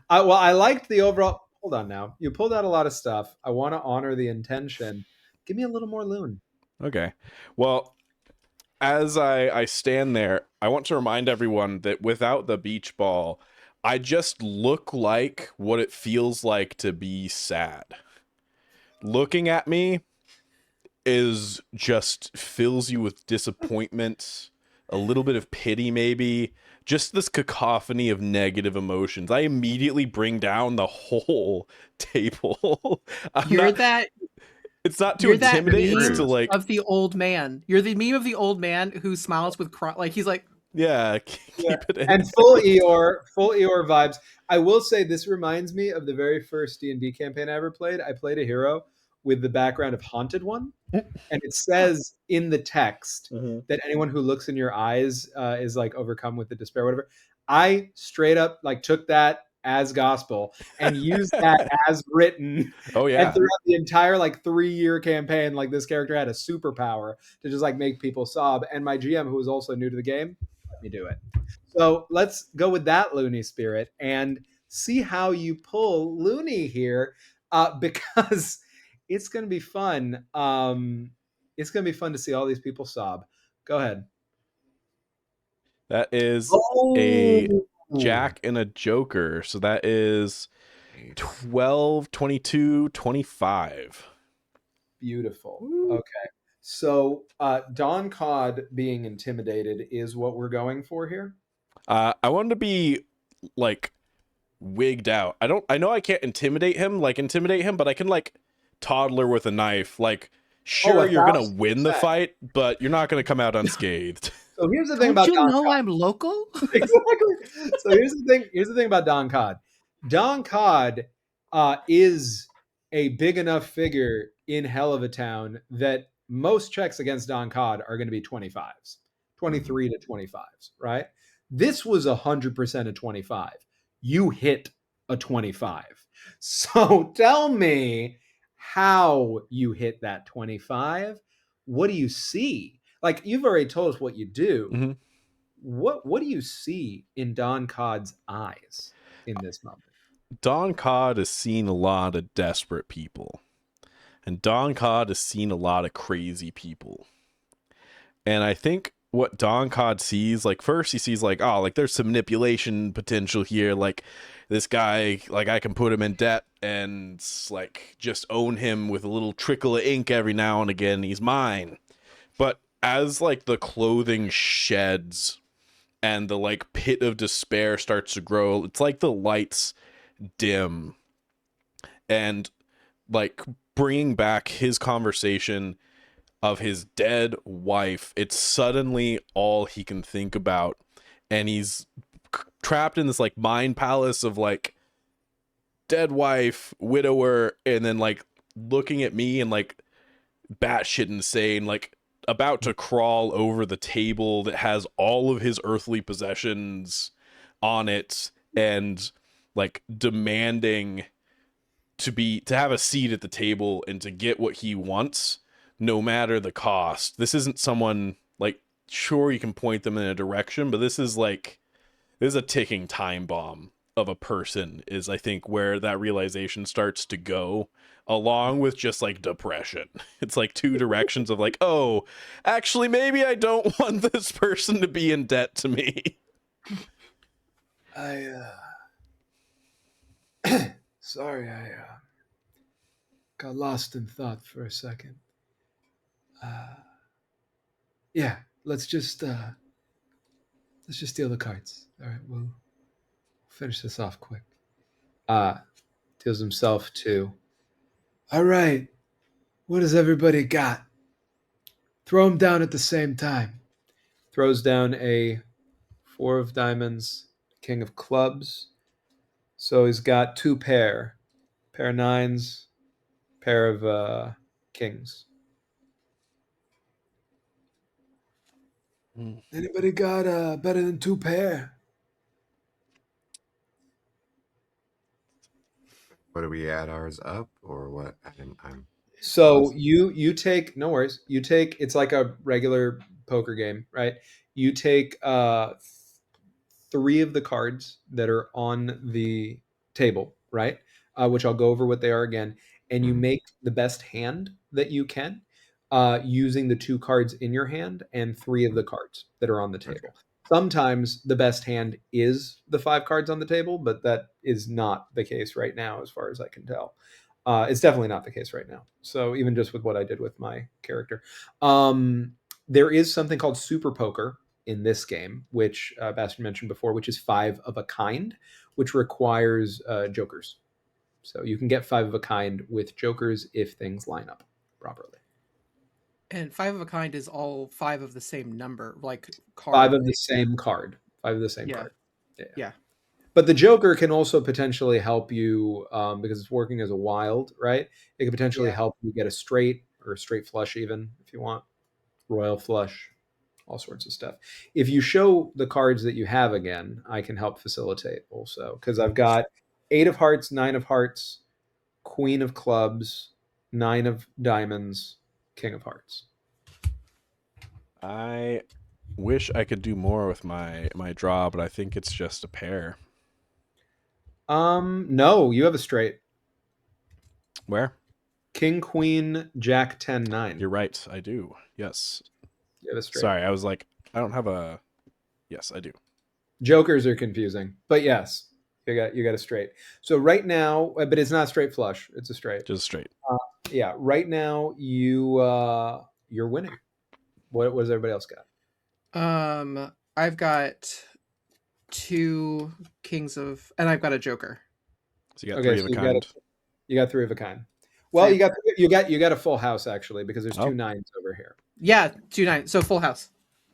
Well, I liked the overall. Hold on now. You pulled out a lot of stuff. I want to honor the intention. Give me a little more loon. Okay. Well, as I stand there, I want to remind everyone that without the beach ball, I just look like what it feels like to be sad. Looking at me is just fills you with disappointment, a little bit of pity maybe, just this cacophony of negative emotions. I immediately bring down the whole table. It's not to intimidate, it's to like of the old man. You're the meme of the old man who smiles with like he's like, yeah, keep it in. And full Eeyore vibes. I will say this reminds me of the very first D&D campaign I ever played. I played a hero with the background of Haunted One, and it says in the text that anyone who looks in your eyes is like overcome with the despair, whatever. I straight up like took that as gospel and used that as written. Oh yeah. And throughout the entire like 3-year campaign, like this character had a superpower to just like make people sob. And my GM, who was also new to the game, let me do it. So let's go with that loony spirit and see how you pull loony here, because it's going to be fun. It's going to be fun to see all these people sob. Go ahead. That is a Jack and a Joker. So that is 12, 22, 25. Beautiful. Okay. So Don Cod being intimidated is what we're going for here. I wanted to be like wigged out. I know I can't intimidate him, but I can like toddler with a knife. Like, sure, you're gonna win the fight, but you're not gonna come out unscathed. So here's the thing about Don Cod. I'm local? Exactly. So here's the thing about Don Cod. Don Cod is a big enough figure in Helluva Town that most checks against Don Cod are going to be 25s, 23 to 25s, right? This was 100% a 25. You hit a 25. So tell me how you hit that 25. What do you see? Like, you've already told us what you do. Mm-hmm. What do you see in Don Cod's eyes in this moment? Don Cod has seen a lot of desperate people. And Don Cod has seen a lot of crazy people. And I think what Don Cod sees, like first he sees like, oh, like there's some manipulation potential here, like this guy, like I can put him in debt and like just own him with a little trickle of ink every now and again, he's mine. But as like the clothing sheds and the like pit of despair starts to grow, it's like the lights dim, and like bringing back his conversation of his dead wife, it's suddenly all he can think about, and he's trapped in this like mind palace of like dead wife, widower, and then like looking at me and like batshit insane, like about to crawl over the table that has all of his earthly possessions on it, and like demanding to have a seat at the table and to get what he wants no matter the cost. This isn't someone like, sure, you can point them in a direction, but this is a ticking time bomb of a person, is I think where that realization starts to go, along with just like depression. It's like two directions of like, oh, actually maybe I don't want this person to be in debt to me. Sorry, I got lost in thought for a second. Yeah, let's just deal the cards. All right, we'll finish this off quick. Deals himself to. All right, what does everybody got? Throw them down at the same time. Throws down a 4 of diamonds, king of clubs. So he's got 2 pair of nines, pair of kings. Anybody got better than 2 pair? What do we add ours up or what? I'm So you take, no worries. You take, it's like a regular poker game, right? You take 3 of the cards that are on the table, right? Which I'll go over what they are again, and you make the best hand that you can, using the 2 cards in your hand and 3 of the cards that are on the table. Okay. Sometimes the best hand is the 5 cards on the table, but that is not the case right now, as far as I can tell. It's definitely not the case right now. So even just with what I did with my character, there is something called Super Poker in this game, which Bastion mentioned before, which is 5 of a kind, which requires jokers. So you can get 5 of a kind with jokers if things line up properly. And 5 of a kind is all 5 of the same number, like card. 5 of the same card. 5 of the same Yeah. card. Yeah. But the Joker can also potentially help you, because it's working as a wild, right? It can potentially help you get a straight or a straight flush, even if you want, royal flush, all sorts of stuff. If you show the cards that you have again, I can help facilitate also, because I've got 8 of hearts, 9 of hearts, queen of clubs, 9 of diamonds, king of hearts. I wish I could do more with my draw, but I think it's just a pair. No, you have a straight. Where? King, queen, jack, 10, 9. You're right, I do. Yes. You have a straight. Sorry, I was like, I don't have a. Yes, I do. Jokers are confusing, but yes, you got a straight. So right now, but it's not a straight flush; it's a straight. Just straight. Yeah, right now you're winning. What does everybody else got? I've got 2 kings of, and I've got a joker. So you got 3 of a kind. You got 3 of a kind. Well, you got a full house actually, because there's 2 nines over here. Yeah, 2 9. So full house.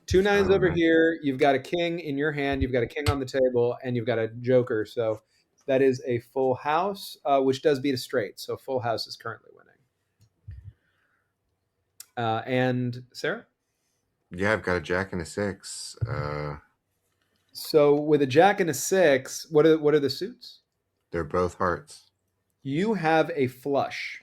2 nines over here. You've got a king in your hand. You've got a king on the table, and you've got a joker. So that is a full house, which does beat a straight. So full house is currently winning. And Sarah? Yeah, I've got a jack and a 6. So with a jack and a 6, what are the suits? They're both hearts. You have a flush.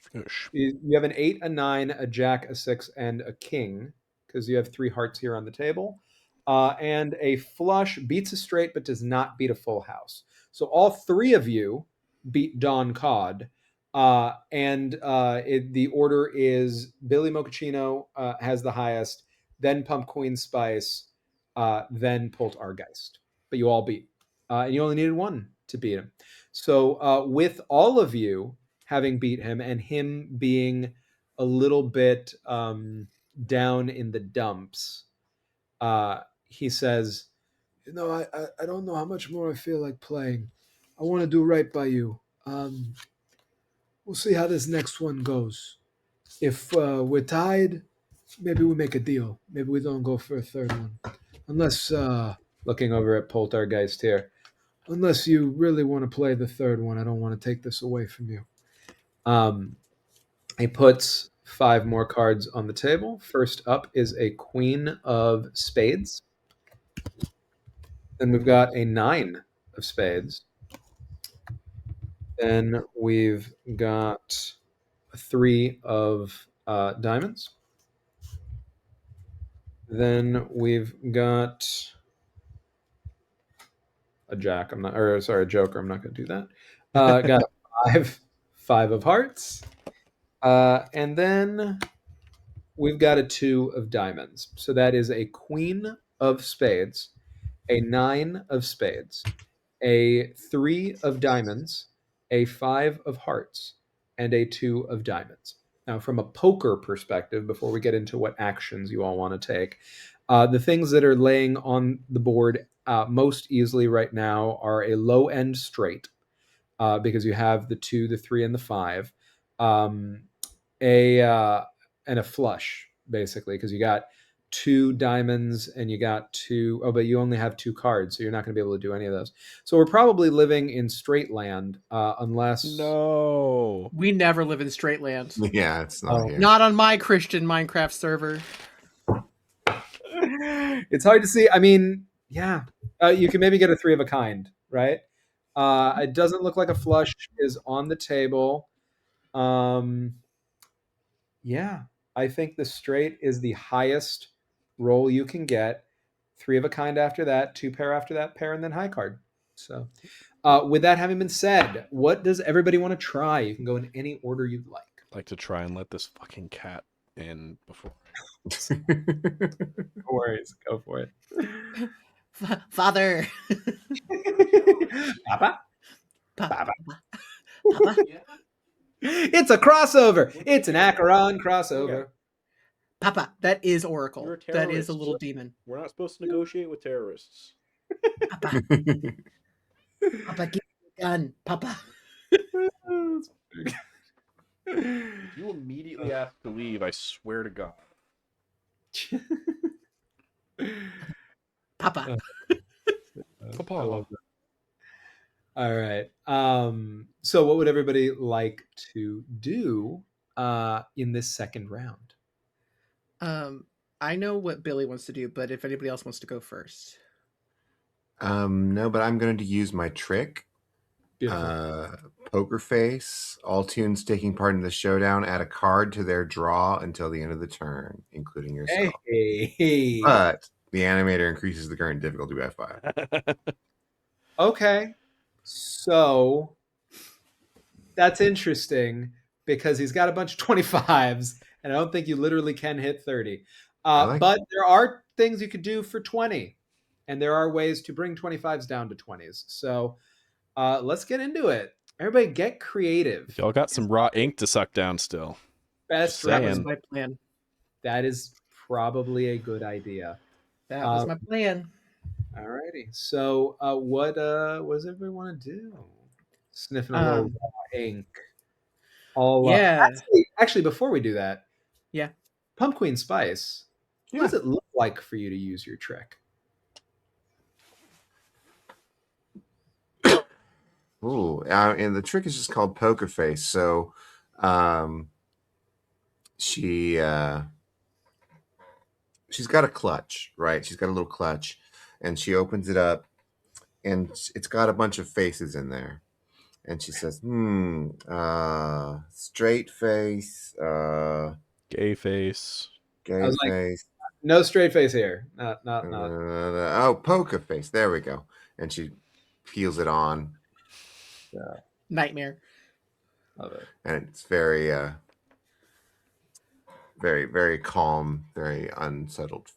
You have an 8, a 9, a jack, a 6, and a king, because you have 3 hearts here on the table. And a flush beats a straight but does not beat a full house. So all 3 of you beat Don Cod. The order is Billy Mochaccino has the highest, then Pumpqueen Spice, then Polt Geist. But you all beat. And you only needed one to beat him. So with all of you having beat him and him being a little bit down in the dumps, he says, I don't know how much more I feel like playing. I want to do right by you. We'll see how this next one goes. If we're tied, maybe we make a deal. Maybe we don't go for a third one. Unless, looking over at Poltergeist here, unless you really want to play the third one, I don't want to take this away from you. He puts 5 more cards on the table. First up is a Queen of Spades. Then we've got a 9 of Spades. Then we've got a 3 of diamonds. Then we've got a jack. A joker. I'm not going to do that. Got a 5 of hearts. And then we've got a 2 of diamonds. So that is a Queen of Spades, a 9 of Spades, a 3 of diamonds, a 5 of hearts, and a 2 of diamonds. Now, from a poker perspective, before we get into what actions you all want to take, the things that are laying on the board most easily right now are a low-end straight, because you have the 2, the 3, and the 5, and a flush, basically, because you got 2 diamonds and you got 2. Oh, but you only have 2 cards, so you're not going to be able to do any of those. So we're probably living in straight land, unless No. We never live in straight land. Yeah, it's not Oh. here. Not on my Christian Minecraft server. It's hard to see. I mean, yeah, you can maybe get a 3 of a kind, right? It doesn't look like a flush is on the table. Yeah, I think the straight is the highest roll you can get. 3 of a kind after that, 2 pair after that pair, and then high card. So, with that having been said, what does everybody want to try? You can go in any order you'd like. I'd like to try and let this fucking cat in before. No worries, go for it. Father. Papa? Papa. It's a crossover. It's an Acheron crossover. Papa. That is Oracle. You're a That is terrorist. a little demon. We're not supposed to negotiate with terrorists. Papa. Papa, give me a gun. Papa. If you immediately ask to leave, I swear to God. Papa. Papa. I love that. All right. So what would everybody like to do in this second round? I know what Billy wants to do, but if anybody else wants to go first. No, but I'm going to use my trick. Beautiful. Poker face. All tunes taking part in the showdown add a card to their draw until the end of the turn, including yourself. Hey. But the animator increases the current difficulty by 5. Okay. So that's interesting because he's got a bunch of 25s, and I don't think you literally can hit 30. But there are things you could do for 20, and there are ways to bring 25s down to 20s. So let's get into it. Everybody get creative. Y'all got some raw ink to suck down still. Best That was saying. my plan. That is probably a good idea. That was my plan. Alrighty. So what does everybody want to do? Sniffing a little raw ink. Yeah. Actually, before we do that, Yeah. Pumpqueen Spice. What does it look like for you to use your trick? Ooh, and the trick is just called poker face. So, she's got a clutch, right? She's got a little clutch, and she opens it up, and it's got a bunch of faces in there. And she says, straight face, Gay face. gay face. No straight face here. Not. Oh, poker face. There we go. And she peels it on. Nightmare. Love it. And it's very very, very calm, very unsettled,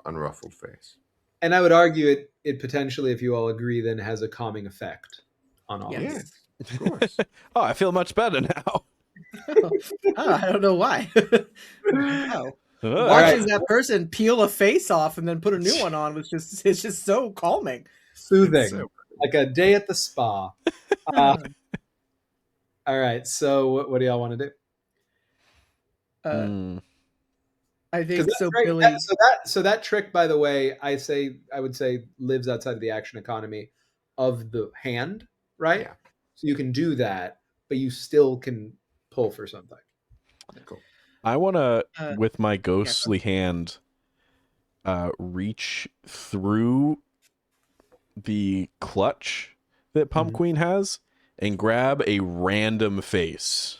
unruffled face. And I would argue it potentially, if you all agree, then has a calming effect on all of you. Yes. Of course. Oh, I feel much better now. Oh, I don't know why. Wow. Ugh. Watching right. that person peel a face off and then put a new one on was it's just so calming. Soothing, So- like a day at the spa. All right, so what do y'all want to do? Mm. I think That's so, great. Billy. So that trick, by the way, I would say lives outside of the action economy of the hand, right? Yeah. So you can do that, but you still can pull for something. Cool. I want to, Uh, with my ghostly hand, reach through the clutch that Pumpqueen has and grab a random face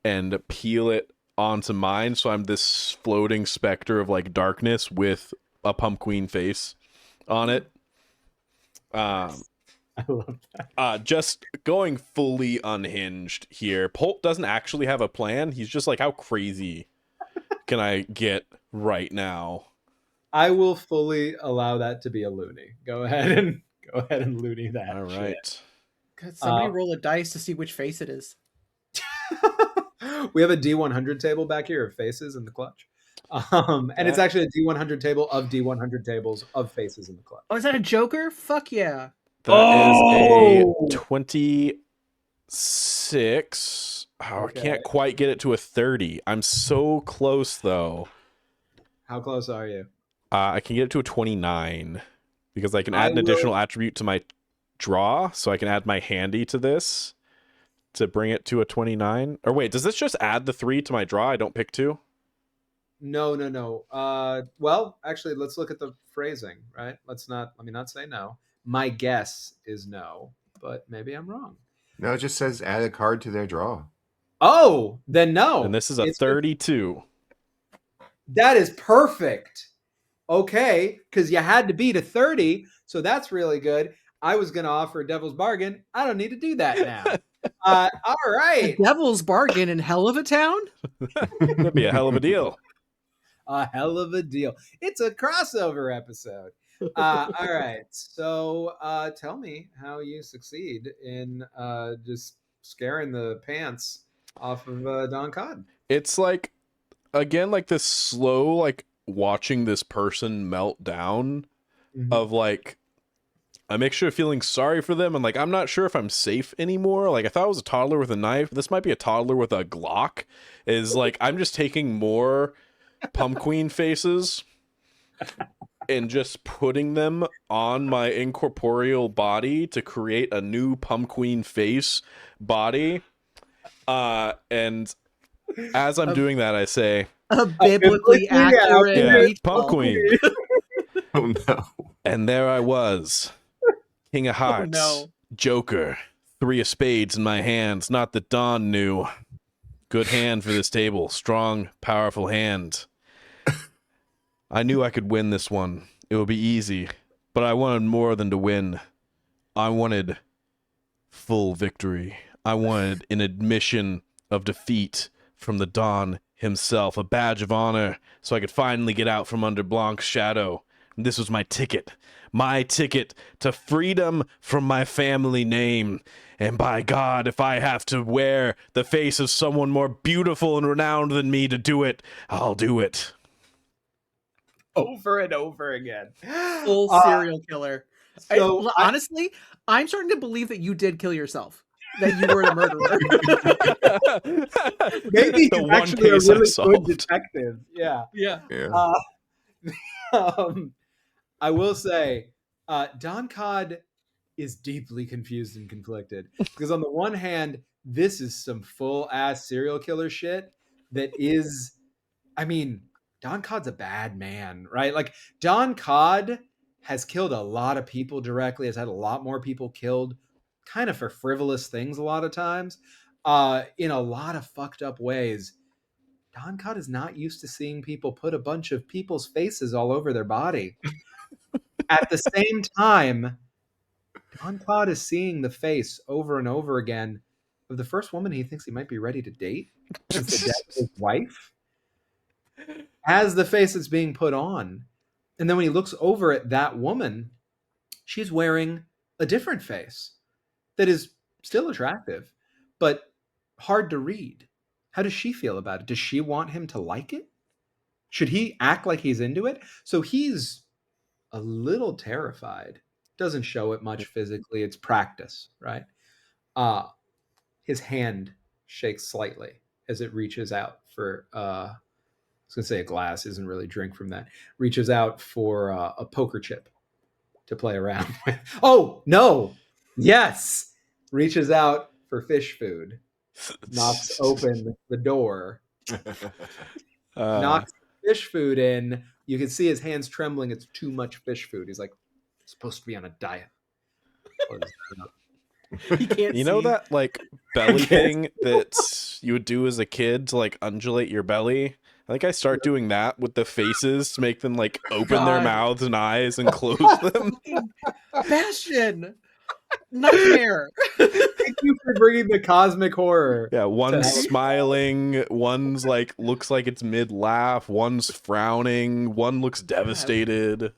and peel it onto mine. So I'm this floating specter of like darkness with a Pumpqueen face on it. I love that. Just going fully unhinged here. Polt doesn't actually have a plan. He's just like, how crazy can I get right now? I will fully allow that to be a loony. Go ahead and loony that. All shit. right. Could somebody roll a dice to see which face it is? We have a D100 table back here of faces in the clutch. And it's actually a D100 table of D100 tables of faces in the clutch. Oh, is that a Joker? Fuck yeah. That is a Oh! 26. Oh, Okay. I can't quite get it to a 30. I'm so close, though. How close are you? I can get it to a 29 because I can I add an will- additional attribute to my draw, so I can add my handy to this to bring it to a 29. Or wait, does this just add the 3 to my draw? I don't pick 2? No. Well, actually, let's look at the phrasing, right? Let me not say no. My guess is no, but maybe I'm wrong. No, it just says add a card to their draw. Oh, then no. And this is a It's- 32. That is perfect. Okay, because you had to beat a 30, so that's really good. I was going to offer a devil's bargain. I don't need to do that now. All A right. devil's bargain in Helluva Town? That'd be a hell of a deal. A hell of a deal. It's a crossover episode. All right. So tell me how you succeed in just scaring the pants off of Don Cod. It's like, again, like this slow, like watching this person melt down of like a mixture of feeling sorry for them and like I'm not sure if I'm safe anymore. Like I thought it was a toddler with a knife. This might be a toddler with a Glock. Is like I'm just taking more Pumpqueen faces and just putting them on my incorporeal body to create a new Pumpqueen face body. And as I'm doing that, I say, A biblically biblically accurate accurate meatball. Pumpqueen. Oh no. And there I was, King of Hearts, no. Joker, 3 of spades in my hands. Not that Dawn knew. Good hand for this table. Strong, powerful hand. I knew I could win this one. It would be easy. But I wanted more than to win. I wanted full victory. I wanted an admission of defeat from the Don himself, a badge of honor, so I could finally get out from under Blanc's shadow. And this was my ticket to freedom from my family name. And by God, if I have to wear the face of someone more beautiful and renowned than me to do it, I'll do it. Over and over again. Full serial killer. So Honestly, I'm starting to believe that you did kill yourself. That you were the murderer. maybe The he's one actually a case I really good solved. detective. Yeah. Yeah. Yeah. I will say, Don Cod is deeply confused and conflicted because on the one hand, this is some full ass serial killer shit that is, I mean, Don Cod's a bad man, right? Like Don Cod has killed a lot of people directly, has had a lot more people killed kind of for frivolous things a lot of times, in a lot of fucked up ways. Don Cod is not used to seeing people put a bunch of people's faces all over their body. At the same time, Don Cod is seeing the face over and over again of the first woman he thinks he might be ready to date, since the death of his wife, as the face that's being put on. And then when he looks over at that woman, she's wearing a different face that is still attractive, but hard to read. How does she feel about it? Does she want him to like it? Should he act like he's into it? So he's a little terrified. Doesn't show it much physically. It's practice, right? His hand shakes slightly as it reaches out for I was gonna say a glass, isn't really drink from that. Reaches out for a poker chip to play around with. Oh no! Yes, reaches out for fish food. Knocks open the door. Knocks fish food in. You can see his hands trembling. It's too much fish food. He's like, supposed to be on a diet. He can't You know see. that like belly thing that you would do as a kid to like undulate your belly? I think I start doing that with the faces to make them like open their God. mouths and eyes and close them. Bastion! Nightmare! Thank you for bringing the cosmic horror. Yeah, one's To- smiling, one's like looks like it's mid laugh, one's frowning, one looks devastated.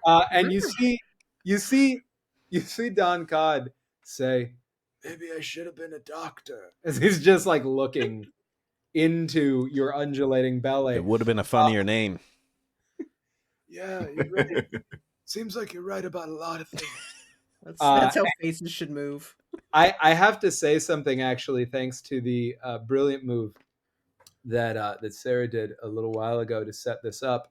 And you see Don Cod say, "Maybe I should have been a doctor," as he's just like looking into your undulating belly. It would have been a funnier name. Yeah, you're right. Seems like you're right about a lot of things. That's how faces should move. I have to say something actually, thanks to the brilliant move that Sarah did a little while ago to set this up.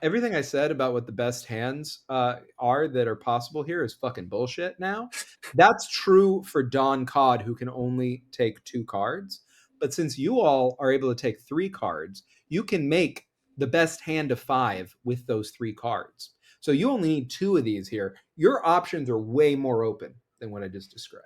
Everything I said about what the best hands are that are possible here is fucking bullshit now. That's true for Don Cod, who can only take 2 cards. But since you all are able to take 3 cards, you can make the best hand of 5 with those 3 cards. So you only need 2 of these here. Your options are way more open than what I just described.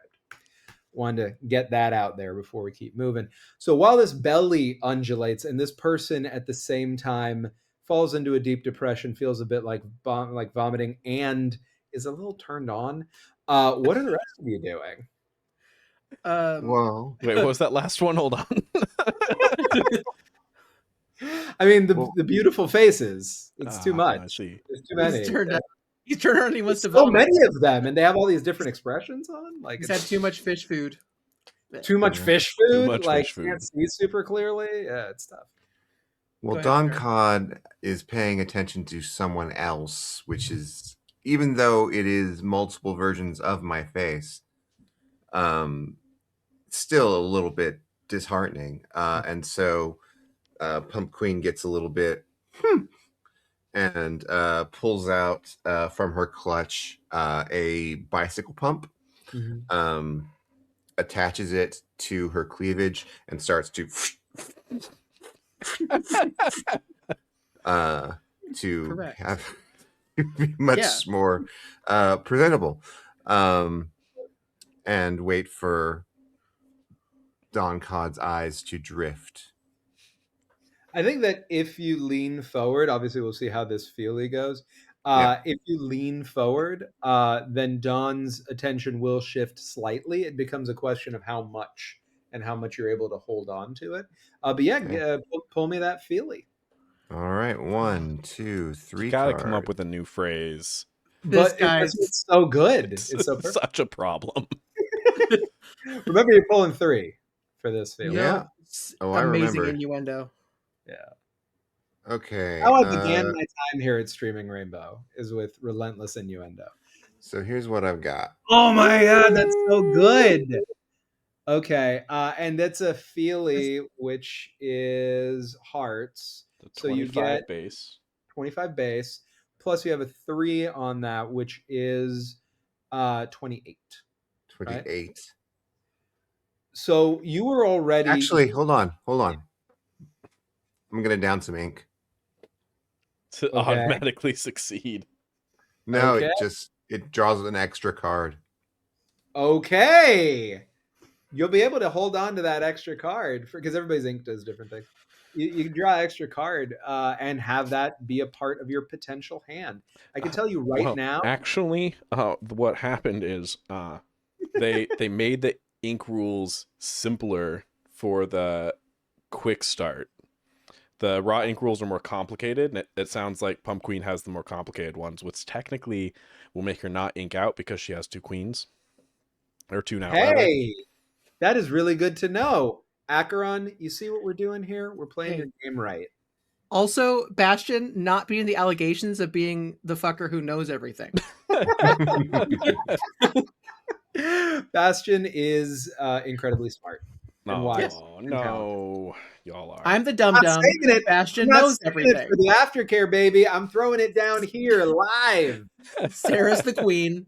Wanted to get that out there before we keep moving. So while this belly undulates and this person at the same time falls into a deep depression, feels a bit like vomiting, and is a little turned on, what are the rest of you doing? Well, Wait, what was that last one? Hold on. I mean, the beautiful faces. It's too much. I see. There's too many. He's turned around and he wants to So vomit. many of them, and they have all these different expressions on. Like He's had too much fish food. too much fish food. Too much like fish food. Can't see super clearly. Yeah, it's tough. well, Go ahead, Don Sarah. Cod is paying attention to someone else, which is, even though it is multiple versions of my face, still a little bit disheartening. And so Pumpqueen gets a little bit and pulls out from her clutch a bicycle pump, attaches it to her cleavage, and starts to Correct. have be much Yeah. more presentable, and wait for Don Cod's eyes to drift. I think that if you lean forward, obviously we'll see how this feely goes. Yeah. If you lean forward, then Don's attention will shift slightly. It becomes a question of how much and how much you're able to hold on to it. But yeah, Okay. pull me that feely. All right, 1, 2, 3. You gotta come up cards. with a new phrase. This But guy's it's so good. It's, It's so perfect. such a problem. Remember, you're pulling 3 for this feely. Yeah. Oh, I amazing remember. innuendo. Okay. How I began my time here at Streaming Rainbow is with relentless innuendo. So here's what I've got. Oh my god, that's so good. Okay, and that's a feely, which is hearts. So you 25 get base. 25 base, plus you have a 3 on that, which is 28. 28. So you were already Actually, hold on. I'm gonna down some ink. To automatically succeed. No, Okay. it draws an extra card. okay. You'll be able to hold on to that extra card because everybody's ink does different things. You can draw an extra card and have that be a part of your potential hand. I can tell you right Well, now. Actually, what happened is they made the ink rules simpler for the quick start. The raw ink rules are more complicated, and it sounds like Pumpqueen has the more complicated ones, which technically will make her not ink out because she has 2 queens. Or 2 now, rather. Hey, that is really good to know. Acheron, you see what we're doing here? We're playing your game right. Also, Bastion not being the allegations of being the fucker who knows everything. Bastion is incredibly smart and wise. And talented. No, y'all are. I'm the dum dum. Bastion knows everything. For the aftercare, baby, I'm throwing it down here live. Sarah's the queen.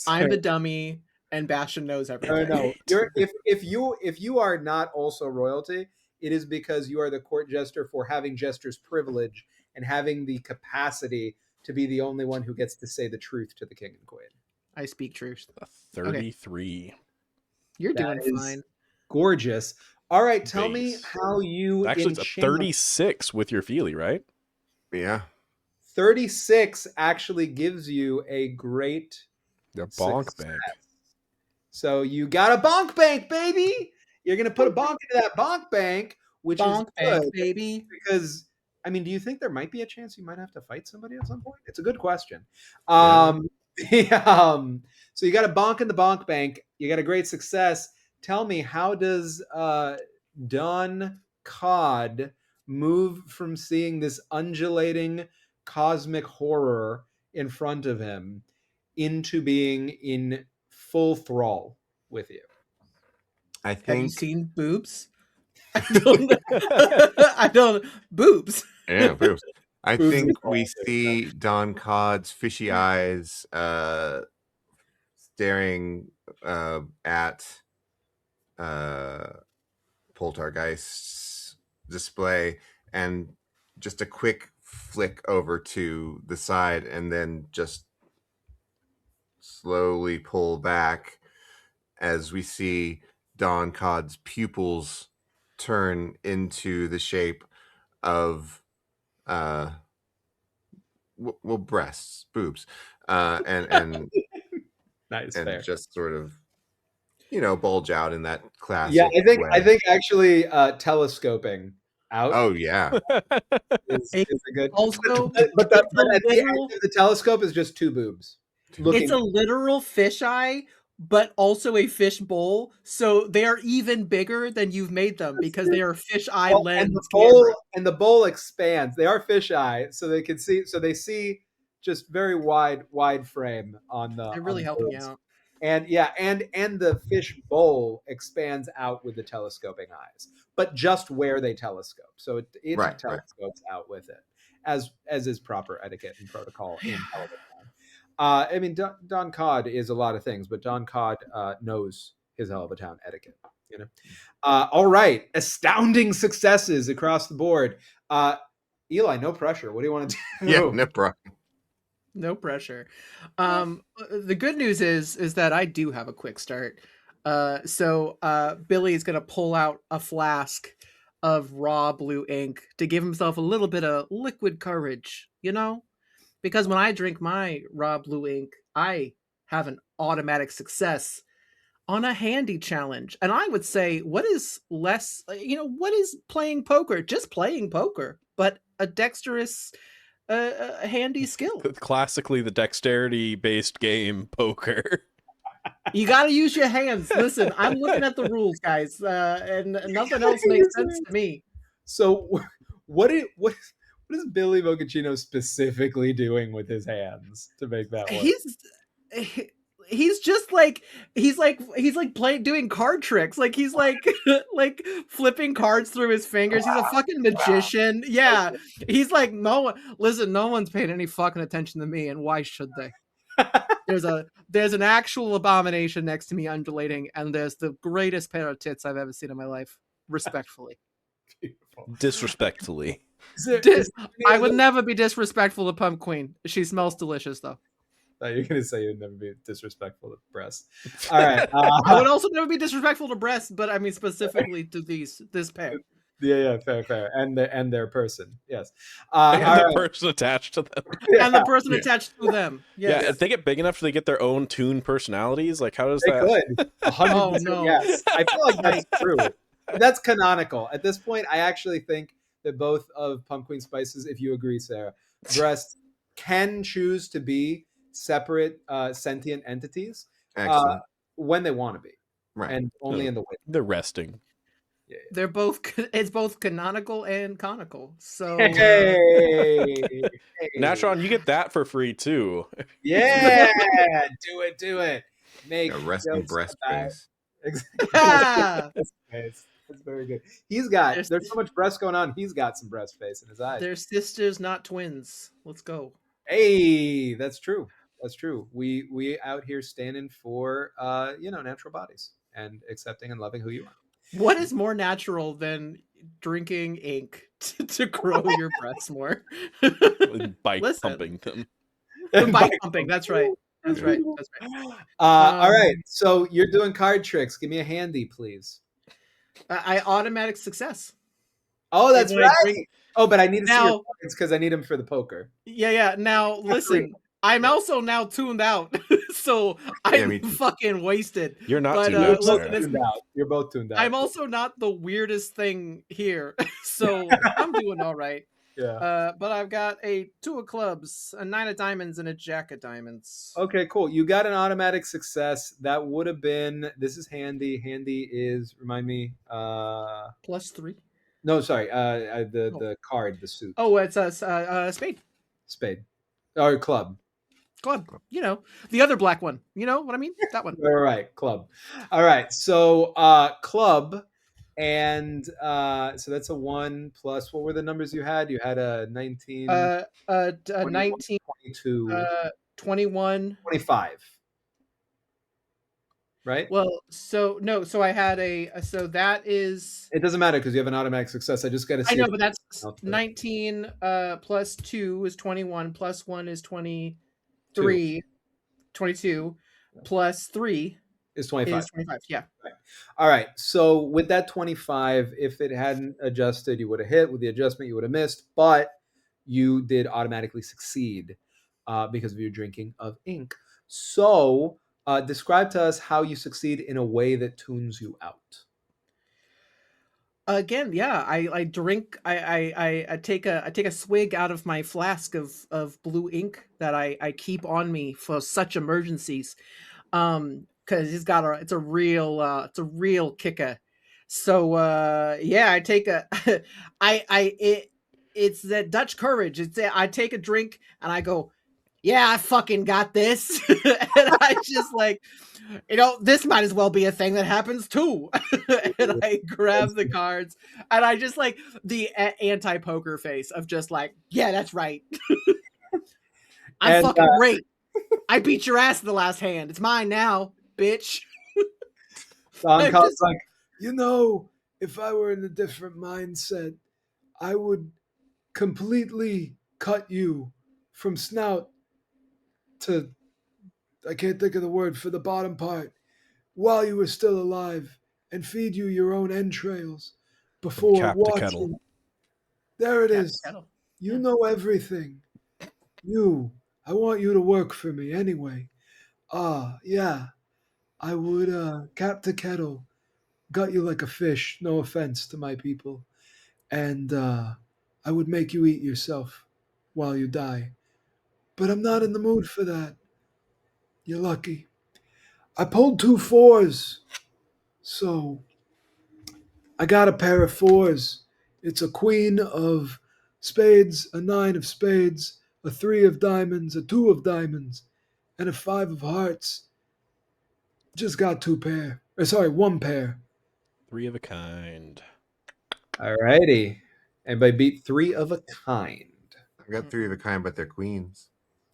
I'm the dummy, and Bastion knows everything. No. If you are not also royalty, it is because you are the court jester for having jester's privilege and having the capacity to be the only one who gets to say the truth to the king and queen. I speak truth. 33. Okay. You're doing fine. Gorgeous. All right, tell me how you actually it's a 36 with your Feely, right? Yeah. 36 actually gives you a great bonk success. bank. So you got a bonk bank, baby. You're gonna put a bonk into that bonk bank, which bonk is good, bank, baby. Because I mean, do you think there might be a chance you might have to fight somebody at some point? It's a good question. So you got a bonk in the bonk bank. You got a great success. Tell me, how does Don Cod move from seeing this undulating cosmic horror in front of him into being in full thrall with you? I think. Have you seen boobs? I don't. Boobs. Yeah, boobs. I think we see Don Cod's fishy eyes staring at Poltergeist's display, and just a quick flick over to the side, and then just slowly pull back as we see Don Cod's pupils turn into the shape of breasts, boobs, and nice, and fair. just sort of bulge out in that classic way. way. I think actually telescoping out. Oh yeah, is a good. Also, but the telescope is just 2 boobs. It's a literal fisheye, but also a fish bowl, so they are even bigger than you've made them because they are fisheye lens. And the bowl expands. They are fisheye, so they can see. So they see just very wide frame on the. They're really helping you out. And and the fish bowl expands out with the telescoping eyes, but just where they telescope. So it telescopes out with it, as is proper etiquette and protocol in Helluva Town. I mean, Don Cod is a lot of things, but Don Cod knows his Helluva Town etiquette. All right, astounding successes across the board. Eli, no pressure. What do you want to do? Yeah, no problem. No pressure. The good news is that I do have a quick start. So Billy is going to pull out a flask of raw blue ink to give himself a little bit of liquid courage, because when I drink my raw blue ink, I have an automatic success on a handy challenge. And I would say, what is less, what is playing poker? Just playing poker, but a dexterous, handy skill. Classically, the dexterity-based game, poker. You got to use your hands. Listen, I'm looking at the rules, guys, and nothing else makes sense to me. So, what is Billy Mochaccino specifically doing with his hands to make that work? He's just like he's doing card tricks. Like he's like like flipping cards through his fingers. He's a fucking magician. Yeah. He's like, no one's paying any fucking attention to me, and why should they? There's an actual abomination next to me undulating, and there's the greatest pair of tits I've ever seen in my life. Respectfully. Disrespectfully. I would never be disrespectful to Pumpqueen. She smells delicious, though. You're going to say you'd never be disrespectful to breasts. All right. I would also never be disrespectful to breasts, but I mean specifically to this pair. Yeah, fair. And their person. Yes. And all the right. person attached to them. And the person attached to them. Yes. Yeah, if they get big enough, do they get their own Toon personalities? Like, how does They that? could. 100%. Oh, no. Yes. I feel like that's true. That's canonical. At this point, I actually think that both of Pumpqueen Spices, if you agree, Sarah, breasts can choose to be separate sentient entities Excellent. when they want to be. Right. And only in the way. They're resting. Yeah. They're both. It's both canonical and conical. So Hey. Natron, you get that for free too. Yeah. Do it. Make A resting jokes breast about- face. Exactly. Ah! That's nice. That's very good. There's so much breast going on. He's got some breast face in his eyes. They're sisters, not twins. Let's go. Hey, that's true. That's true. We out here standing for natural bodies and accepting and loving who you are. What is more natural than drinking ink to grow your breasts more? Bike Listen. pumping them. The bike pumping. That's right. That's right. All right. So you're doing card tricks. Give me a handy, please. I automatic success. Oh, that's When I right. drink- Oh, but I need to see your Now- cards because I need them for the poker. Yeah. Now listen, I'm also now tuned out, so Yeah, I'm me too. fucking wasted. You're not But, too You're good, listen, both Sarah. it's- tuned out. You're both tuned out. I'm also not the weirdest thing here, so I'm doing all right. Yeah. But I've got a 2 of clubs, a 9 of diamonds, and a jack of diamonds. Okay, cool. You got an automatic success. That would have been. This is handy. Handy is remind me. +3. No, sorry. The card, the suit. Oh, it's a spade Spade or club. club. You know, the other black one. You know what I mean? That one. All right, club. All right, so club, and so that's a 1 plus. What were the numbers you had? You had a 19, 19, 22, 21. 25. Right? Well, so no, so I had so that is. It doesn't matter because you have an automatic success. I just got to see. I know, if- but that's else there. 19 plus 2 is 21, plus 1 is 23, 22, plus 3 Is 25. is 25. Yeah. All right. So with that 25, if it hadn't adjusted, you would have hit. With the adjustment, you would have missed. But you did automatically succeed because of your drinking of ink. So describe to us how you succeed in a way that tunes you out. Again, yeah, I drink. I take a swig out of my flask of blue ink that I keep on me for such emergencies. Because it's a real kicker. So yeah, I take a it's that Dutch courage. I take a drink and I go, yeah, I fucking got this. And I just like, this might as well be a thing that happens too. And I grab the cards and I just like the anti-poker face of just like, yeah, that's right. I'm fucking great. I beat your ass in the last hand. It's mine now, bitch. Don Cobb's like, if I were in a different mindset, I would completely cut you from snout to, I can't think of the word for the bottom part, while you were still alive and feed you your own entrails before cap to watching. kettle. There it Cap to is. kettle. You Yeah. know everything. I want you to work for me anyway. Yeah. I would cap to kettle, gut you like a fish, no offense to my people. And I would make you eat yourself while you die. But I'm not in the mood for that. You're lucky. I pulled 2 4s. So I got a pair of 4s. It's a queen of spades, a 9 of spades, a 3 of diamonds, a 2 of diamonds, and a 5 of hearts. Just got 1 pair. 3 of a kind. All righty. Everybody beat 3 of a kind. I've got 3 of a kind, but they're queens.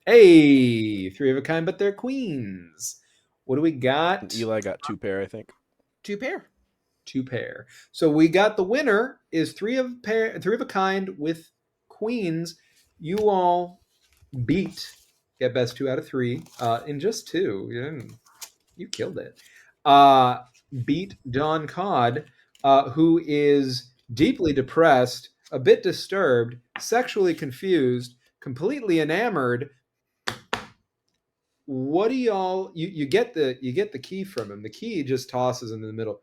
Hey, 3 of a kind, but they're queens. What do we got? And Eli got 2 pair, I think. 2 pair. 2 pair. So we got the winner is 3 of a kind with queens. You all get best 2 out of 3 in just 2. You killed it. Beat Don Cod, who is deeply depressed, a bit disturbed, sexually confused, completely enamored. What do y'all you get the key from him. The key just tosses in the middle.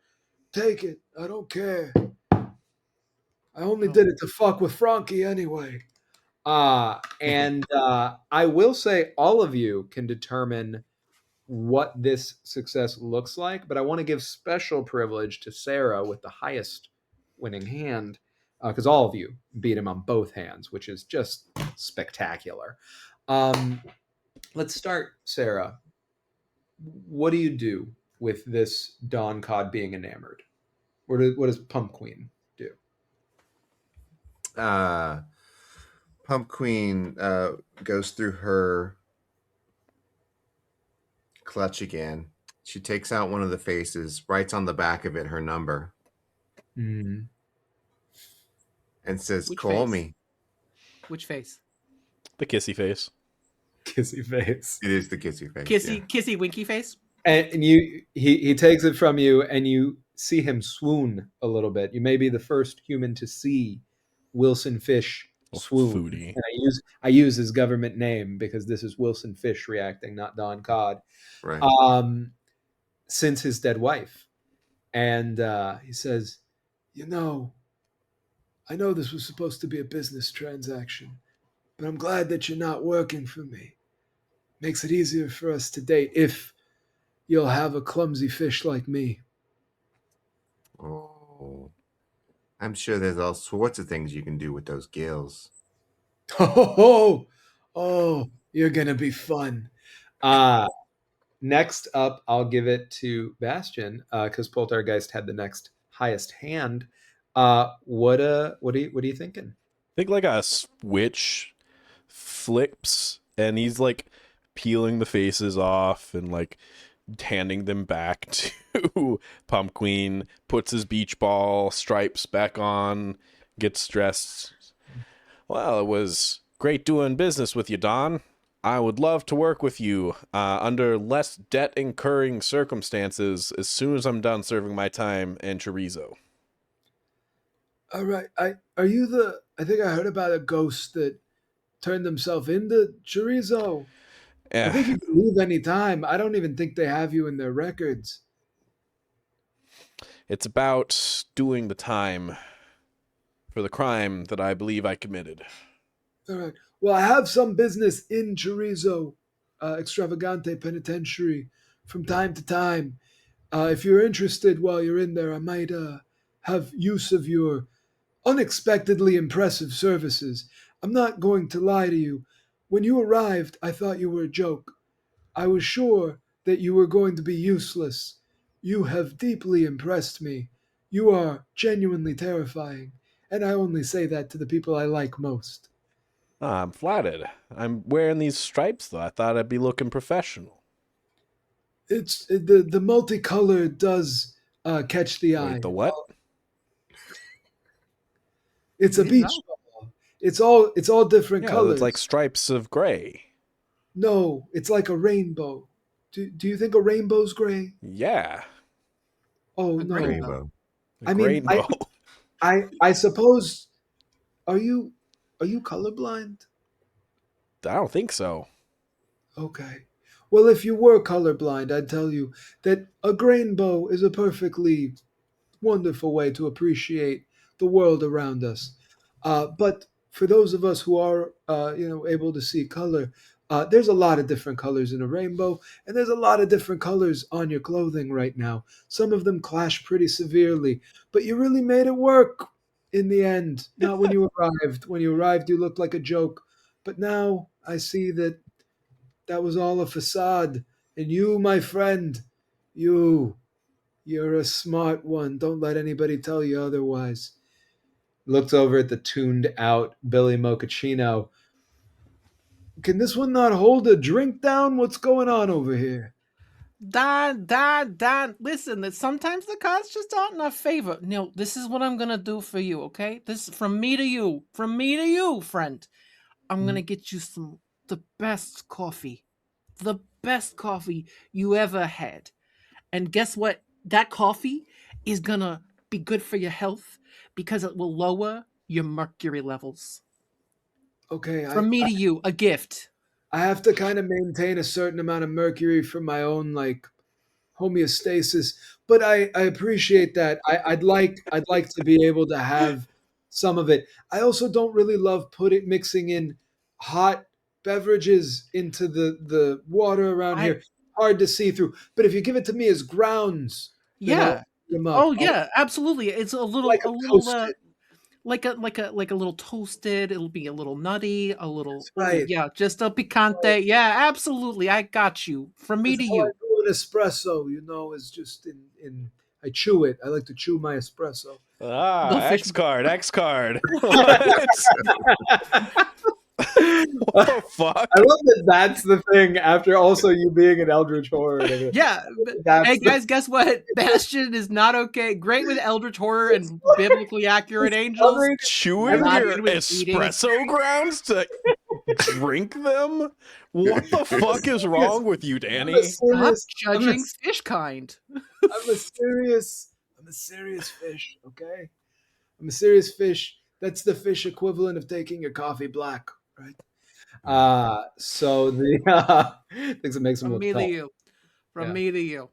Take it. I don't care. I only did it to fuck with Frankie anyway. And I will say all of you can determine what this success looks like, but I want to give special privilege to Sarah with the highest winning hand, because all of you beat him on both hands, which is just spectacular. Let's start, Sarah. What do you do with this Dawn Cod being enamored? What does Pumpqueen do? Pumpqueen goes through her clutch again. She takes out one of the faces, writes on the back of it her number, Mm. and says, Which "Call face? me." Which face? The kissy face. Kissy face. It is the kissy face. Kissy, yeah. kissy, winky face. And he takes it from you, and you see him swoon a little bit. You may be the first human to see Wilson Fish swoon. Foodie. And I use his government name because this is Wilson Fish reacting, not Don Cod. Right. Since his dead wife. And he says, I know this was supposed to be a business transaction, but I'm glad that you're not working for me. Makes it easier for us to date if you'll have a clumsy fish like me. Oh, I'm sure there's all sorts of things you can do with those gills. Oh, you're going to be fun. Next up, I'll give it to Bastion because Poltergeist had the next highest hand. What are you thinking? I think like a switch flips and he's like peeling the faces off and like handing them back to Pumpqueen, puts his beach ball stripes back on, gets dressed. Well, it was great doing business with you, Don. I would love to work with you under less debt-incurring circumstances as soon as I'm done serving my time in Chorizo. All right. Are you I think I heard about a ghost that turned himself into Chorizo. I think you can leave any time. I don't even think they have you in their records. It's about doing the time for the crime that I believe I committed. All right. Well, I have some business in Chorizo Extravagante Penitentiary from time to time. If you're interested while you're in there, I might have use of your unexpectedly impressive services. I'm not going to lie to you. When you arrived, I thought you were a joke. I was sure that you were going to be useless. You have deeply impressed me. You are genuinely terrifying, and I only say that to the people I like most. I'm flattered. I'm wearing these stripes, though. I thought I'd be looking professional. It's the multicolored does catch the eye. Wait, the what? It's a beach ball. It's all different colors. It's like stripes of gray. No, it's like a rainbow. Do you think a rainbow's gray? Yeah. Oh A no. Rainbow. I mean, Rainbow. I suppose. Are you colorblind? I don't think so. Okay. Well, if you were colorblind, I'd tell you that a grainbow is a perfectly wonderful way to appreciate the world around us. But for those of us who are, able to see color, there's a lot of different colors in a rainbow, and there's a lot of different colors on your clothing right now. Some of them clash pretty severely, but you really made it work in the end. Not when you arrived. When you arrived, you looked like a joke. But now I see that was all a facade. And you, my friend, you're a smart one. Don't let anybody tell you otherwise. Looks over at the tuned out Billy Mochaccino. Can this one not hold a drink down? What's going on over here? Don, listen, that sometimes the cards just aren't in our favor. No, this is what I'm gonna do for you, okay? This is from me to you, friend. I'm gonna get you the best coffee you ever had. And guess what? That coffee is gonna be good for your health because it will lower your mercury levels. Okay, From me to you, a gift. I have to kind of maintain a certain amount of mercury for my own like homeostasis, but I appreciate that. I'd like to be able to have some of it. I also don't really love mixing in hot beverages into the water around I here. Hard to see through. But if you give it to me as grounds, then I'll Yeah. eat them up. Oh yeah, absolutely. It's Like a a little toasted. like a little toasted. It'll be a little nutty, a little That's right. yeah, just a picante. Yeah, absolutely. I got you. From me That's to how I you. do an espresso, is just in I chew it. I like to chew my espresso. The fish. X card. What? What the fuck? I love that that's the thing after also you being an Eldritch Horror. And everything. Yeah. That's Hey guys, guess what? Bastion is not okay. Great with Eldritch Horror and biblically accurate angels. Chewing Not your good with eating. espresso grounds to drink them? What the fuck is wrong with you, Danny? Stop judging fish kind. I'm a serious fish, okay? I'm a serious fish. That's the fish equivalent of taking your coffee black, right? So the things that makes them From look me to tall. you. From Yeah. me to you.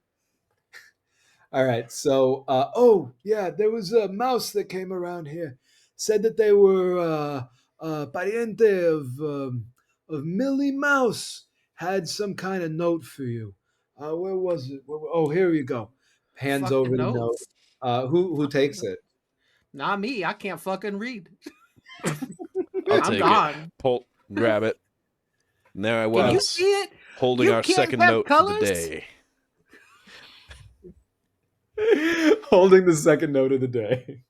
All right. So, oh yeah, there was a mouse that came around here. Said that they were pariente of Millie Mouse. Had some kind of note for you. Where was it? Oh, here you go. Hands Fucking over the note. notes. Who takes it? Not me. I can't fucking read. I'll I'm take gone. it. Polt, grab it. And there I Can you was, see it? holding You our can't second have note for colors? the day. Holding the second note of the day.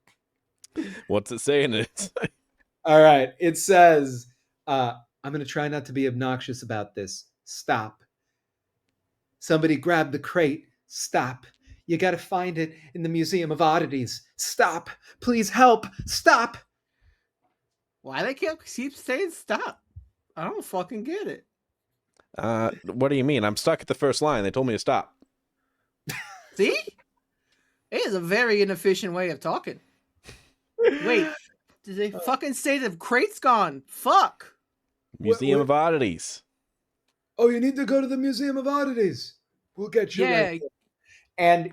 What's it saying? It. All right. It says, I'm going to try not to be obnoxious about this. Stop. Somebody grab the crate. Stop. You got to find it in the Museum of Oddities. Stop. Please help. Stop. Why they keep saying stop? I don't fucking get it. What do you mean? I'm stuck at the first line. They told me to stop. See? It is a very inefficient way of talking. Wait, did they fucking say the crate's gone? Fuck. Museum of Oddities. Oh, you need to go to the Museum of Oddities. We'll get you Yeah. right there. And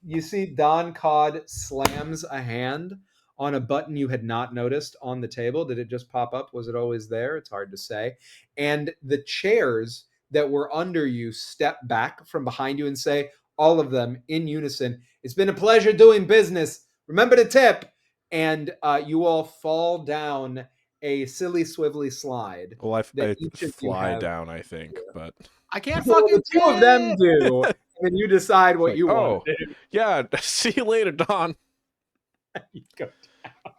you see Don Cod slams a hand on a button you had not noticed on the table. Did it just pop up? Was it always there? It's hard to say. And the chairs that were under you step back from behind you and say, all of them in unison, "It's been a pleasure doing business. Remember to tip." And you all fall down a silly swivelly slide. Well, I that each of you fly have. down, I think, but I can't Well, fucking the two of them tip. do, and then you decide what like, you oh, want to do. yeah. See you later, Don. You go down.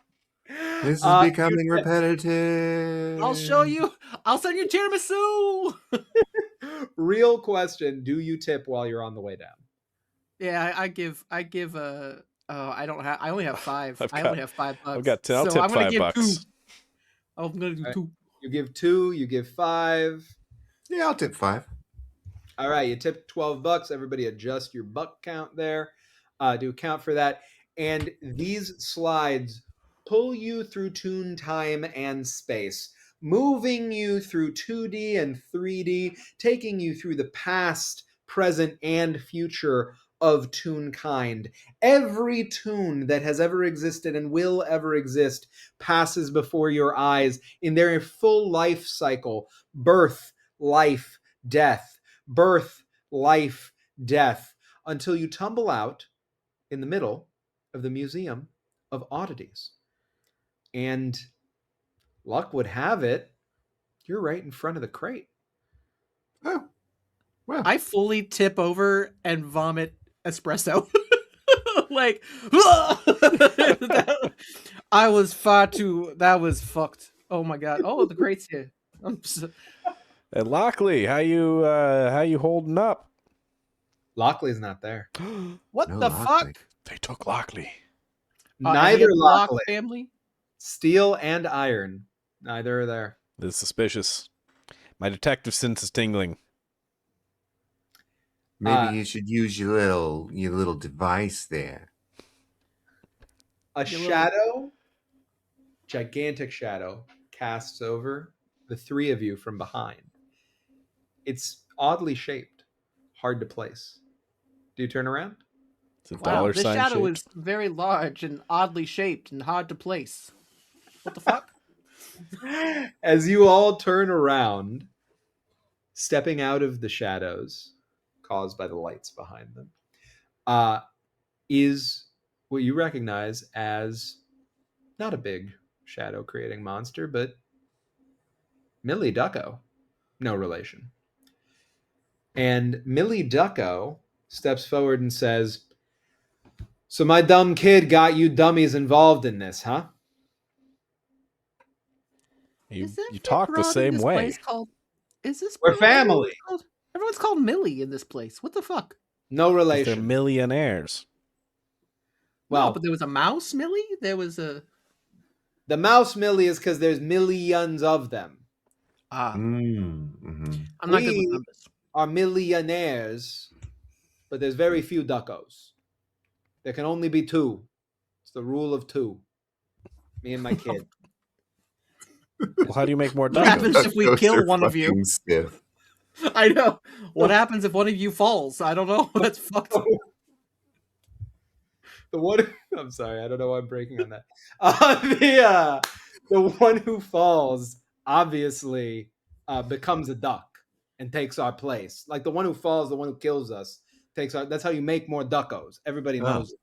This is becoming repetitive. I'll show you. I'll send you tiramisu. Real question: do you tip while you're on the way down? Yeah, I give a. I don't have. I only have 5. I've I got- only have $5. I've got 10. I'll tip I'm gonna give $5. 2. I'm gonna do Alright. 2. You give 2. You give 5. Yeah, I'll tip 5. All right, you tip $12. Everybody adjust your buck count there. Do a count for that. And these slides pull you through toon time and space, moving you through 2D and 3D, taking you through the past, present, and future of Toonkind. Every toon that has ever existed and will ever exist passes before your eyes in their full life cycle: birth, life, death, birth, life, death, until you tumble out in the middle of the Museum of Oddities. And luck would have it, you're right in front of the crate. Oh, well. I fully tip over and vomit espresso. Like, I was far too. That was fucked. Oh my god. Oh, the crate's here. Hey, Lockley, how you holding up? Lockley's not there. What No the Lockley. fuck? They took Lockley. Neither Lock Lockley. family. Steel and iron. Neither are there. This is suspicious. My detective sense is tingling. Maybe you should use your little device there. A Your little- shadow, gigantic shadow, casts over the three of you from behind. It's oddly shaped, hard to place. Do you turn around? It's a Wow, dollar this sign shadow shaped. is very large and oddly shaped and hard to place. What the fuck? As you all turn around, stepping out of the shadows caused by the lights behind them, is what you recognize as not a big shadow creating monster, but Millie Ducko. No relation. And Millie Ducko steps forward and says, "So my dumb kid got you dummies involved in this, huh?" You Is you talk the everyone in same this way. place called? Is this? We're family. Everyone's called Millie in this place. What the fuck? No 'Cause relation. they're millionaires. Well, No, but there was a mouse Millie. There was a the mouse Millie is because there's millions of them. Mm-hmm. I'm not good with We numbers. are millionaires, but there's very few duckos. There can only be two. It's the rule of two. Me and my kid. Well, how do you make more What happens duckos? if we kill one of you? Stiff. I know. What happens if one of you falls? I don't know. That's fucked. The one, I'm sorry, I don't know why I'm breaking on that. The one who falls obviously becomes a duck and takes our place. Like the one who falls, the one who kills us takes our. That's how you make more duckos. Everybody Oh. knows it.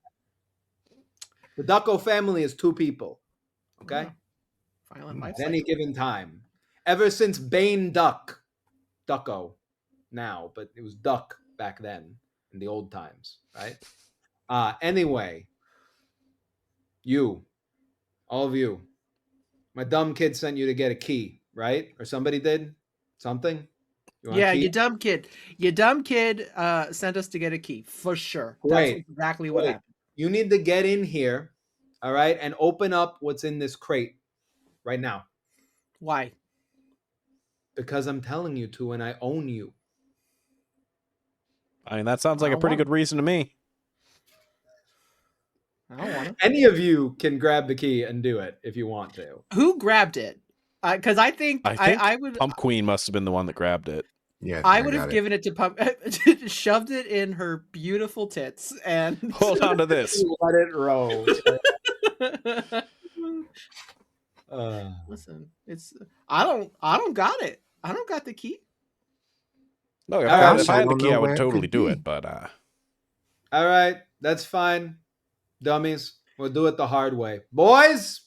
The ducko family is two people. Okay, Violent life at any cycle. given time, ever since Bane Ducko, now, but it was Duck back then in the old times, right? Anyway, all of you, my dumb kid sent you to get a key, right? Or somebody did something. You want a Yeah, key? you dumb kid. You dumb kid sent us to get a key for sure. Great. That's exactly what Great. happened. You need to get in here, all right, and open up what's in this crate right now Why? because I'm telling you to, and I own you. I mean, that sounds like I a don't pretty want good reason to me. I don't want to. Any of you can grab the key and do it if you want to. Who grabbed it? Because I think I would Pumpqueen must have been the one that grabbed it. Yeah, I would have got it. given it to Pump, shoved it in her beautiful tits, and Hold on to this. Let it roll. Listen, it's I don't got it. I don't got the key. No, right. if I had the don't key, know I where would it totally could do be. it. But All right, that's fine, dummies. We'll do it the hard way, boys.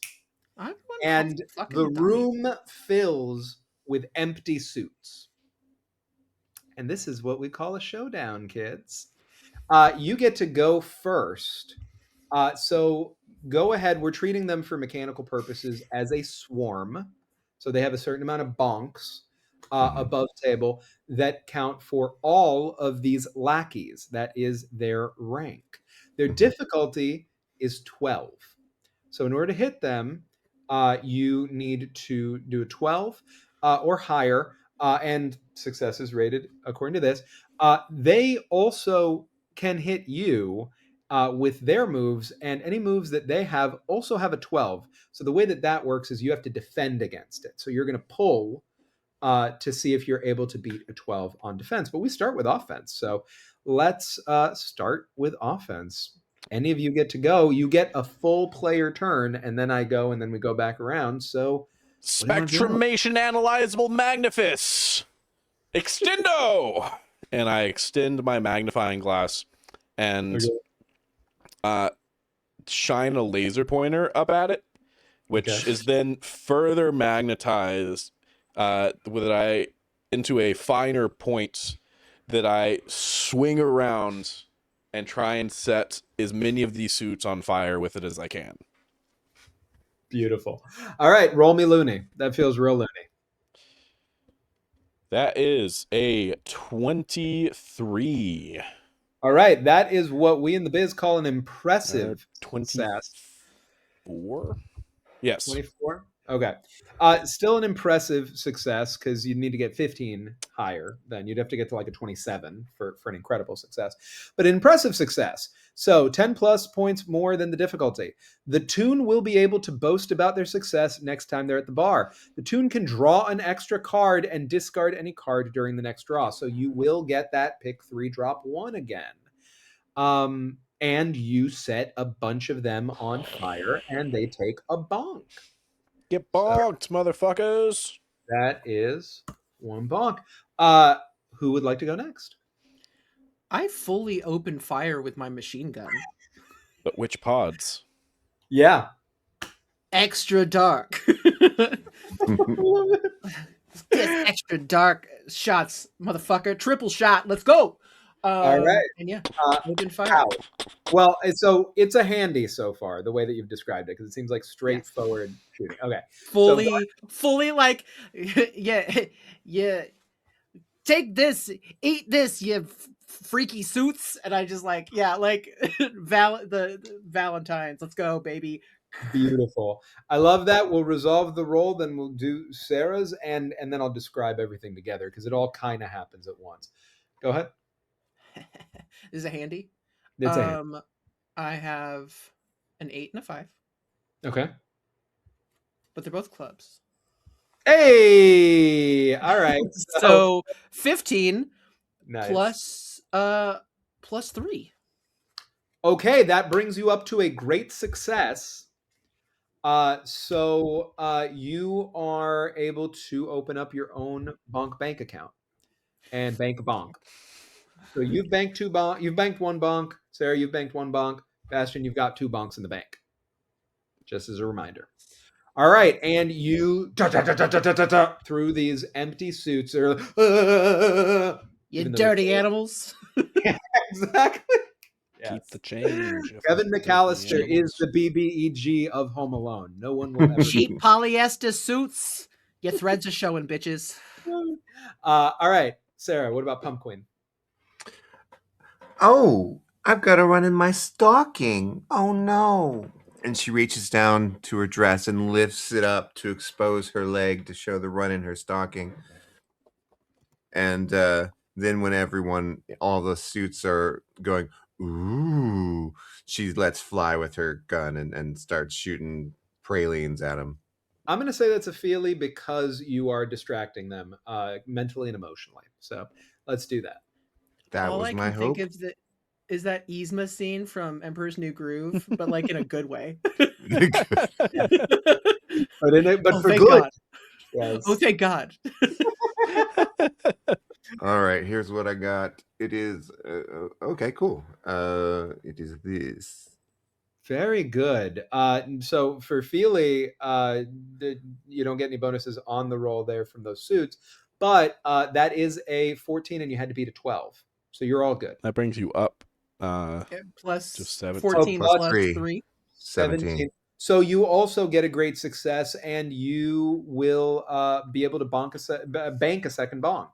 I wouldn't call And it fucking the dummy. room fills with empty suits. And this is what we call a showdown, kids. You get to go first. So go ahead. We're treating them for mechanical purposes as a swarm. So they have a certain amount of bonks above table that count for all of these lackeys. That is their rank. Their difficulty is 12. So in order to hit them, you need to do a 12 or higher, and success is rated according to this. They also can hit you with their moves, and any moves that they have also have a 12. So the way that that works is you have to defend against it. So you're going to pull to see if you're able to beat a 12 on defense. But we start with offense. So let's start with offense. Any of you get to go. You get a full player turn, and then I go, and then we go back around. So what do you wanna do? Spectrumation Analyzable Magnifus Extendo, and I extend my magnifying glass and shine a laser pointer up at it, which Okay. is then further magnetized into a finer point that I swing around and try and set as many of these suits on fire with it as I can. Beautiful. All right, roll me loony. That feels real loony. That is a 23. All right, that is what we in the biz call an impressive success. 24? Yes. 24. Okay. Still an impressive success because you need to get 15 higher. Then you'd have to get to like a 27 for an incredible success. But an impressive success. So 10 plus points more than the difficulty. The Toon will be able to boast about their success next time they're at the bar. The Toon can draw an extra card and discard any card during the next draw. So you will get that pick 3, drop 1 again. And you set a bunch of them on fire and they take a bonk. Get bonked, motherfuckers. That is 1 bonk. Who would like to go next? I fully open fire with my machine gun. But which pods? Yeah. Extra dark. Yes, extra dark shots, motherfucker. Triple shot. Let's go. All right. And yeah, Uh, open fire. How? Well, so it's a handy so far, the way that you've described it, because it seems like straightforward shooting. Okay. Fully like, yeah. Take this, eat this, you freaky suits. And I just like, yeah, like the Valentine's. Let's go, baby. Beautiful. I love that. We'll resolve the roll, then we'll do Sarah's, and then I'll describe everything together because it all kind of happens at once. Go ahead. Is it handy? It's a hand. I have an 8 and a 5, Okay. but they're both clubs. Hey! All right. So 15 nice. plus 3. Okay, that brings you up to a great success. So you are able to open up your own bonk bank account and bank a bonk. So you've banked 2 bonk. You've banked 1 bonk. Sarah, you've banked 1 bonk. Bastion, you've got 2 bonks in the bank. Just as a reminder. All right, and you through these empty suits. You dirty animals. Exactly. Keep the change. Kevin McAllister is the BBEG of Home Alone. No one will ever. Cheap polyester suits. Your threads are showing, bitches. All right, Sarah. What about Pumpqueen? Oh, I've got a run in my stocking. Oh no. And she reaches down to her dress and lifts it up to expose her leg to show the run in her stocking. And then when all the suits are going, ooh, she lets fly with her gun and starts shooting pralines at them. I'm going to say that's a feely because you are distracting them mentally and emotionally. So let's do that. That All was I my can hope. think of is that Yzma scene from Emperor's New Groove, but like in a good way. But for thank good. God. Yes. Oh, thank God. All right, here's what I got. It is okay, cool. It is this. Very good. So for Feely, you don't get any bonuses on the roll there from those suits, but that is a 14 and you had to beat a 12. So you're all good. That brings you up. Plus Just 17. 14 Oh, plus 3. 17. So you also get a great success and you will be able to bank a second bonk.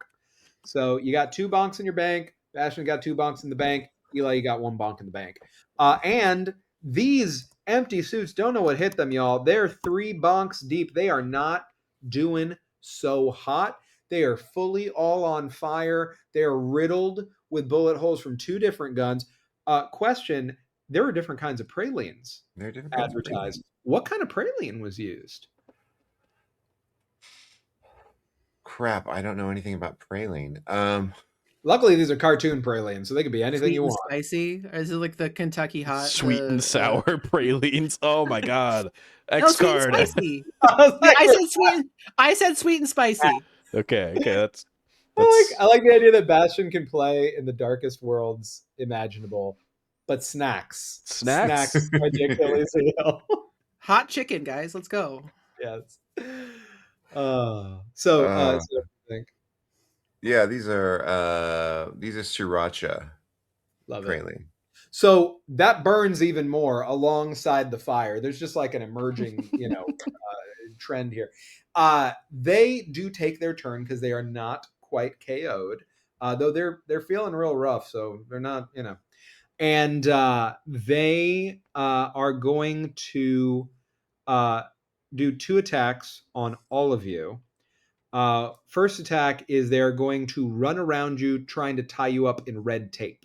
So you got 2 bonks in your bank. Bastion got 2 bonks in the bank. Eli, you got 1 bonk in the bank. And these empty suits don't know what hit them, y'all. They're 3 bonks deep. They are not doing so hot. They are fully all on fire. They're riddled with bullet holes from 2 different guns. Question, there were different kinds of pralines advertised. What kind of praline was used? Crap, I don't know anything about praline. Luckily, these are cartoon pralines, so they could be anything Sweet you and want. spicy? Or is it like the Kentucky hot? Sweet and sour pralines. Oh my God. No, X sweet and card. spicy. I I said sweet and spicy. Okay, that's I like the idea that Bastion can play in the darkest worlds imaginable, but snacks are the Achilles heel. Hot chicken, guys. Let's go. Yes. So I think. Yeah, these are sriracha. Love it. praline. So that burns even more alongside the fire. There's just like an emerging, trend here. They do take their turn because they are not quite KO'd, though they're feeling real rough. So they're not, and they are going to do 2 attacks on all of you. First attack is they're going to run around you trying to tie you up in red tape.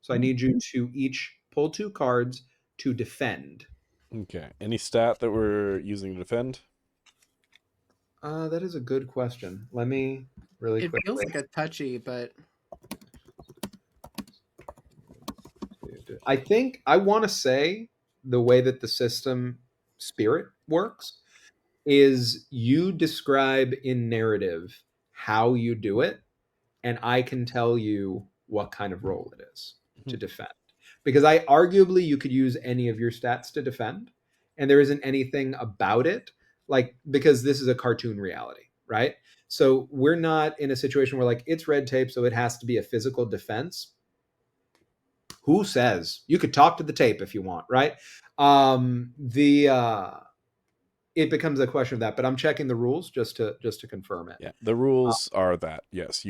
So I need you to each pull 2 cards to defend. Okay. Any stat that we're using to defend? That is a good question. Let me really It quickly. feels like a touchy, but I think I want to say the way that the system spirit works is you describe in narrative how you do it, and I can tell you what kind of role it is to defend. Because arguably you could use any of your stats to defend, and there isn't anything about it, like, because this is a cartoon reality, right? So we're not in a situation where like it's red tape, so it has to be a physical defense. Who says? You could talk to the tape if you want, right? It becomes a question of that, but I'm checking the rules just to confirm it. Yeah, the rules are that yes,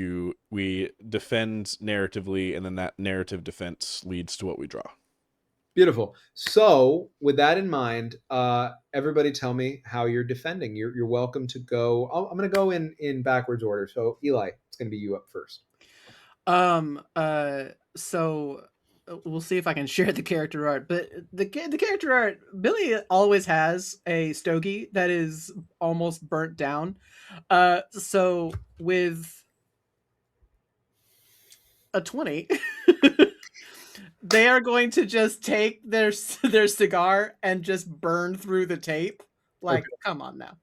we defend narratively, and then that narrative defense leads to what we draw. Beautiful. So with that in mind, everybody tell me how you're defending. You're welcome to go. I'm going to go in backwards order. So Eli, it's going to be you up first. So we'll see if I can share the character art, but the character art, Billy always has a stogie that is almost burnt down. So with a 20, they are going to just take their cigar and just burn through the tape. Like, come on now.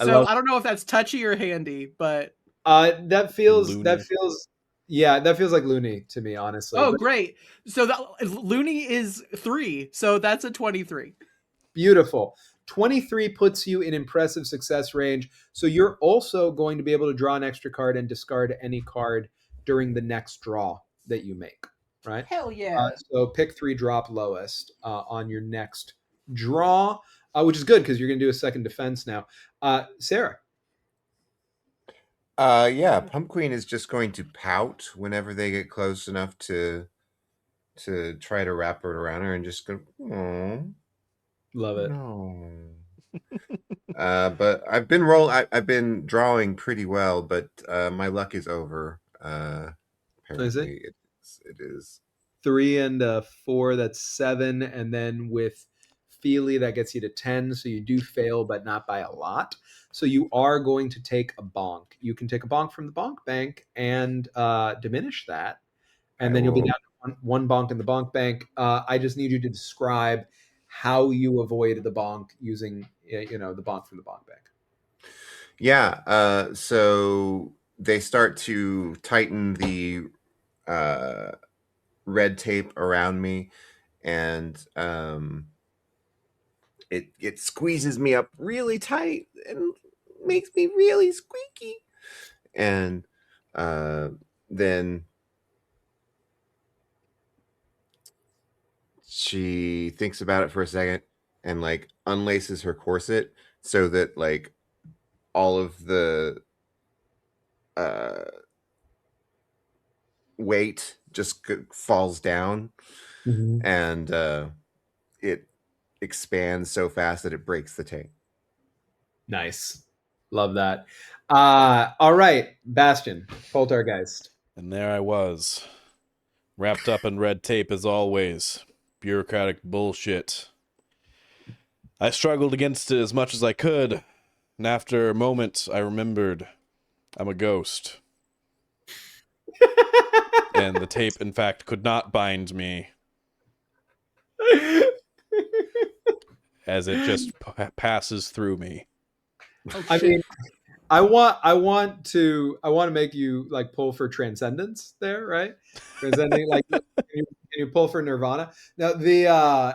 So I don't know if that's touchy or handy, but that feels Looney. that feels like loony to me, honestly. Oh, great. So loony is 3, so that's a 23. Beautiful. 23 puts you in impressive success range. So you're also going to be able to draw an extra card and discard any card during the next draw that you make, right? Hell yeah. So pick 3, drop lowest on your next draw, which is good because you're going to do a second defense now. Sarah. Yeah, Pumpqueen is just going to pout whenever they get close enough to try to wrap it around her and just go, oh, Love it. no. But I've been drawing pretty well, but my luck is over. Is it? Apparently it is. 3 and 4, that's 7, and then with Feely that gets you to 10, so you do fail but not by a lot. So you are going to take a bonk. You can take a bonk from the bonk bank and diminish that, and then you'll be down to one bonk in the bonk bank. I just need you to describe how you avoid the bonk using the bonk from the bonk bank. Yeah, so they start to tighten the red tape around me, and it squeezes me up really tight and makes me really squeaky. And then she thinks about it for a second and like unlaces her corset so that like all of the weight just falls down, and it expands so fast that it breaks the tape. Nice. Love that. All right, Bastion, Poltergeist. And there I was, wrapped up in red tape as always. Bureaucratic bullshit. I struggled against it as much as I could, and after a moment I remembered I'm a ghost. And the tape, in fact, could not bind me, as it just passes through me. Oh, I shit. mean, I want to make you like pull for transcendence there, right? Transcending, like, can you pull for Nirvana? No,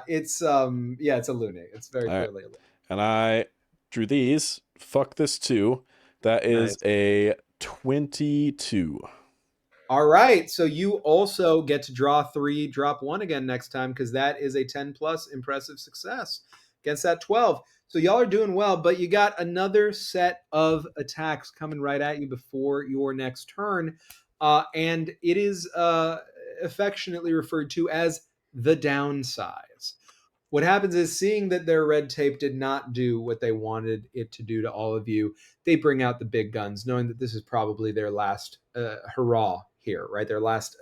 it's it's a loony. It's very All right. clearly a loony. And I drew these. Fuck this too. That is a 22. All right, so you also get to draw 3, drop 1 again next time, because that is a 10 plus impressive success against that 12. So y'all are doing well, but you got another set of attacks coming right at you before your next turn, and it is affectionately referred to as the downsize. What happens is, seeing that their red tape did not do what they wanted it to do to all of you, they bring out the big guns, knowing that this is probably their last hurrah here, right? Their last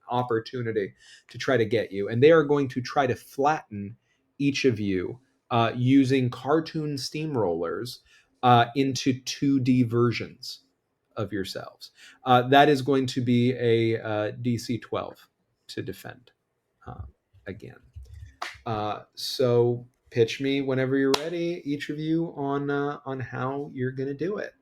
opportunity to try to get you. And they are going to try to flatten each of you using cartoon steamrollers into 2D versions of yourselves. That is going to be a DC 12 to defend again. So pitch me whenever you're ready, each of you, on how you're gonna do it.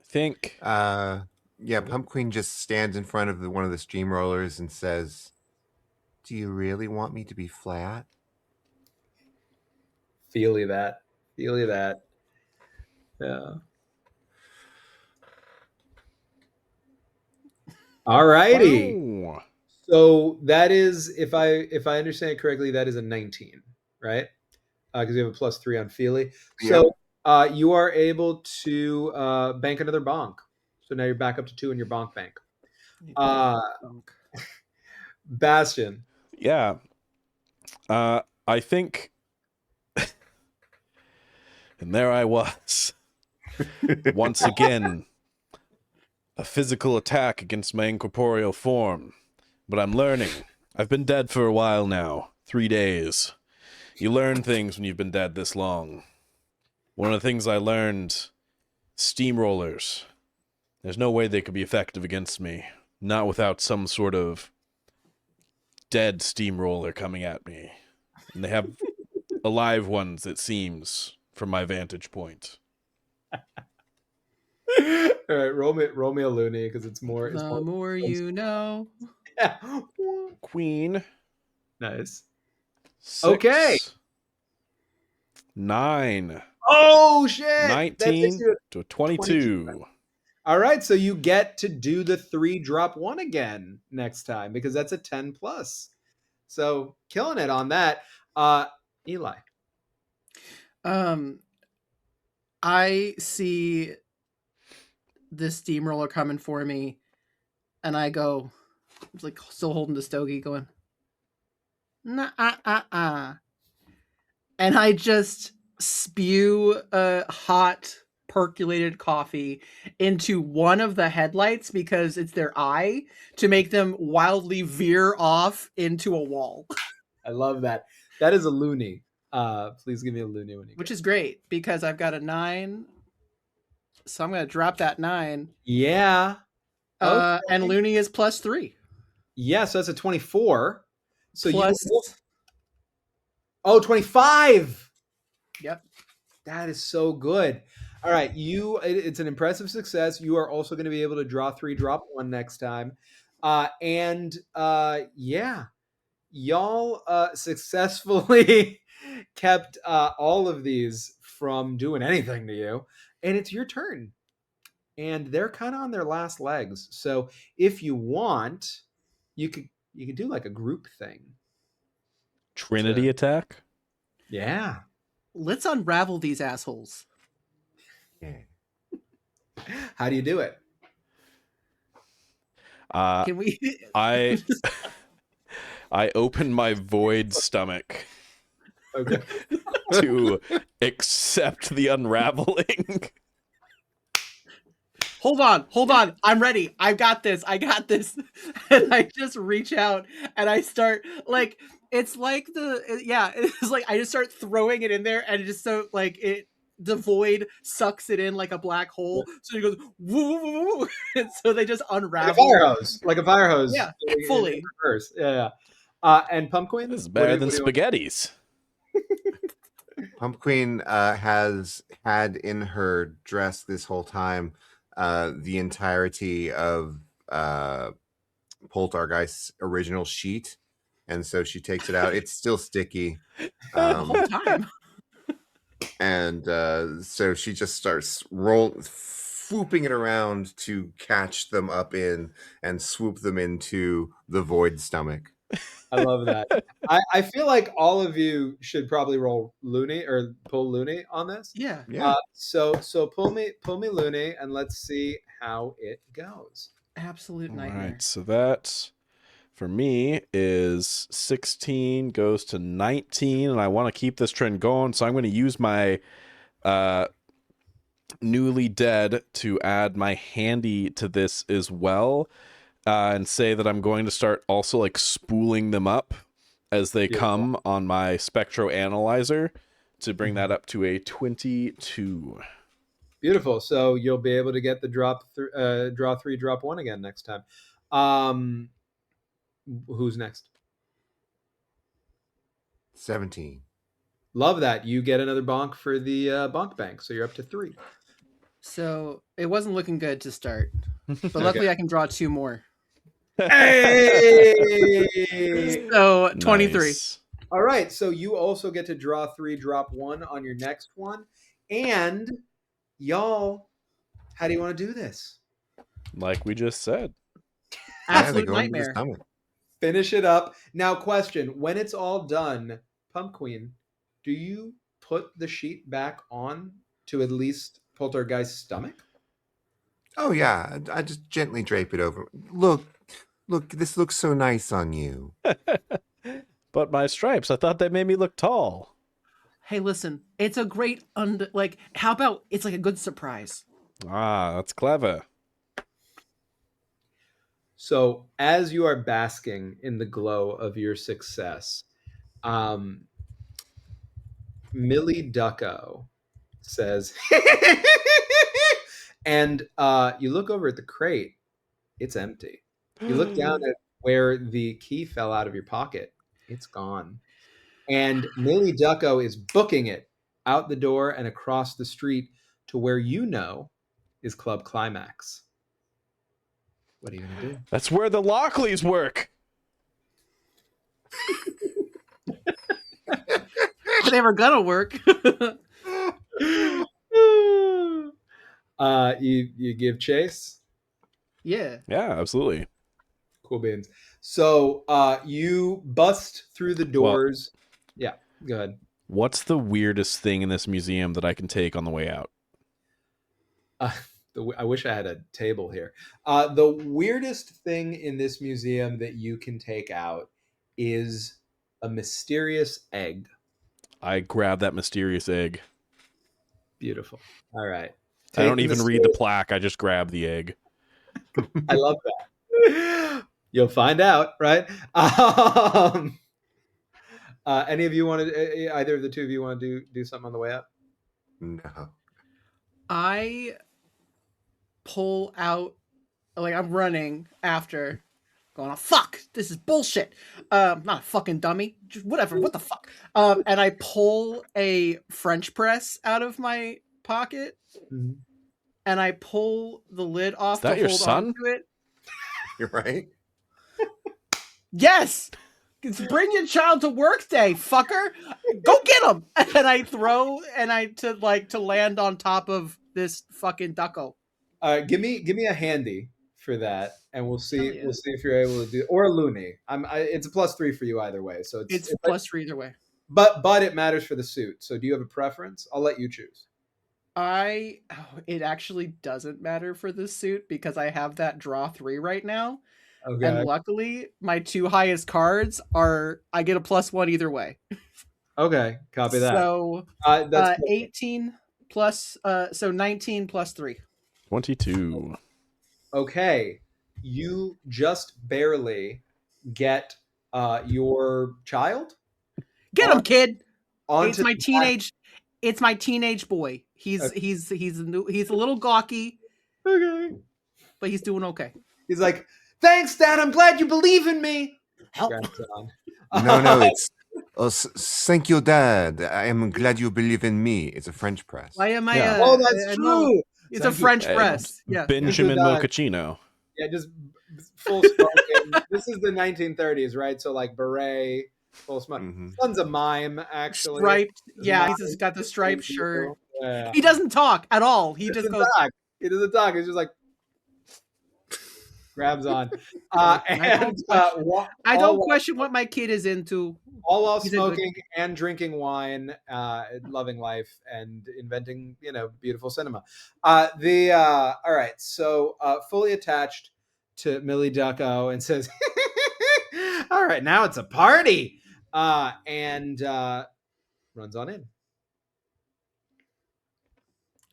I think. Yeah, Pumpqueen just stands in front of one of the steamrollers and says, "Do you really want me to be flat?" Feely that. Feely that. Yeah. All righty. Wow. So that is, if I understand it correctly, that is a 19, right? Because you have a +3 on Feely. So you are able to bank another bonk. So now you're back up to 2 in your bonk bank. Bastion. Yeah. I think. And there I was. Once again, a physical attack against my incorporeal form. But I'm learning. I've been dead for a while now. 3 days. You learn things when you've been dead this long. One of the things I learned, steamrollers. There's no way they could be effective against me. Not without some sort of dead steamroller coming at me. And they have alive ones, it seems, from my vantage point. All right, roll me a loony, because it's more. The more you know. Queen. Nice. 6, Okay. 9. Oh shit! 19 to 22. All right, so you get to do the 3 drop 1 again next time, because that's a 10 plus. So killing it on that. Eli. I see this steamroller coming for me, and I go, like, still holding the stogie, going, nah, and I just spew hot percolated coffee into one of the headlights, because it's their eye, to make them wildly veer off into a wall. I love that. That is a loony. Please give me a loony when you Which get is great, because I've got a 9. So I'm going to drop that 9. Yeah. Okay. And loony is +3. Yeah, so that's a 24. So Plus, you. Oh, 25. Yep. That is so good. All right, it's an impressive success. You are also going to be able to draw 3, drop 1 next time. Yeah, y'all successfully kept all of these from doing anything to you, and it's your turn. And they're kind of on their last legs. So if you want, you could do like a group thing. Trinity attack? Yeah. Let's unravel these assholes. Yeah. How do you do it? Can we? I open my void stomach Okay. to accept the unraveling. Hold on. I'm ready. I got this. And I just reach out and I start, like, it's like it's like I just start throwing it in there, and it just the void sucks it in like a black hole. So it goes woo, woo, woo, and so they just unravel Like a fire hose. Yeah, fully. In reverse. Yeah. And Pumpqueen? This is better than spaghettis. Pumpqueen has had in her dress this whole time the entirety of Polt Geist's original sheet, and so she takes it out. It's still sticky. The whole time. And so she just starts swooping it around to catch them up in and swoop them into the void stomach. I love that. I feel like all of you should probably roll loony or pull loony on this. Yeah. So pull me loony, and let's see how it goes. Absolute All nightmare. right, so that's for me is 16 goes to 19, and I want to keep this trend going, so I'm going to use my newly dead to add my handy to this as well, and say that I'm going to start also like spooling them up as they come on my Spectro Analyzer to bring that up to a 22. Beautiful. So you'll be able to get the draw 3, drop 1 again next time. Who's next? 17. Love that. You get another bonk for the bonk bank, so you're up to 3. So it wasn't looking good to start, but luckily I can draw 2 more. Hey! So 23. Nice. All right. So you also get to draw 3, drop 1 on your next one. And y'all, how do you want to do this? Like we just said. Absolute go into the nightmare. stomach. Finish it up. Now, question. When it's all done, Pumpqueen, do you put the sheet back on to at least Poltergeist's stomach? Oh yeah, I just gently drape it over. Look, this looks so nice on you. But my stripes, I thought they made me look tall. Hey, listen, it's a great how about it's like a good surprise? Ah, that's clever. So as you are basking in the glow of your success, Millie Ducko says, and you look over at the crate, it's empty. You look down at where the key fell out of your pocket, it's gone. And Millie Ducko is booking it out the door and across the street to where you know is Club Climax. What are you going to do? That's where the Lockleys work. If they were gonna work. You give chase? Yeah. Yeah, absolutely. Cool beans. So you bust through the doors. Yeah, go ahead. What's the weirdest thing in this museum that I can take on the way out? I wish I had a table here. The weirdest thing in this museum that you can take out is a mysterious egg. I grab that mysterious egg. Beautiful. All right. I don't even read the plaque. I just grab the egg. I love that. You'll find out, right? Any of you want to? Either of the two of you want to do something on the way up? No. I pull out, like I'm running after, going, oh, fuck, this is bullshit. Not a fucking dummy. Just whatever. What the fuck? And I pull a French press out of my pocket, and I pull the lid off. Is that to your hold son? onto it. You're right. Yes. It's bring your child to work day, fucker. Go get him. And I throw, to land on top of this fucking ducko. Give me a handy for that, and we'll see. Yeah. We'll see if you're able to do, or a loony. It's a +3 for you either way. So It's +3 either way. But it matters for the suit. So do you have a preference? I'll let you choose. It actually doesn't matter for this suit because I have that draw 3 right now. Okay. And luckily my 2 highest cards I get a +1 either way. Okay, copy that. So that's 18 plus so 19 plus 3. 22. Okay. You just barely get your child. Get him, kid. Onto It's my teenage boy. He's a little gawky. Okay. But he's doing okay. He's like, thanks, Dad. I'm glad you believe in me. Help. No, it's thank you, Dad. I am glad you believe in me. It's a French press. Why am I? Yeah. Oh, that's true. It's a French press. Yeah. Benjamin Mochaccino. Yeah, just full smoking. This is the 1930s, right? So like beret, full smoke. Son's a mime, actually. Striped. Yeah, he's got the striped shirt. Yeah. He doesn't talk at all. He just goes. He doesn't talk. He's just like grabs on. I don't question what my kid is into. All while smoking and drinking wine, loving life, and inventing, beautiful cinema. All right, so fully attached to Millie Ducko and says, All right, now it's a party. And runs on in.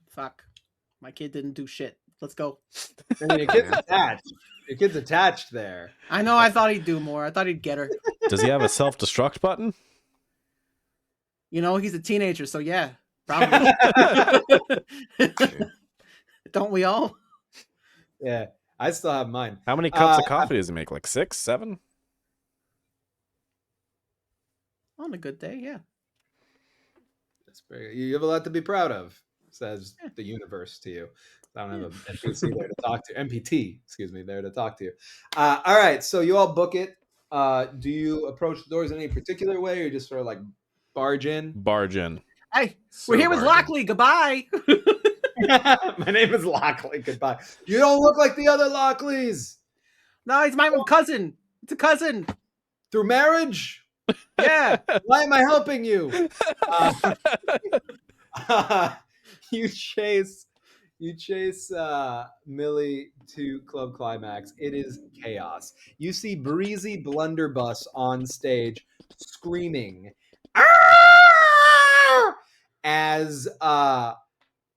Fuck. My kid didn't do shit. Let's go. I mean, your kid's attached. Your kid's attached there. I know. I thought he'd do more. I thought he'd get her. Does he have a self-destruct button? You know, he's a teenager, so yeah, probably. Don't we all? Yeah, I still have mine. How many cups of coffee does he make? Like 6, 7? On a good day, yeah. That's very, you have a lot to be proud of, says the universe to you. I don't have an NPC there to talk to. MPT, excuse me, there to talk to you. All right, so you all book it. Do you approach the doors in any particular way, or just sort of like barge in? Barge in. Hey, So we're here with bargain. Lockley. Goodbye. My name is Lockley. Goodbye. You don't look like the other Lockleys. No, he's my cousin. It's a cousin. Through marriage? Yeah. Why am I helping you? You chase Millie to Club Climax. It is chaos. You see Breezy Blunderbuss on stage screaming "Arr!" as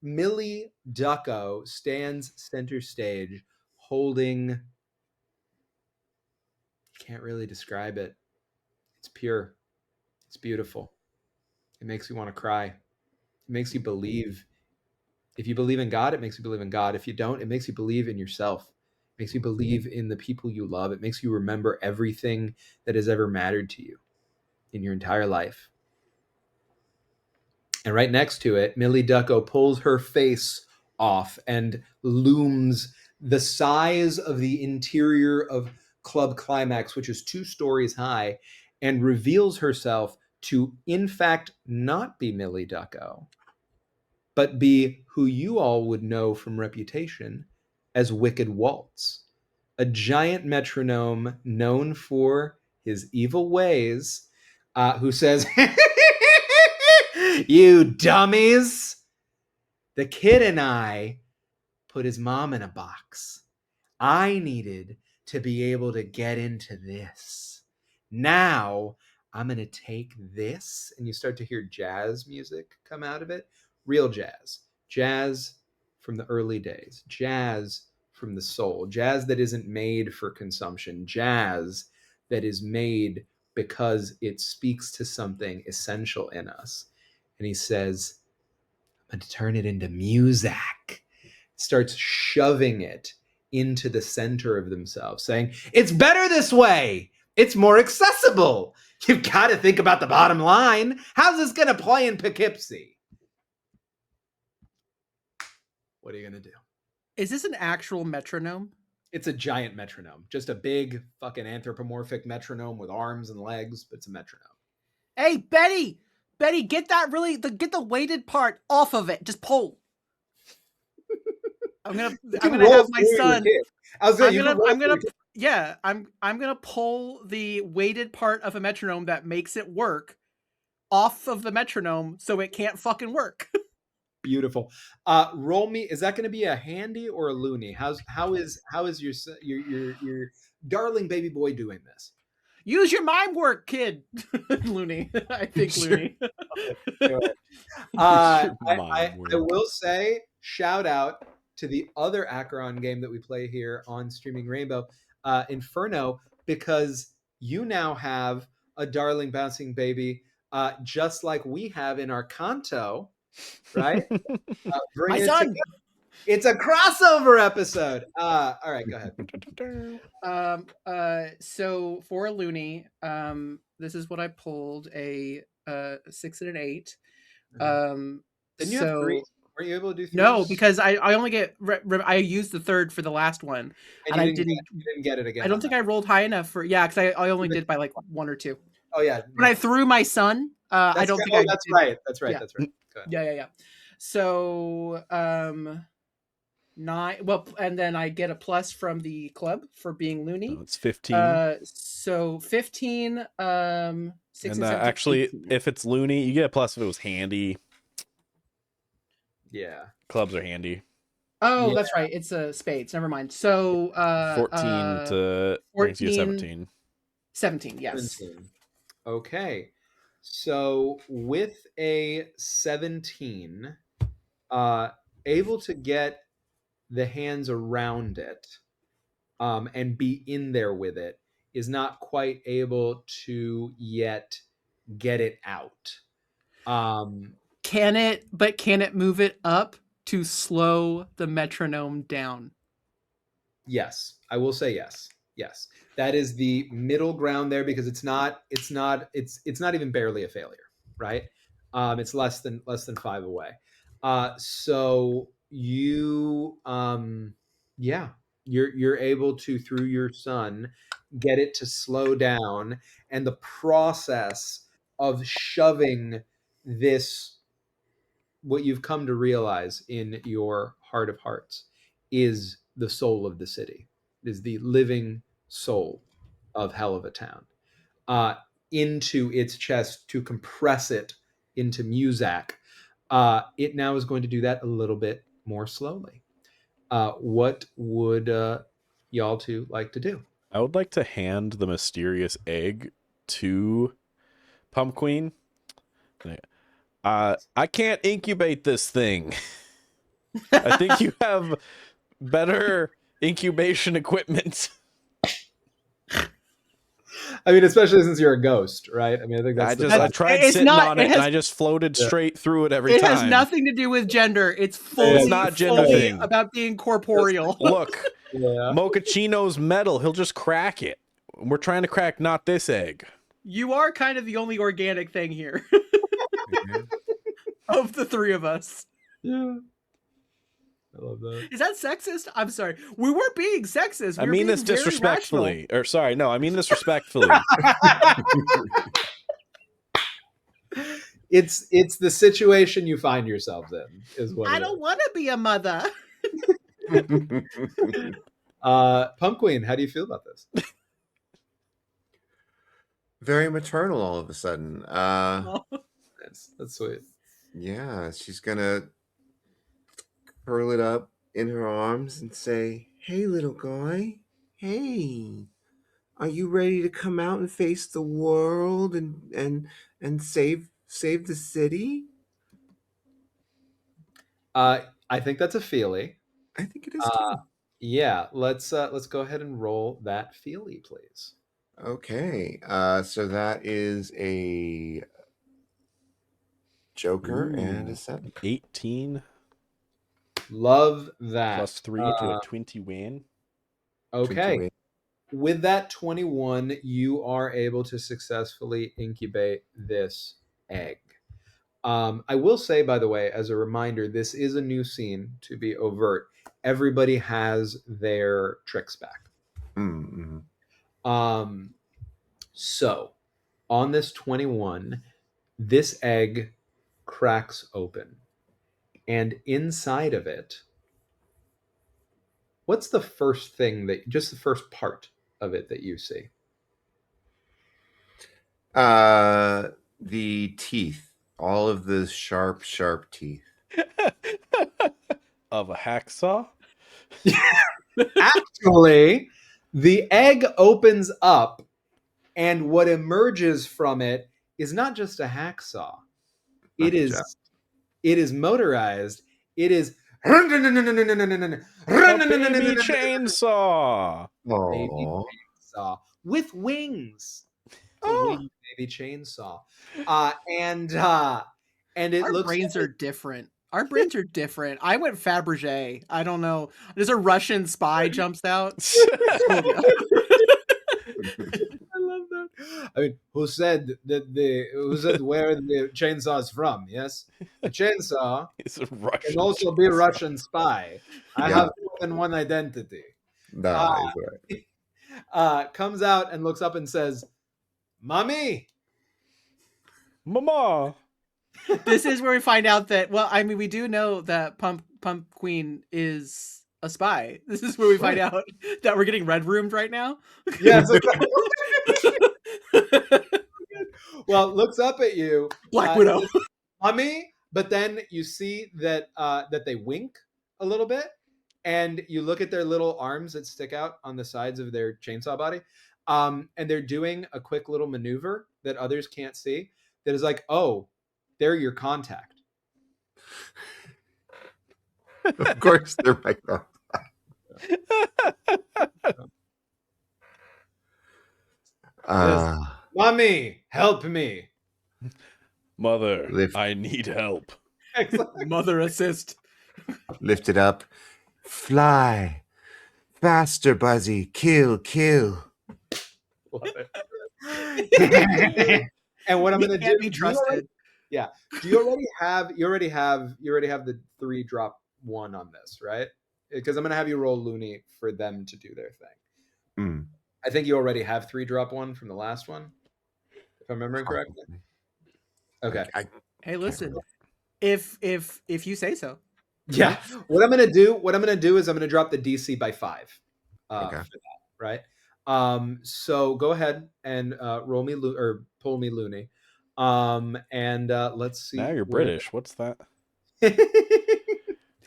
Millie Ducko stands center stage holding, can't really describe it. It's pure. It's beautiful. It makes you want to cry. It makes you believe. If you believe in God, it makes you believe in God. If you don't, it makes you believe in yourself. It makes you believe in the people you love. It makes you remember everything that has ever mattered to you in your entire life. And right next to it, Millie Ducko pulls her face off and looms the size of the interior of Club Climax, which is 2 stories high, and reveals herself to, in fact, not be Millie Ducko, but be who you all would know from reputation as Wicked Waltz, a giant metronome known for his evil ways, who says, "You dummies! The kid and I put his mom in a box. I needed to be able to get into this. Now I'm going to take this," and you start to hear jazz music come out of it. Real jazz. Jazz from the early days. Jazz from the soul. Jazz that isn't made for consumption. Jazz that is made because it speaks to something essential in us. And he says, "I'm going to turn it into music." Starts shoving it into the center of themselves, saying, "It's better this way. It's more accessible. You've got to think about the bottom line. How's this going to play in Poughkeepsie?" What are you going to do? Is this an actual metronome? It's a giant metronome. Just a big fucking anthropomorphic metronome with arms and legs, but it's a metronome. Hey, Betty! Betty, get get the weighted part off of it. Just pull. I'm gonna have my son. I'm gonna pull the weighted part of a metronome that makes it work off of the metronome so it can't fucking work. Beautiful. Roll me. Is that going to be a handy or a loony? How is your darling baby boy doing this? Use your mind work, kid. Loony. I think Loony. I will say, shout out to the other Acheron game that we play here on Streaming Rainbow, Inferno, because you now have a darling bouncing baby, just like we have in our Kanto, right? My son. It's a crossover episode. All right, go ahead. So for Looney, this is what I pulled: a 6 and an 8. Didn't you have 3? Weren't you able to do 3? No, because I only get I used the 3rd for the last one, and you didn't get it again. I don't think I rolled high enough for because I only did by like 1 or 2. Oh yeah. When I threw my son, I don't think I. That's right. That's right. Yeah. That's right. Yeah. So 9. Well, and then I get a plus from the club for being loony. Oh, it's 15. So 15. 6 and 7, actually, 18. if it's loony, you get a plus if it was handy. Yeah. Clubs are handy. Oh, yeah. That's right. It's a spades. Never mind. So 14 to 14, 17. 17, yes. 17. Okay. So with a 17, able to get the hands around it and be in there with it is not quite able to yet get it out. Can it move it up to slow the metronome down? Yes, I will say yes. Yes. That is the middle ground there because it's not even barely a failure, right? It's less than 5 away. So you yeah, you're able to, through your son, get it to slow down, and the process of shoving this, what you've come to realize in your heart of hearts, is the soul of the city, is the living soul of Helluva Town, into its chest to compress it into Muzak. It now is going to do that a little bit more slowly. What would y'all two like to do? I would like to hand the mysterious egg to Pumpqueen. I can't incubate this thing. I think you have better incubation equipment. I mean, especially since you're a ghost, right? I mean, I think that's I tried It's sitting not- on it it, has- and I just floated Yeah. straight through it every It time. has nothing to do with gender. It's fully, not gender fully thing. about being corporeal. Look, Yeah. Mochaccino's metal. He'll just crack it. We're trying to crack not this egg. You are kind of the only organic thing here of the three of us. Yeah. I love that. Is that sexist? I'm sorry. We weren't being sexist. I We were mean being this very disrespectfully. Or sorry, no, I mean this respectfully. It's the situation you find yourselves in, is what rational. I it don't is. want to be a mother. Pumpqueen, how do you feel about this? Very maternal all of a sudden. That's sweet. Yeah, she's gonna curl it up in her arms and say, "Hey, little guy. Hey, are you ready to come out and face the world and save the city?" I think that's a feelie. I think it is too. Yeah, let's go ahead and roll that feelie, please. Okay, so that is a Joker and Ooh. a 7. 18 Love that. plus 3 to a 21. Okay. 28. With that 21, you are able to successfully incubate this egg. I will say, by the way, as a reminder, this is a new scene, to be overt. Everybody has their tricks back. Mm-hmm. So, on this 21, this egg cracks open. And inside of it, what's the first thing just the first part of it that you see? The teeth, all of the sharp teeth. Of a hacksaw? Actually, the egg opens up, and what emerges from it is not just a hacksaw. It Good is job. motorized. It is A baby chainsaw. baby Aww. chainsaw with wings. It's a Oh. winged baby chainsaw. And it Our looks brains are different. Our brains are different. I went Fabergé. I don't know. There's a Russian spy jumps out. I love that. I mean, who said where the chainsaw is from? Yes, the chainsaw It's a Russian. can also be a Russian spy. I Yeah. have more than one identity. Nice. Right. Comes out and looks up and says, "Mommy." Mama. This is where we find out that, well, I mean, we do know that Pumpqueen is a spy. This is where we find out that we're getting red roomed right now. Yes. Well, looks up at you, Black Widow. "Mommy," but then you see that that they wink a little bit, and you look at their little arms that stick out on the sides of their chainsaw body, And they're doing a quick little maneuver that others can't see. That is like, oh, they're your contact. Of course, they're my contact. Mommy, help me. Mother, Lift. I need help. Mother assist. Lift it up. Fly. Faster, Buzzy. Kill, kill. And what I'm He going to can't do? be trusted. Do you already have? You already have the 3 drop 1 on this, right? Because I'm going to have you roll Looney for them to do their thing. Mm. I think you already have 3 drop 1 from the last one, if I'm remembering correctly. Okay. Hey, listen. If you say so. Yeah. What I'm gonna do is I'm gonna drop the DC by 5. Okay. For that, right? So go ahead and roll me or pull me Looney. And let's see. Now you're British. What's that?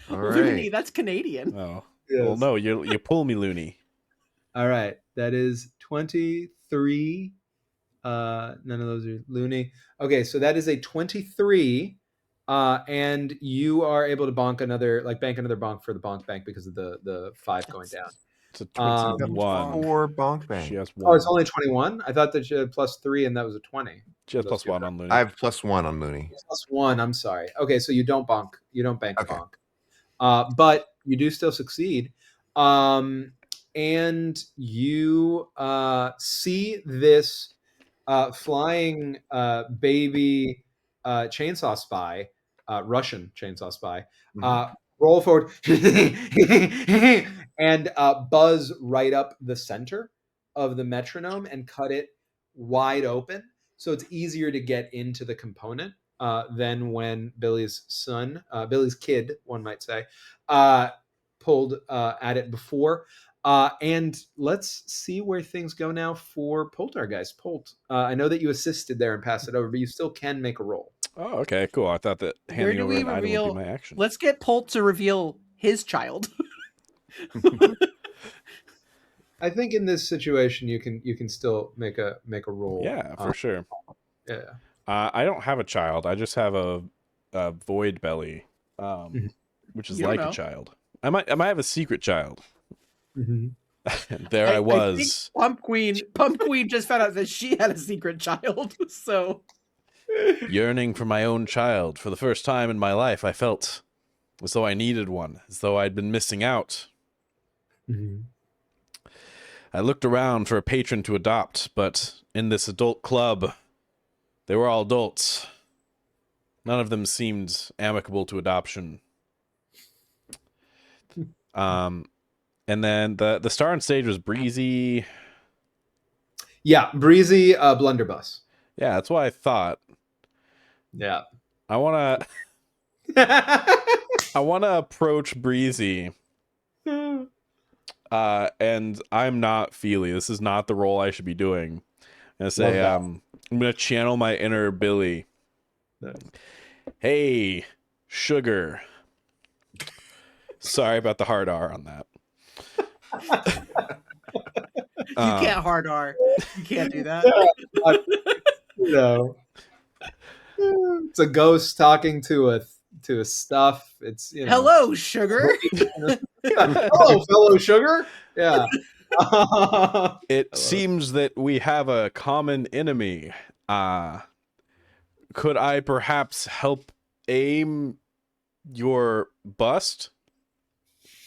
All Looney, right. that's Canadian. Oh. Yes. Well, no, you pull me loony. All right. That is 23. None of those are Looney. Okay, so that is a 23. And you are able to bank another bonk for the bonk bank because of the 5 going down. It's a You got 21. 4 bonk bank. She has Oh, 1. it's only 21. I thought that you had +3 and that was a 20. She has Those two +1 on loony. I have +1 on Looney. +1. I'm sorry. Okay, so you don't bonk. You don't bank Okay. bonk. But you do still succeed. And you see this flying baby chainsaw spy, Russian chainsaw spy, roll forward and buzz right up the center of the metronome and cut it wide open. So it's easier to get into the component than when Billy's kid, one might say, pulled at it before. And let's see where things go now for Poltergeist. Polt, I know that you assisted there and passed it over, but you still can make a roll. Oh, okay, cool. I thought that Where handing do over we an item would reveal? be my action. Let's get Polt to reveal his child. I think in this situation you can still make a roll. Yeah, for sure. Yeah. I don't have a child. I just have a void belly, which is You don't like know. a child. I might have a secret child. Mm-hmm. And there I was. I think Pumpqueen just found out that she had a secret child. So Yearning for my own child. For the first time in my life, I felt as though I needed one, as though I'd been missing out. Mm-hmm. I looked around for a patron to adopt, but in this adult club, they were all adults. None of them seemed amicable to adoption. And then the star on stage was Breezy. Yeah, Breezy Blunderbuss. Yeah, that's what I thought. Yeah. I wanna approach Breezy. And I'm not Feely. This is not the role I should be doing. I'm gonna say, I'm gonna channel my inner Billy. Nice. Hey, sugar. Sorry about the hard R on that. you can't hard R. You can't do that. You know, it's a ghost talking to a stuff. It's Hello, sugar. Hello, fellow sugar. Yeah. It seems that we have a common enemy. Could I perhaps help aim your bust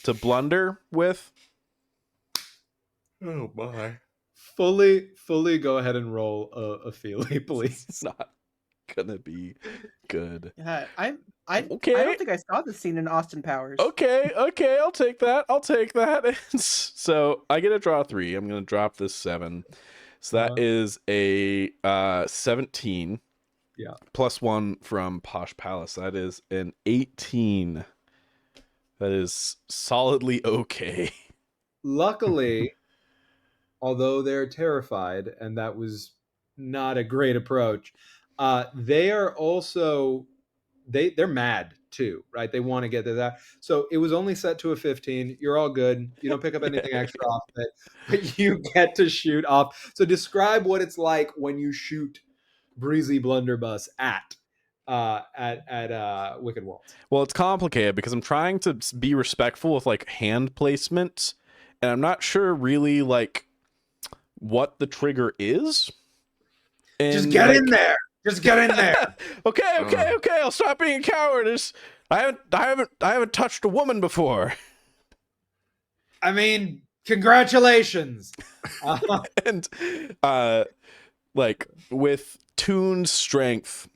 to blunder with? Oh my. Fully go ahead and roll a feely, please. It's not gonna be good. Yeah, I Okay. don't think I saw this scene in Austin Powers. Okay, I'll take that. So I get a draw 3. I'm gonna drop this 7. So that is a 17. Yeah. +1 from Posh Palace. That is an 18. That is solidly okay. Luckily, although they're terrified, and that was not a great approach, they are also they're mad to, right? They want to get to that. So it was only set to a 15. You're all good. You don't pick up anything extra off of it, but you get to shoot off. So describe what it's like when you shoot Breezy Blunderbuss at Wicked Waltz. Well, it's complicated because I'm trying to be respectful with like hand placement, and I'm not sure really like what the trigger is. And just get in there. Just get in there. Okay. I'll stop being a coward. I haven't touched a woman before. I mean, congratulations. And like with Toon's strength,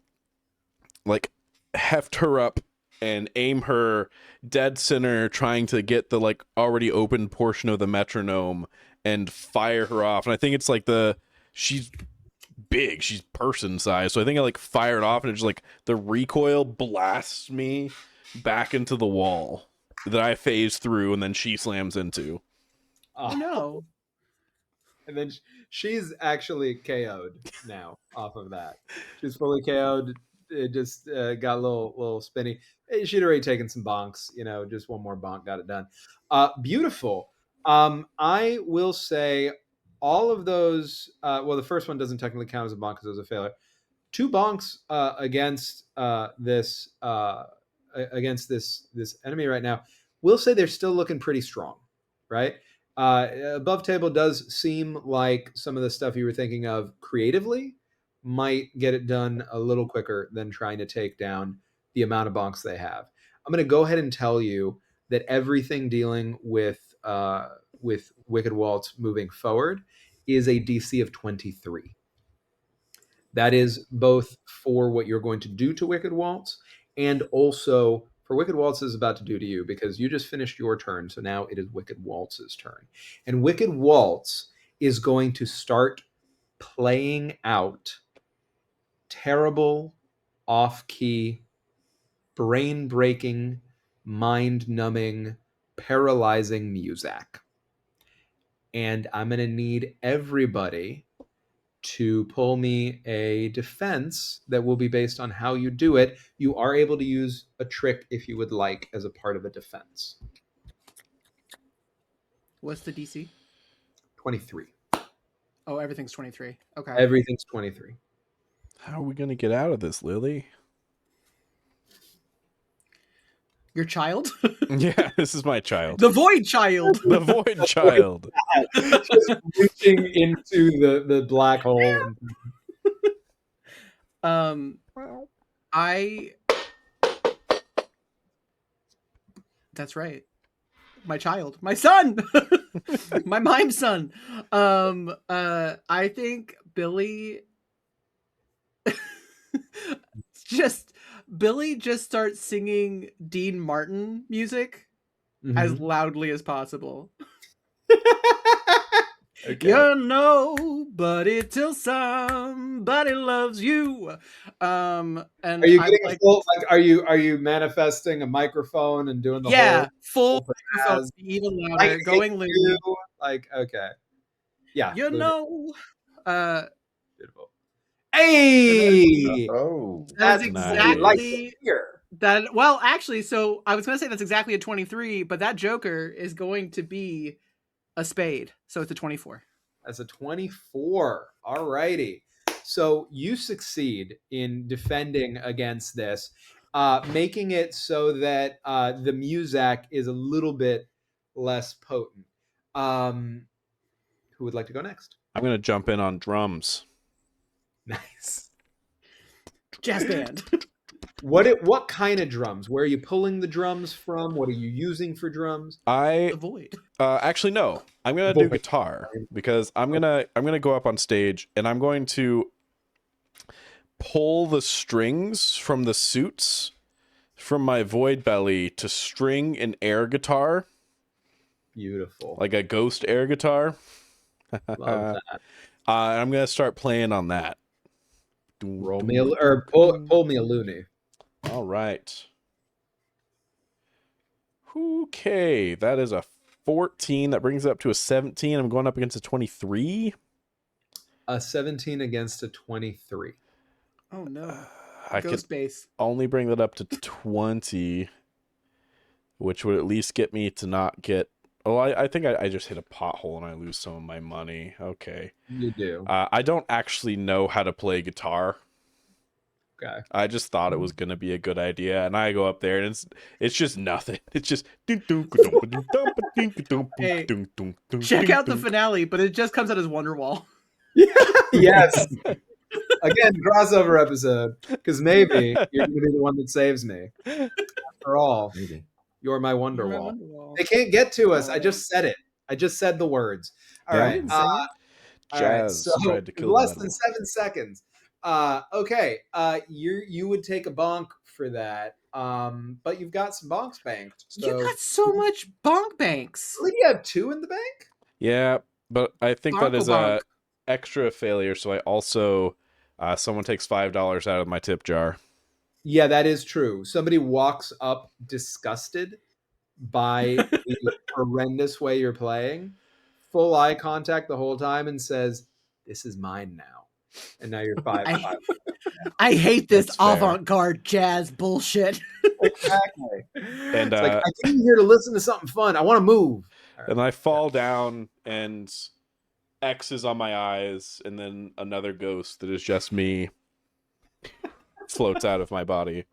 like heft her up and aim her dead center, trying to get the like already open portion of the metronome and fire her off. And I think it's like she's big, she's person size, so I think I like fired off and it just like the recoil blasts me back into the wall that I phase through, and then she slams into. Oh no. And then she's actually KO'd now off of that. She's fully KO'd. It just got a little spinny. She'd already taken some bonks, just one more bonk got it done. Beautiful. I will say all of those, the first one doesn't technically count as a bonk because it was a failure. 2 bonks against this enemy right now. We'll say they're still looking pretty strong, right? Above table does seem like some of the stuff you were thinking of creatively might get it done a little quicker than trying to take down the amount of bonks they have. I'm going to go ahead and tell you that everything dealing with Wicked Waltz moving forward is a DC of 23. That is both for what you're going to do to Wicked Waltz and also for Wicked Waltz is about to do to you, because you just finished your turn, so now it is Wicked Waltz's turn. And Wicked Waltz is going to start playing out terrible, off-key, brain-breaking, mind-numbing, paralyzing music. And I'm going to need everybody to pull me a defense that will be based on how you do it. You are able to use a trick if you would like as a part of a defense. What's the DC? 23. Oh, everything's 23. Okay. Everything's 23. How are we going to get out of this, Lily? Your child? Yeah, this is my child. The Void Child. The Void Child. Just reaching into the black hole. That's right. My child. My son. My mime son. I think Billy Billy just starts singing Dean Martin music as loudly as possible. Okay. You're nobody till somebody loves you. And are you getting a full, are you manifesting a microphone and doing the full microphone, even louder, going loose. Okay. Yeah. You know. Beautiful. Hey! Oh, That's exactly that. Well, actually, so I was going to say that's exactly a 23, but that Joker is going to be a spade, so it's a 24. That's a 24. All righty. So you succeed in defending against this, making it so that the music is a little bit less potent. Who would like to go next? I'm going to jump in on drums. Nice. Jazz band. What kind of drums? Where are you pulling the drums from? What are you using for drums? The Void. Actually no. I'm going to do guitar, because I'm going to go up on stage and I'm going to pull the strings from the suits from my void belly to string an air guitar. Beautiful. Like a ghost air guitar. Love that. I'm going to start playing on that. Roll me pull me a loony. All right. Okay, that is a 14. That brings it up to a 17. I'm going up against a 23. A 17 against a 23. Oh no. I could Ghost base. only bring that up to 20, which would at least get me to not get... Oh, I think I just hit a pothole and I lose some of my money. Okay. You do. I don't actually know how to play guitar. Okay. I just thought it was going to be a good idea, and I go up there, and it's just nothing. It's just... Check out the finale, but it just comes out as Wonderwall. Yes. Again, crossover episode, because maybe you're going to be the one that saves me. After all, Maybe. you're my Wonderwall. They can't get to us. I just said it. I just said the words. All right. All right. So tried to kill less the than 7 seconds. Okay. You would take a bonk for that. But you've got some bonks banked. So You got so much bonk banks. I believe you have 2 in the bank. Yeah, but I think that is Bonk. a extra failure, so I also... someone takes $5 out of my tip jar. Yeah, that is true. Somebody walks up disgusted by the horrendous way you're playing, full eye contact the whole time, and says, "This is mine now." And now you're 5. I hate this That's fair. avant-garde jazz bullshit. Exactly. And It's like, I came here to listen to something fun. I want to move. and I fall down, and X is on my eyes, and then another ghost that is just me floats out of my body.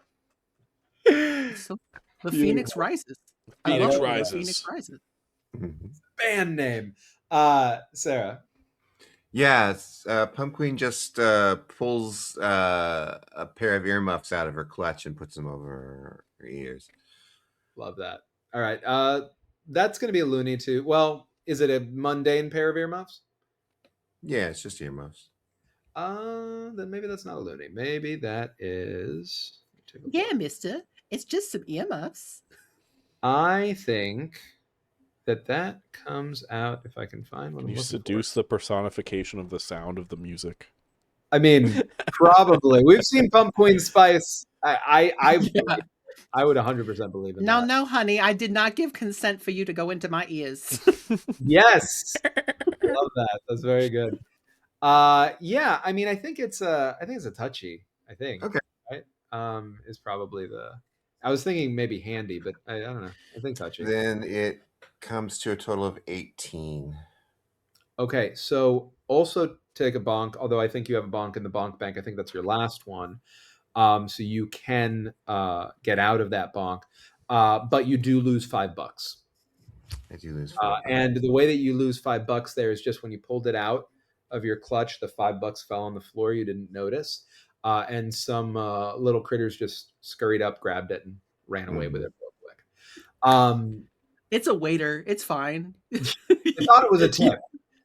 So, the Phoenix rises. Phoenix I love it when rises. the Phoenix rises. Band name. Sarah. Yes, Pumpqueen just pulls a pair of earmuffs out of her clutch and puts them over her ears. Love that. All right. That's going to be a loony too. Well, is it a mundane pair of earmuffs? Yeah, it's just earmuffs. Then maybe that's not a loony. Maybe that is... Yeah, mister. It's just some earmuffs. I think that comes out, if I can find what Can I'm you looking seduce the personification of the sound of the music? for. I mean, probably. We've seen Pumpqueen Spice. I would 100% believe in that. No, honey. I did not give consent for you to go into my ears. Yes. Love that. That's very good. Yeah, I mean, I think it's a touchy, I think. Okay. Right? Is probably I was thinking maybe handy, but I don't know. I think touchy. Then it comes to a total of 18. Okay, so also take a bonk, although I think you have a bonk in the bonk bank. I think that's your last one. So you can get out of that bonk. But you do lose $5. I do lose 4. And the way that you lose $5 there is just when you pulled it out of your clutch, the $5 fell on the floor. You didn't notice. And some little critters just scurried up, grabbed it, and ran away with it real quick. It's a waiter. It's fine. They thought it was a tip.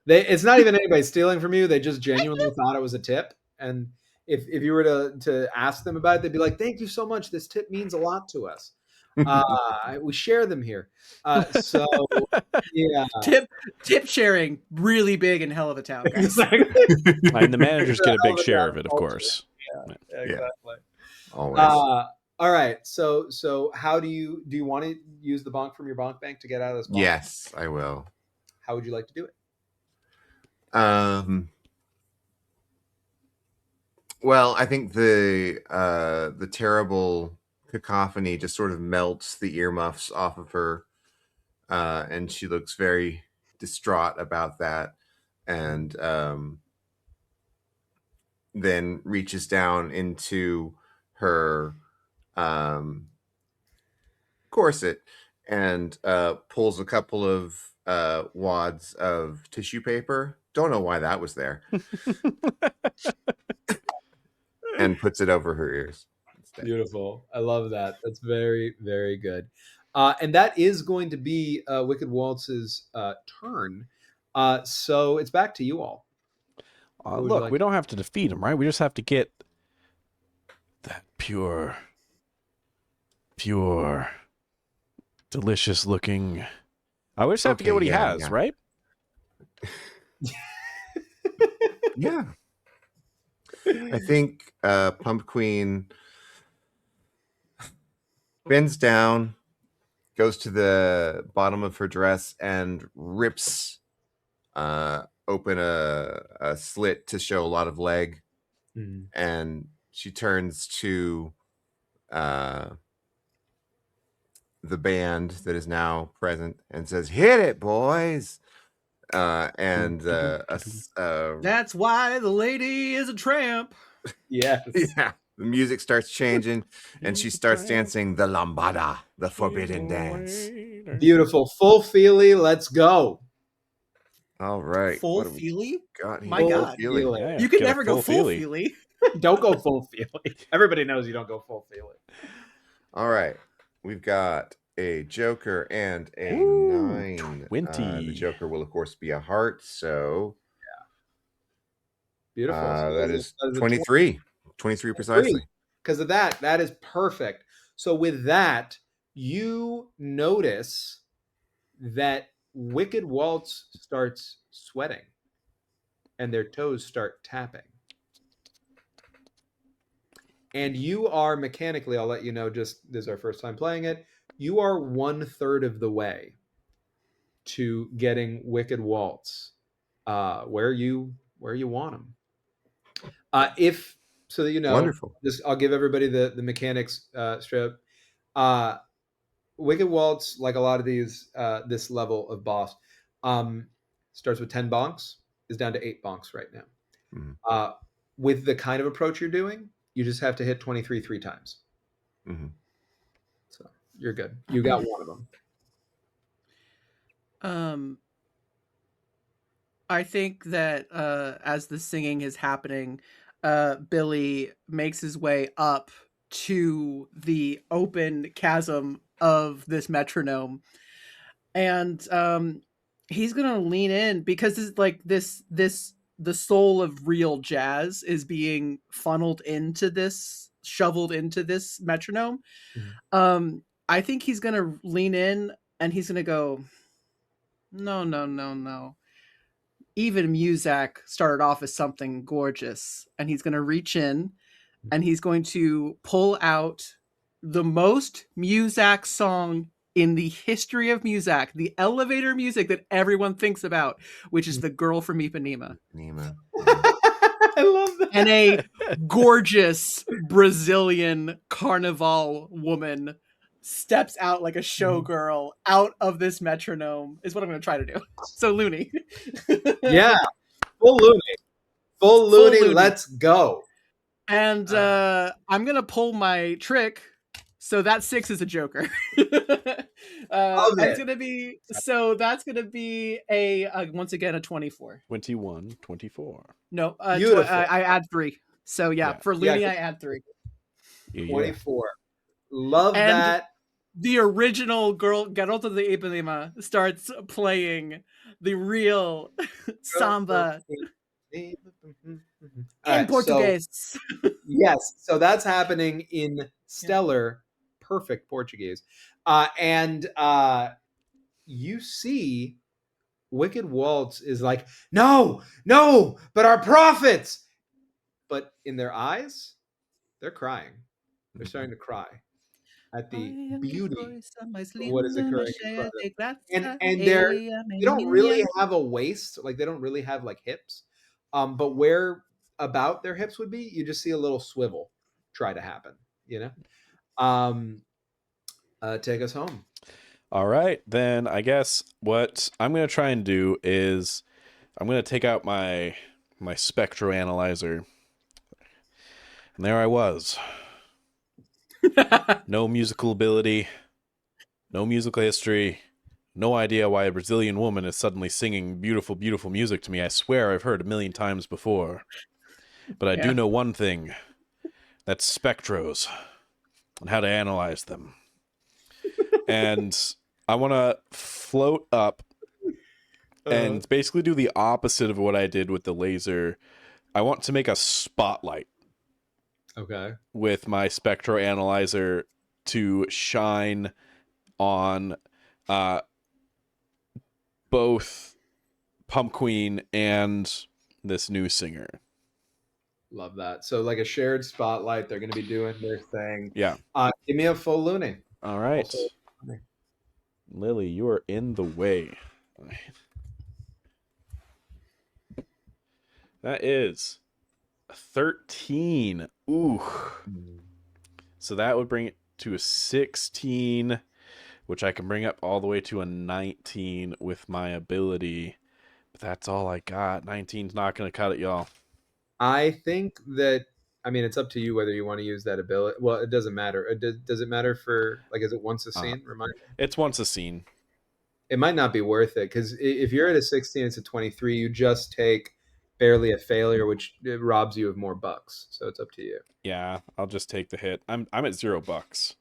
It's not even anybody stealing from you. They just genuinely thought it was a tip. And if you were to ask them about it, they'd be like, "Thank you so much. This tip means a lot to us. We share them here." So yeah, Tip sharing really big in Helluva Town, guys. exactly. And the managers get a big share of it, of course. Yeah, exactly. Always. All right. So how do you want to use the bonk from your bonk bank to get out of this bonk? Yes, I will. How would you like to do it? Well, I think the terrible cacophony just sort of melts the earmuffs off of her, and she looks very distraught about that, and then reaches down into her corset and pulls a couple of wads of tissue paper. Don't know why that was there. And puts it over her ears instead. Beautiful. I love that. That's very, very good. And that is going to be Wicked Waltz's turn. So it's back to you all. What would you Look, like? we don't have to defeat him, right? We just have to get that pure, delicious looking... I just have to get what he has, right? Yeah. I think Pumpqueen bends down, goes to the bottom of her dress, and rips open a slit to show a lot of leg. Mhm. And she turns to the band that is now present and says, "Hit it, boys!" And That's why the lady is a tramp. Yes. yeah, the music starts changing, and she starts dancing the lambada, the forbidden dance. Beautiful. Full feely. Let's go. All right, Full what do we Feely? got here? My God. Feely. Feely. Yeah, You can get a never go full feely. Feely. Don't go full feely. Everybody knows you don't go full feely. All right, we've got a Joker and a Ooh, 9. 20. The Joker will, of course, be a heart, so Beautiful. So that is a 23. 23 precisely. Because of that, that is perfect. So with that, you notice that Wicked Waltz starts sweating and their toes start tapping. And you are mechanically, I'll let you know, just this is our first time playing it, you are 1/3 of the way to getting Wicked Waltz where you want them. If so that you know, Wonderful. just I'll give everybody the mechanics straight up. Wicked Waltz, like a lot of these, this level of boss, starts with 10 bonks, is down to 8 bonks right now. Mhm. With the kind of approach you're doing, you just have to hit 23 3 times. Mm-hmm. So you're good. You got one of them. I think that as the singing is happening, Billy makes his way up to the open chasm of this metronome, and he's gonna lean in because this like this the soul of real jazz is being funneled into this, shoveled into this metronome. I think he's gonna lean in and he's gonna go, no, no, no, no. Even Muzak started off as something gorgeous, and he's going to reach in and he's going to pull out the most Muzak song in the history of Muzak, the elevator music that everyone thinks about, which is The Girl from Ipanema. Nima. I love that. And a gorgeous Brazilian carnival woman steps out like a showgirl out of this metronome is what I'm going to try to do. So Looney. Yeah. Full Looney. Full Looney. Let's go. And I'm going to pull my trick. So that 6 is a Joker. It's going to be, so that's going to be a once again, a 24. 21, 24. No, Beautiful. I add 3. So yeah. For Looney, I add 3. 24. Love and that. The original Garota de Ipanema starts playing the real samba in Portuguese. So, yes, so that's happening in stellar, perfect Portuguese. And you see Wicked Waltz is like, no, but our profits. But in their eyes, they're crying. They're starting to cry at the beauty of what is occurring in front of them. And they don't really have a waist, like they don't really have like hips. But where about their hips would be, you just see a little swivel try to happen, you know? Take us home. All right, then I guess what I'm going to try and do is I'm going to take out my spectroanalyzer. And there I was. No musical ability, no musical history, no idea why a Brazilian woman is suddenly singing beautiful, beautiful music to me. I swear I've heard a million times before. But I do know one thing. That's spectros and how to analyze them. And I want to float up and basically do the opposite of what I did with the laser. I want to make a spotlight. Okay. With my spectroanalyzer to shine on both Pumpqueen and this new singer. Love that. So like a shared spotlight, they're going to be doing their thing. Yeah. Give me a full Looney. All right. Also, Lily, you are in the way. That is 13. Ooh. So that would bring it to a 16, which I can bring up all the way to a 19 with my ability. But that's all I got. 19's not going to cut it, y'all. I think that, I mean, it's up to you whether you want to use that ability. Well, it doesn't matter. Does it matter for, like, is it once a scene? Remind me. It's once a scene. It might not be worth it because if you're at a 16, it's a 23. You just take barely a failure, which robs you of more bucks. So it's up to you. Yeah, I'll just take the hit. I'm at $0.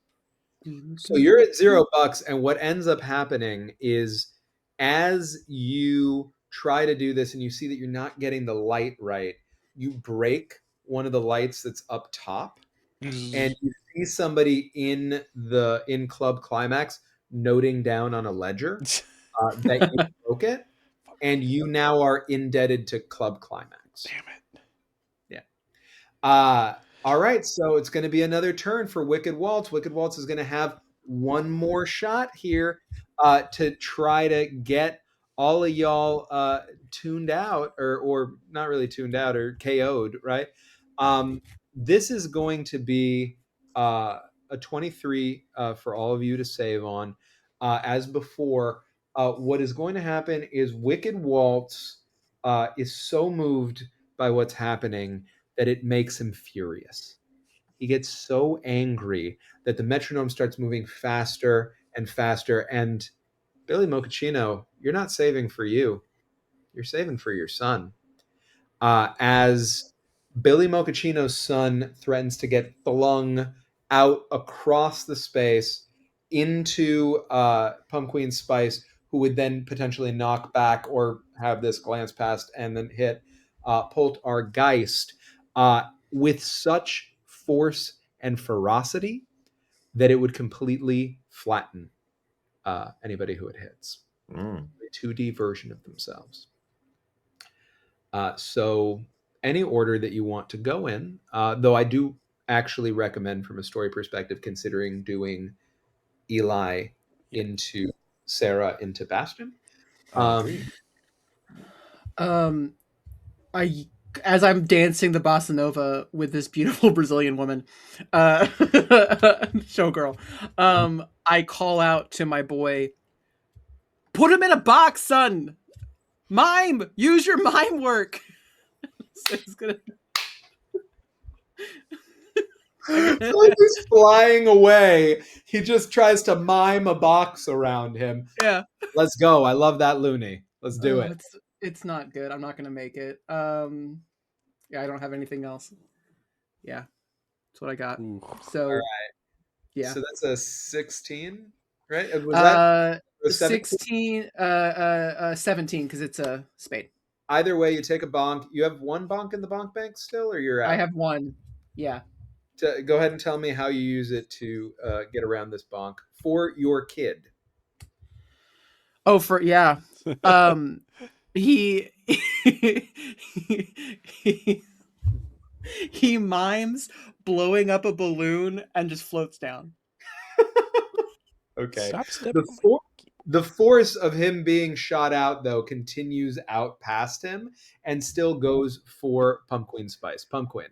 So you're at $0, and what ends up happening is as you try to do this and you see that you're not getting the light right, you break one of the lights that's up top, and you see somebody in club climax noting down on a ledger that you broke it, and you now are indebted to club climax. Damn it. Yeah. All right, so it's going to be another turn for Wicked Waltz. Wicked Waltz is going to have one more shot here to try to get all of y'all tuned out, or not really tuned out, or KO'd, right? This is going to be a 23 for all of you to save on. As before, what is going to happen is Wicked Waltz is so moved by what's happening that it makes him furious. He gets so angry that the metronome starts moving faster and faster. And Billy Mochaccino, you're not saving for you. You're saving for your son. As Billy Mochaccino's son threatens to get flung out across the space into Pumpqueen Spice, who would then potentially knock back or have this glance past and then hit Polt our Geist with such force and ferocity that it would completely flatten anybody who it hits. A 2D version of themselves. So any order that you want to go in, though I do actually recommend from a story perspective considering doing Eli into Sarah into Bastion. As I'm dancing the bossa nova with this beautiful Brazilian woman, showgirl, I call out to my boy, "Put him in a box, son! Mime! Use your mime work!" So it's gonna... So he's flying away. He just tries to mime a box around him. Yeah. Let's go. I love that loony. Let's do it. It's not good. I'm not gonna make it. Yeah, I don't have anything else. Yeah, that's what I got. Ooh. So, all right. Yeah. So that's a 16, right? Was that 16? 17 because it's a spade. Either way, you take a bonk. You have one bonk in the bonk bank still, or you're out? I have one. Yeah. Go ahead and tell me how you use it to get around this bonk for your kid. Oh, he he mimes blowing up a balloon and just floats down. Okay. The force of him being shot out, though, continues out past him and still goes for Pumpqueen Spice. Pumpqueen.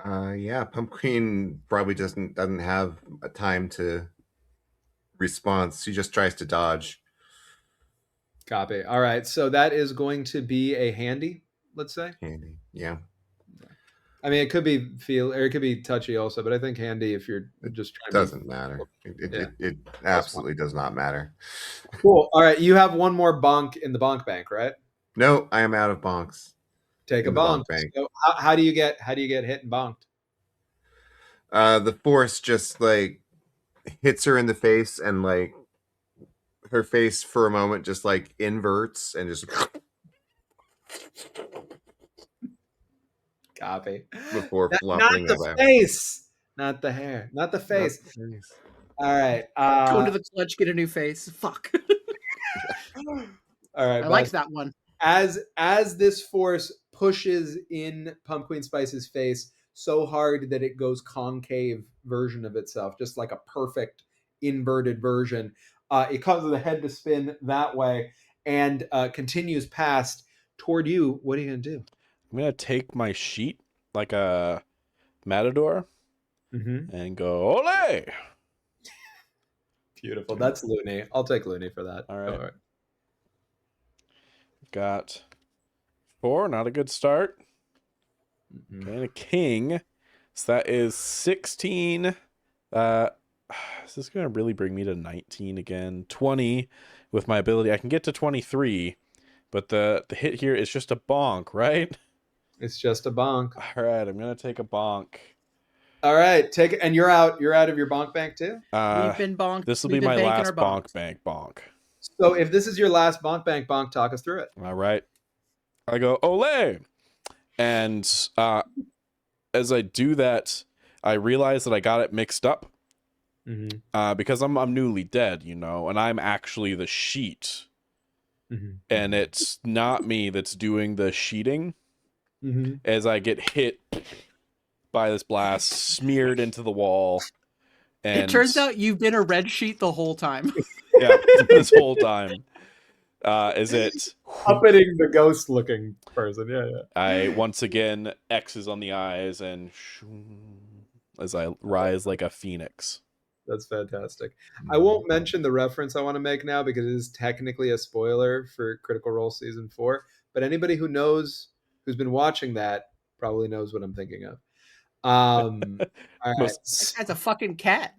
Yeah, Pumpqueen probably doesn't have a time to respond. She just tries to dodge. Copy. All right, so that is going to be a handy, let's say. Handy, yeah. I mean, it could be it could be touchy also, but I think handy if you're just trying. Doesn't matter. It absolutely does not matter. Cool. All right, you have one more bonk in the bonk bank, right? No, I am out of bonks. Take a bonk. So how do you get hit and bonked? The force just like hits her in the face, and like her face for a moment just like inverts and just copy before not flopping the face, not the hair, not the face. All right, go to the clutch, get a new face. Fuck. All right, I like that one. As this force pushes in Pumpqueen Spice's face so hard that it goes concave version of itself, just like a perfect inverted version, it causes the head to spin that way and continues past toward you. What are you gonna do? I'm I'm gonna take my sheet like a matador Mm-hmm. and go ole. Beautiful. That's Looney. I'll take Looney for that. All right. Got 4, not a good start. Mm-hmm. And a king. So that is 16. Is this gonna really bring me to 19 again? 20 with my ability. I can get to 23, but the hit here is just a bonk, right? It's just a bonk. All right, I'm gonna take a bonk. All right, take it, and you're out. You're out of your bonk bank too. We've been bonked. This will We've be been my banking last our bonk bonks. bank bonk. So if this is your last bonk bank bonk, talk us through it. All right, I go ole, and as I do that, I realize that I got it mixed up. Mm-hmm. Because I'm newly dead, you know, and I'm actually the sheet, and it's not me that's doing the sheeting. Mm-hmm. As I get hit by this blast, smeared into the wall, and It turns out you've been a red sheet the whole time. yeah, this whole time, is it Puppeting the ghost-looking person? Yeah, yeah. I once again X's on the eyes and as I rise like a phoenix. That's fantastic. I won't mention the reference I want to make now because it is technically a spoiler for Critical Role Season 4. But anybody who knows, who's been watching that, probably knows what I'm thinking of. All right. That's a fucking cat.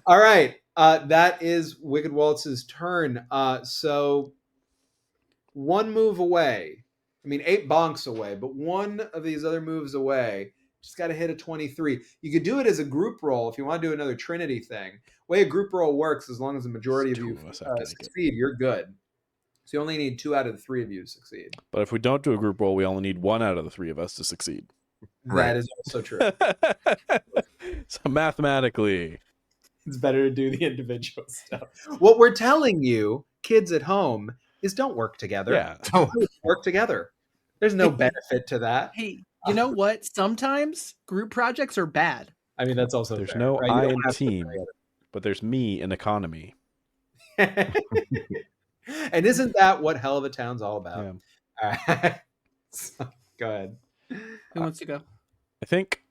All right. That is Wicked Waltz's turn. So one move away. I mean, 8 bonks away, but one of these other moves away. Just got to hit a 23. You could do it as a group roll if you want to do another Trinity thing. The way a group roll works, as long as the majority of you succeed, you're good. So you only need 2 out of the 3 of you to succeed. But if we don't do a group roll, we only need 1 out of the 3 of us to succeed. Right. That is also true. So mathematically, It's better to do the individual stuff. What we're telling you, kids at home, is don't work together. yeah. Oh, Work together. There's no benefit to that. Hey, you know what? Sometimes group projects are bad. I mean, that's also There's fair, no right? You I don't in have to team, but there's me in economy. And isn't that what Helluva Town's all about? Yeah. All right. So, go ahead. Who wants to go? I think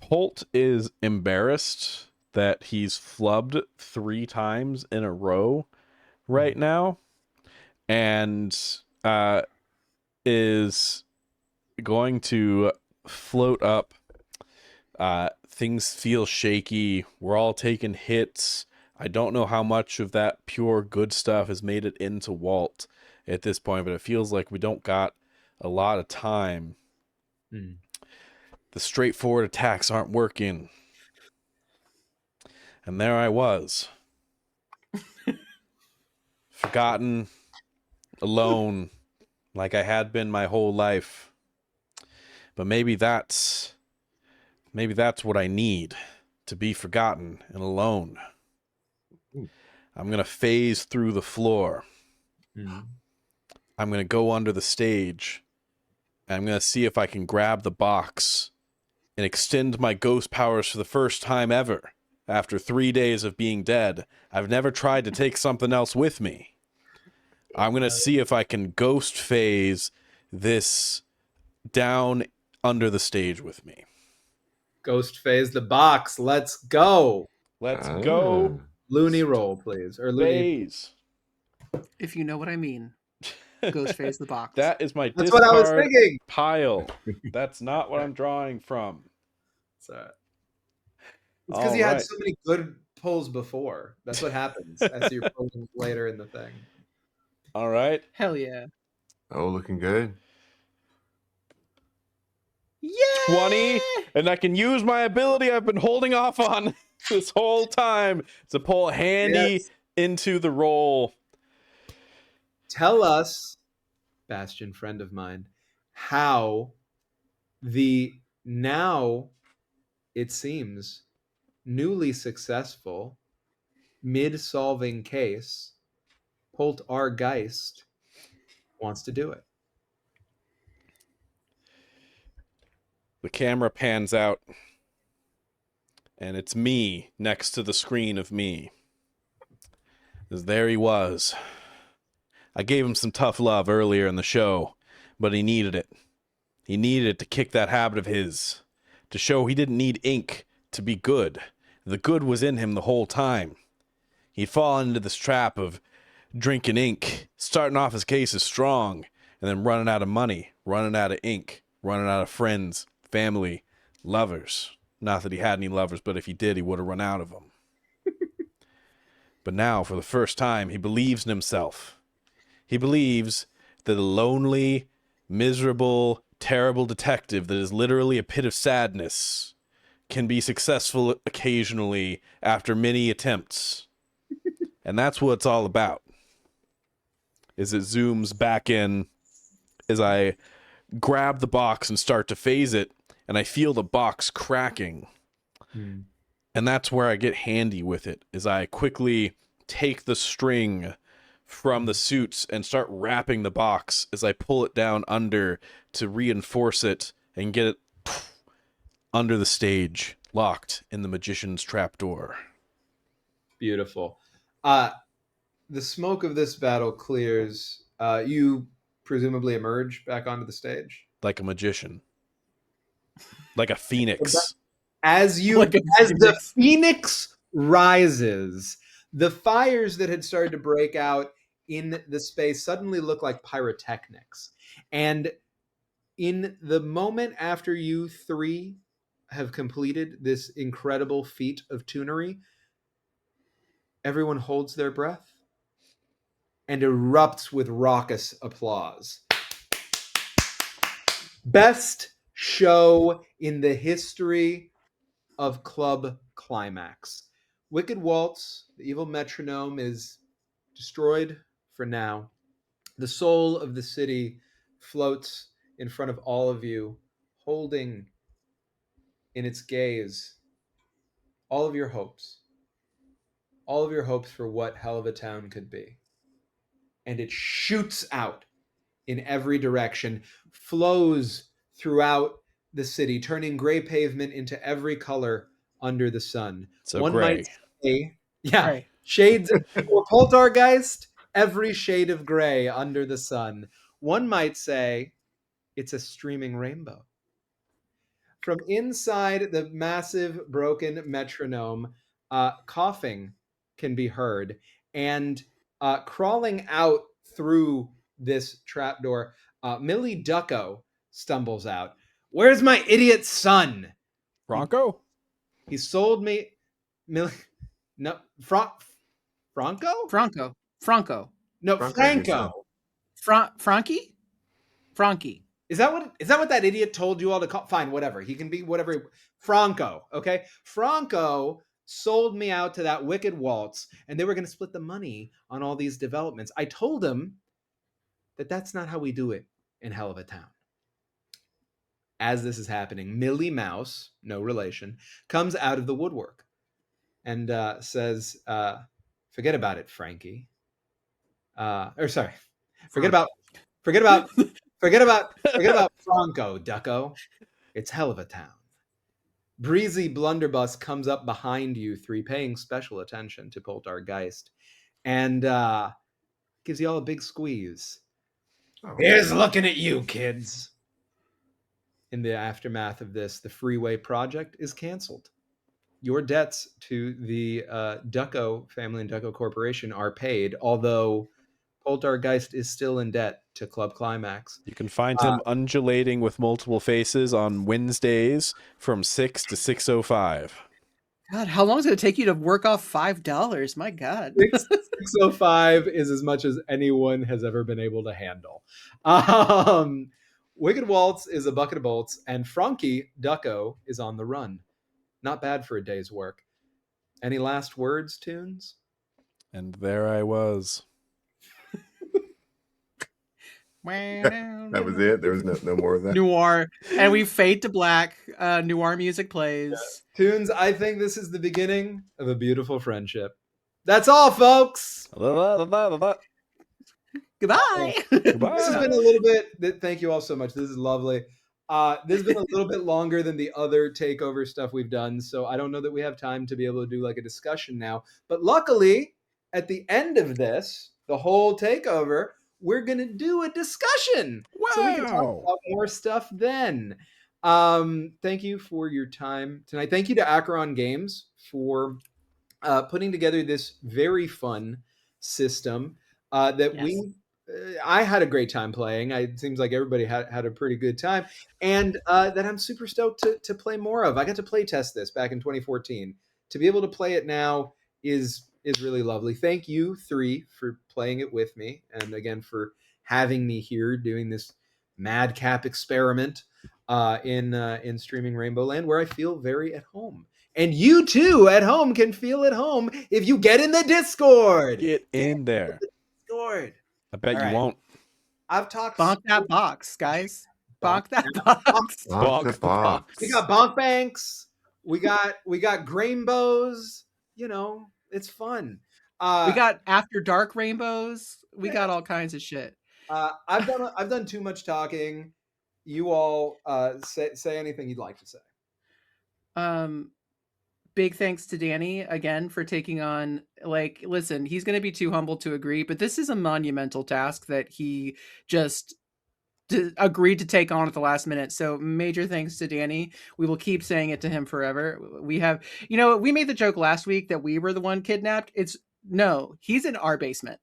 Polt is embarrassed that he's flubbed 3 times in a row right now, and is going to float up. Things feel shaky. We're all taking hits. I don't know how much of that pure good stuff has made it into Walt at this point, but it feels like we don't got a lot of time. The straightforward attacks aren't working. And there I was. Forgotten, alone, like I had been my whole life. But maybe that's what I need, to be forgotten and alone. I'm going to phase through the floor. I'm going to go under the stage. And I'm going to see if I can grab the box and extend my ghost powers for the first time ever. After 3 days of being dead, I've never tried to take something else with me. I'm going to see if I can ghost phase this down under the stage with me. Ghost phase the box. Let's go. Let's go. Looney roll, please. Or Looney. Phase. If you know what I mean. Ghost phase the box. That is my That's what I was discard thinking. pile. That's not what I'm drawing from. It's because you All had right. so many good pulls before. That's what happens as you're pulling later in the thing. All right. Hell yeah. oh, looking good. Yeah. 20, and I can use my ability I've been holding off on this whole time to pull handy into the roll. Tell us, Bastion, friend of mine, how the now, it seems, newly successful mid-solving case, Polt R Geist, wants to do it. The camera pans out, and it's me next to the screen of me. As there he was, I gave him some tough love earlier in the show, but he needed it. He needed it to kick that habit of his, to show he didn't need ink to be good. The good was in him the whole time. He'd fallen into this trap of drinking ink, starting off his cases strong, and then running out of money, running out of ink, running out of friends, family, lovers. Not that he had any lovers, but if he did, he would have run out of them. But now, for the first time, he believes in himself. He believes that a lonely, miserable, terrible detective that is literally a pit of sadness can be successful occasionally after many attempts. And that's what it's all about. Is it zooms back in as I grab the box and start to phase it, and I feel the box cracking. And that's where I get handy with it, is I quickly take the string from the suits and start wrapping the box as I pull it down under to reinforce it and get it under the stage, locked in the magician's trapdoor. Beautiful. The smoke of this battle clears. You presumably emerge back onto the stage. Like a magician. Like a phoenix. As the phoenix rises, the fires that had started to break out in the space suddenly look like pyrotechnics. And in the moment after you three have completed this incredible feat of tunery, everyone holds their breath and erupts with raucous applause. Best show in the history of Club Climax. Wicked Waltz, the evil metronome, is destroyed for now. The soul of the city floats in front of all of you, holding in its gaze all of your hopes for what Helluva Town could be. And it shoots out in every direction, flows throughout the city, turning gray pavement into every color under the sun. So one gray. Might say, yeah, Gray. Shades for Poltergeist, every shade of gray under the sun. One might say it's a streaming rainbow. From inside the massive broken metronome, coughing can be heard, and crawling out through this trapdoor, Millie Ducko stumbles out. Where's my idiot son? Bronco? He sold me. Millie. No, Franco? Franco. No, Franco. Frankie? Frankie. Is that what that idiot told you all to call? Fine, whatever. He can be whatever. Franco, okay? Franco sold me out to that Wicked Waltz, and they were going to split the money on all these developments. I told him that that's not how we do it in Helluva Town. As this is happening, Millie Mouse, no relation, comes out of the woodwork and says, "Forget about it, Frankie." Forget about Franco, Ducko. It's Helluva Town. Breezy Blunderbuss comes up behind you three, paying special attention to Poltergeist, and gives you all a big squeeze. Oh. Here's looking at you, kids. In the aftermath of this, the Freeway Project is canceled. Your debts to the Ducko family and Ducko Corporation are paid, although Poltergeist is still in debt to Club Climax. You can find him undulating with multiple faces on Wednesdays from 6 to 6:05. God, how long is it going to take you to work off $5? My God. 605 is as much as anyone has ever been able to handle. Wicked Waltz is a bucket of bolts, and Frankie Ducko is on the run. Not bad for a day's work. Any last words, Tunes? And there I was. That was it. There was no more of that. Noir, and we fade to black. Noir music plays. Yeah. Tunes, I think this is the beginning of a beautiful friendship. That's all, folks. Goodbye. Goodbye. This has been a little bit. Thank you all so much. This is lovely. This has been a little bit longer than the other takeover stuff we've done, so I don't know that we have time to be able to do like a discussion now. But luckily, at the end of this, the whole takeover, we're going to do a discussion. So we can talk Wow. about more stuff then. Thank you for your time tonight. Thank you to Acheron Games for putting together this very fun system that Yes. I had a great time playing. It seems like everybody had a pretty good time, and that I'm super stoked to play more of. I got to play test this back in 2014. To be able to play it now is really lovely. Thank you three for playing it with me, and again for having me here doing this madcap experiment in streaming Rainbow Land, where I feel very at home. And you too at home can feel at home if you get in the Discord. Get in there. Discord. I bet All you right. won't. I've talked. Bonk that box, guys. Bonk that Bonk. box. Bonk the box. We got bonk banks. We got grainbows. You know, it's fun. We got after dark rainbows. We got all kinds of shit. I've done too much talking. You all say anything you'd like to say. Big thanks to Danny again for taking on, like, listen, he's going to be too humble to agree, but this is a monumental task that he just agreed to take on at the last minute. So major thanks to Danny. We will keep saying it to him forever. We have, we made the joke last week that we were the one kidnapped. No, he's in our basement.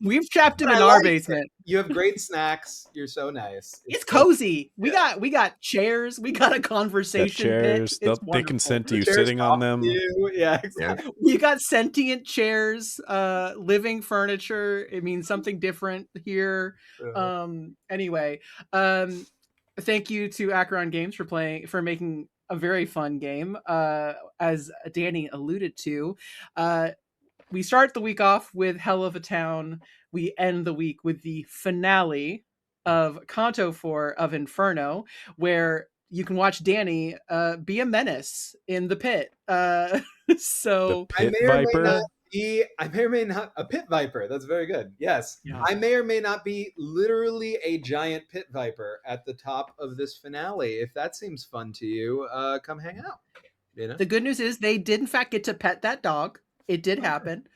We've trapped him in our basement. You have great snacks. You're so nice. It's cozy. We got chairs. We got a conversation chairs. pit. They consent to you Chairs sitting on them. Yeah, exactly. We got sentient chairs, living furniture. It means something different here. Anyway, thank you to Acheron Games for making a very fun game. As Danny alluded to, we start the week off with Helluva Town. We end the week with the finale of Canto 4 of Inferno, where you can watch Danny be a menace in the pit. So The pit viper. I may or may not a pit viper. That's very good. Yes. Yeah. I may or may not be literally a giant pit viper at the top of this finale. If that seems fun to you, come hang out. The good news is they did in fact get to pet that dog. It did happen.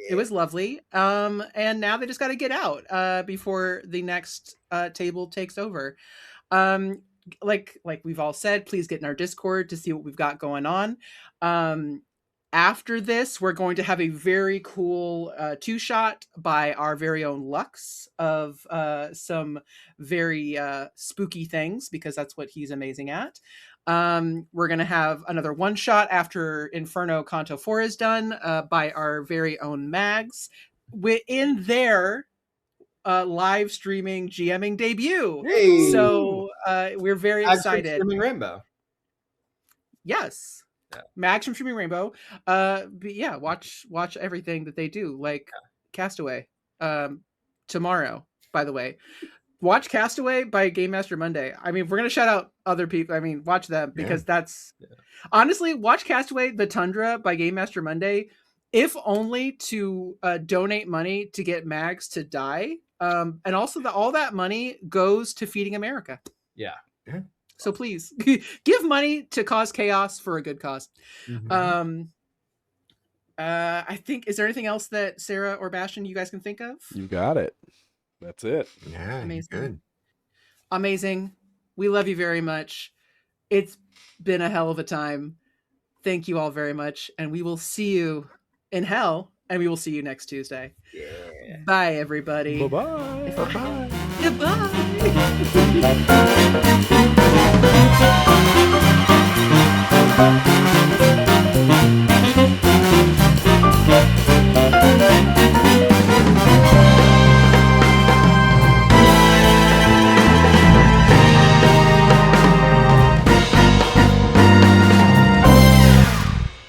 It was lovely. And now they just got to get out before the next table takes over. Like we've all said, please get in our Discord to see what we've got going on. After this, we're going to have a very cool two-shot by our very own Lux of some very spooky things, because that's what he's amazing at. We're going to have another one-shot after Inferno Canto 4 is done by our very own Mags. In their live streaming GMing debut. Hey. So we're very excited. Streaming Rainbow. Yes. Yeah. Mags from Streaming Rainbow. But yeah, watch everything that they do, like Castaway. Tomorrow, by the way. Watch Castaway by Game Master Monday. I mean, we're going to shout out other people. I mean, watch them because that's... Yeah. Honestly, watch Castaway The Tundra by Game Master Monday, if only to donate money to get Mags to die. And also all that money goes to feeding America. Yeah. So please give money to cause chaos for a good cause. Mm-hmm. I think, is there anything else that Sarah or Bastion you guys can think of? You got it. That's it. Yeah, amazing. Good. Amazing. We love you very much. It's been a hell of a time. Thank you all very much. And we will see you in hell. And we will see you next Tuesday. Yeah. Bye, everybody. Bye-bye. Bye-bye. Goodbye.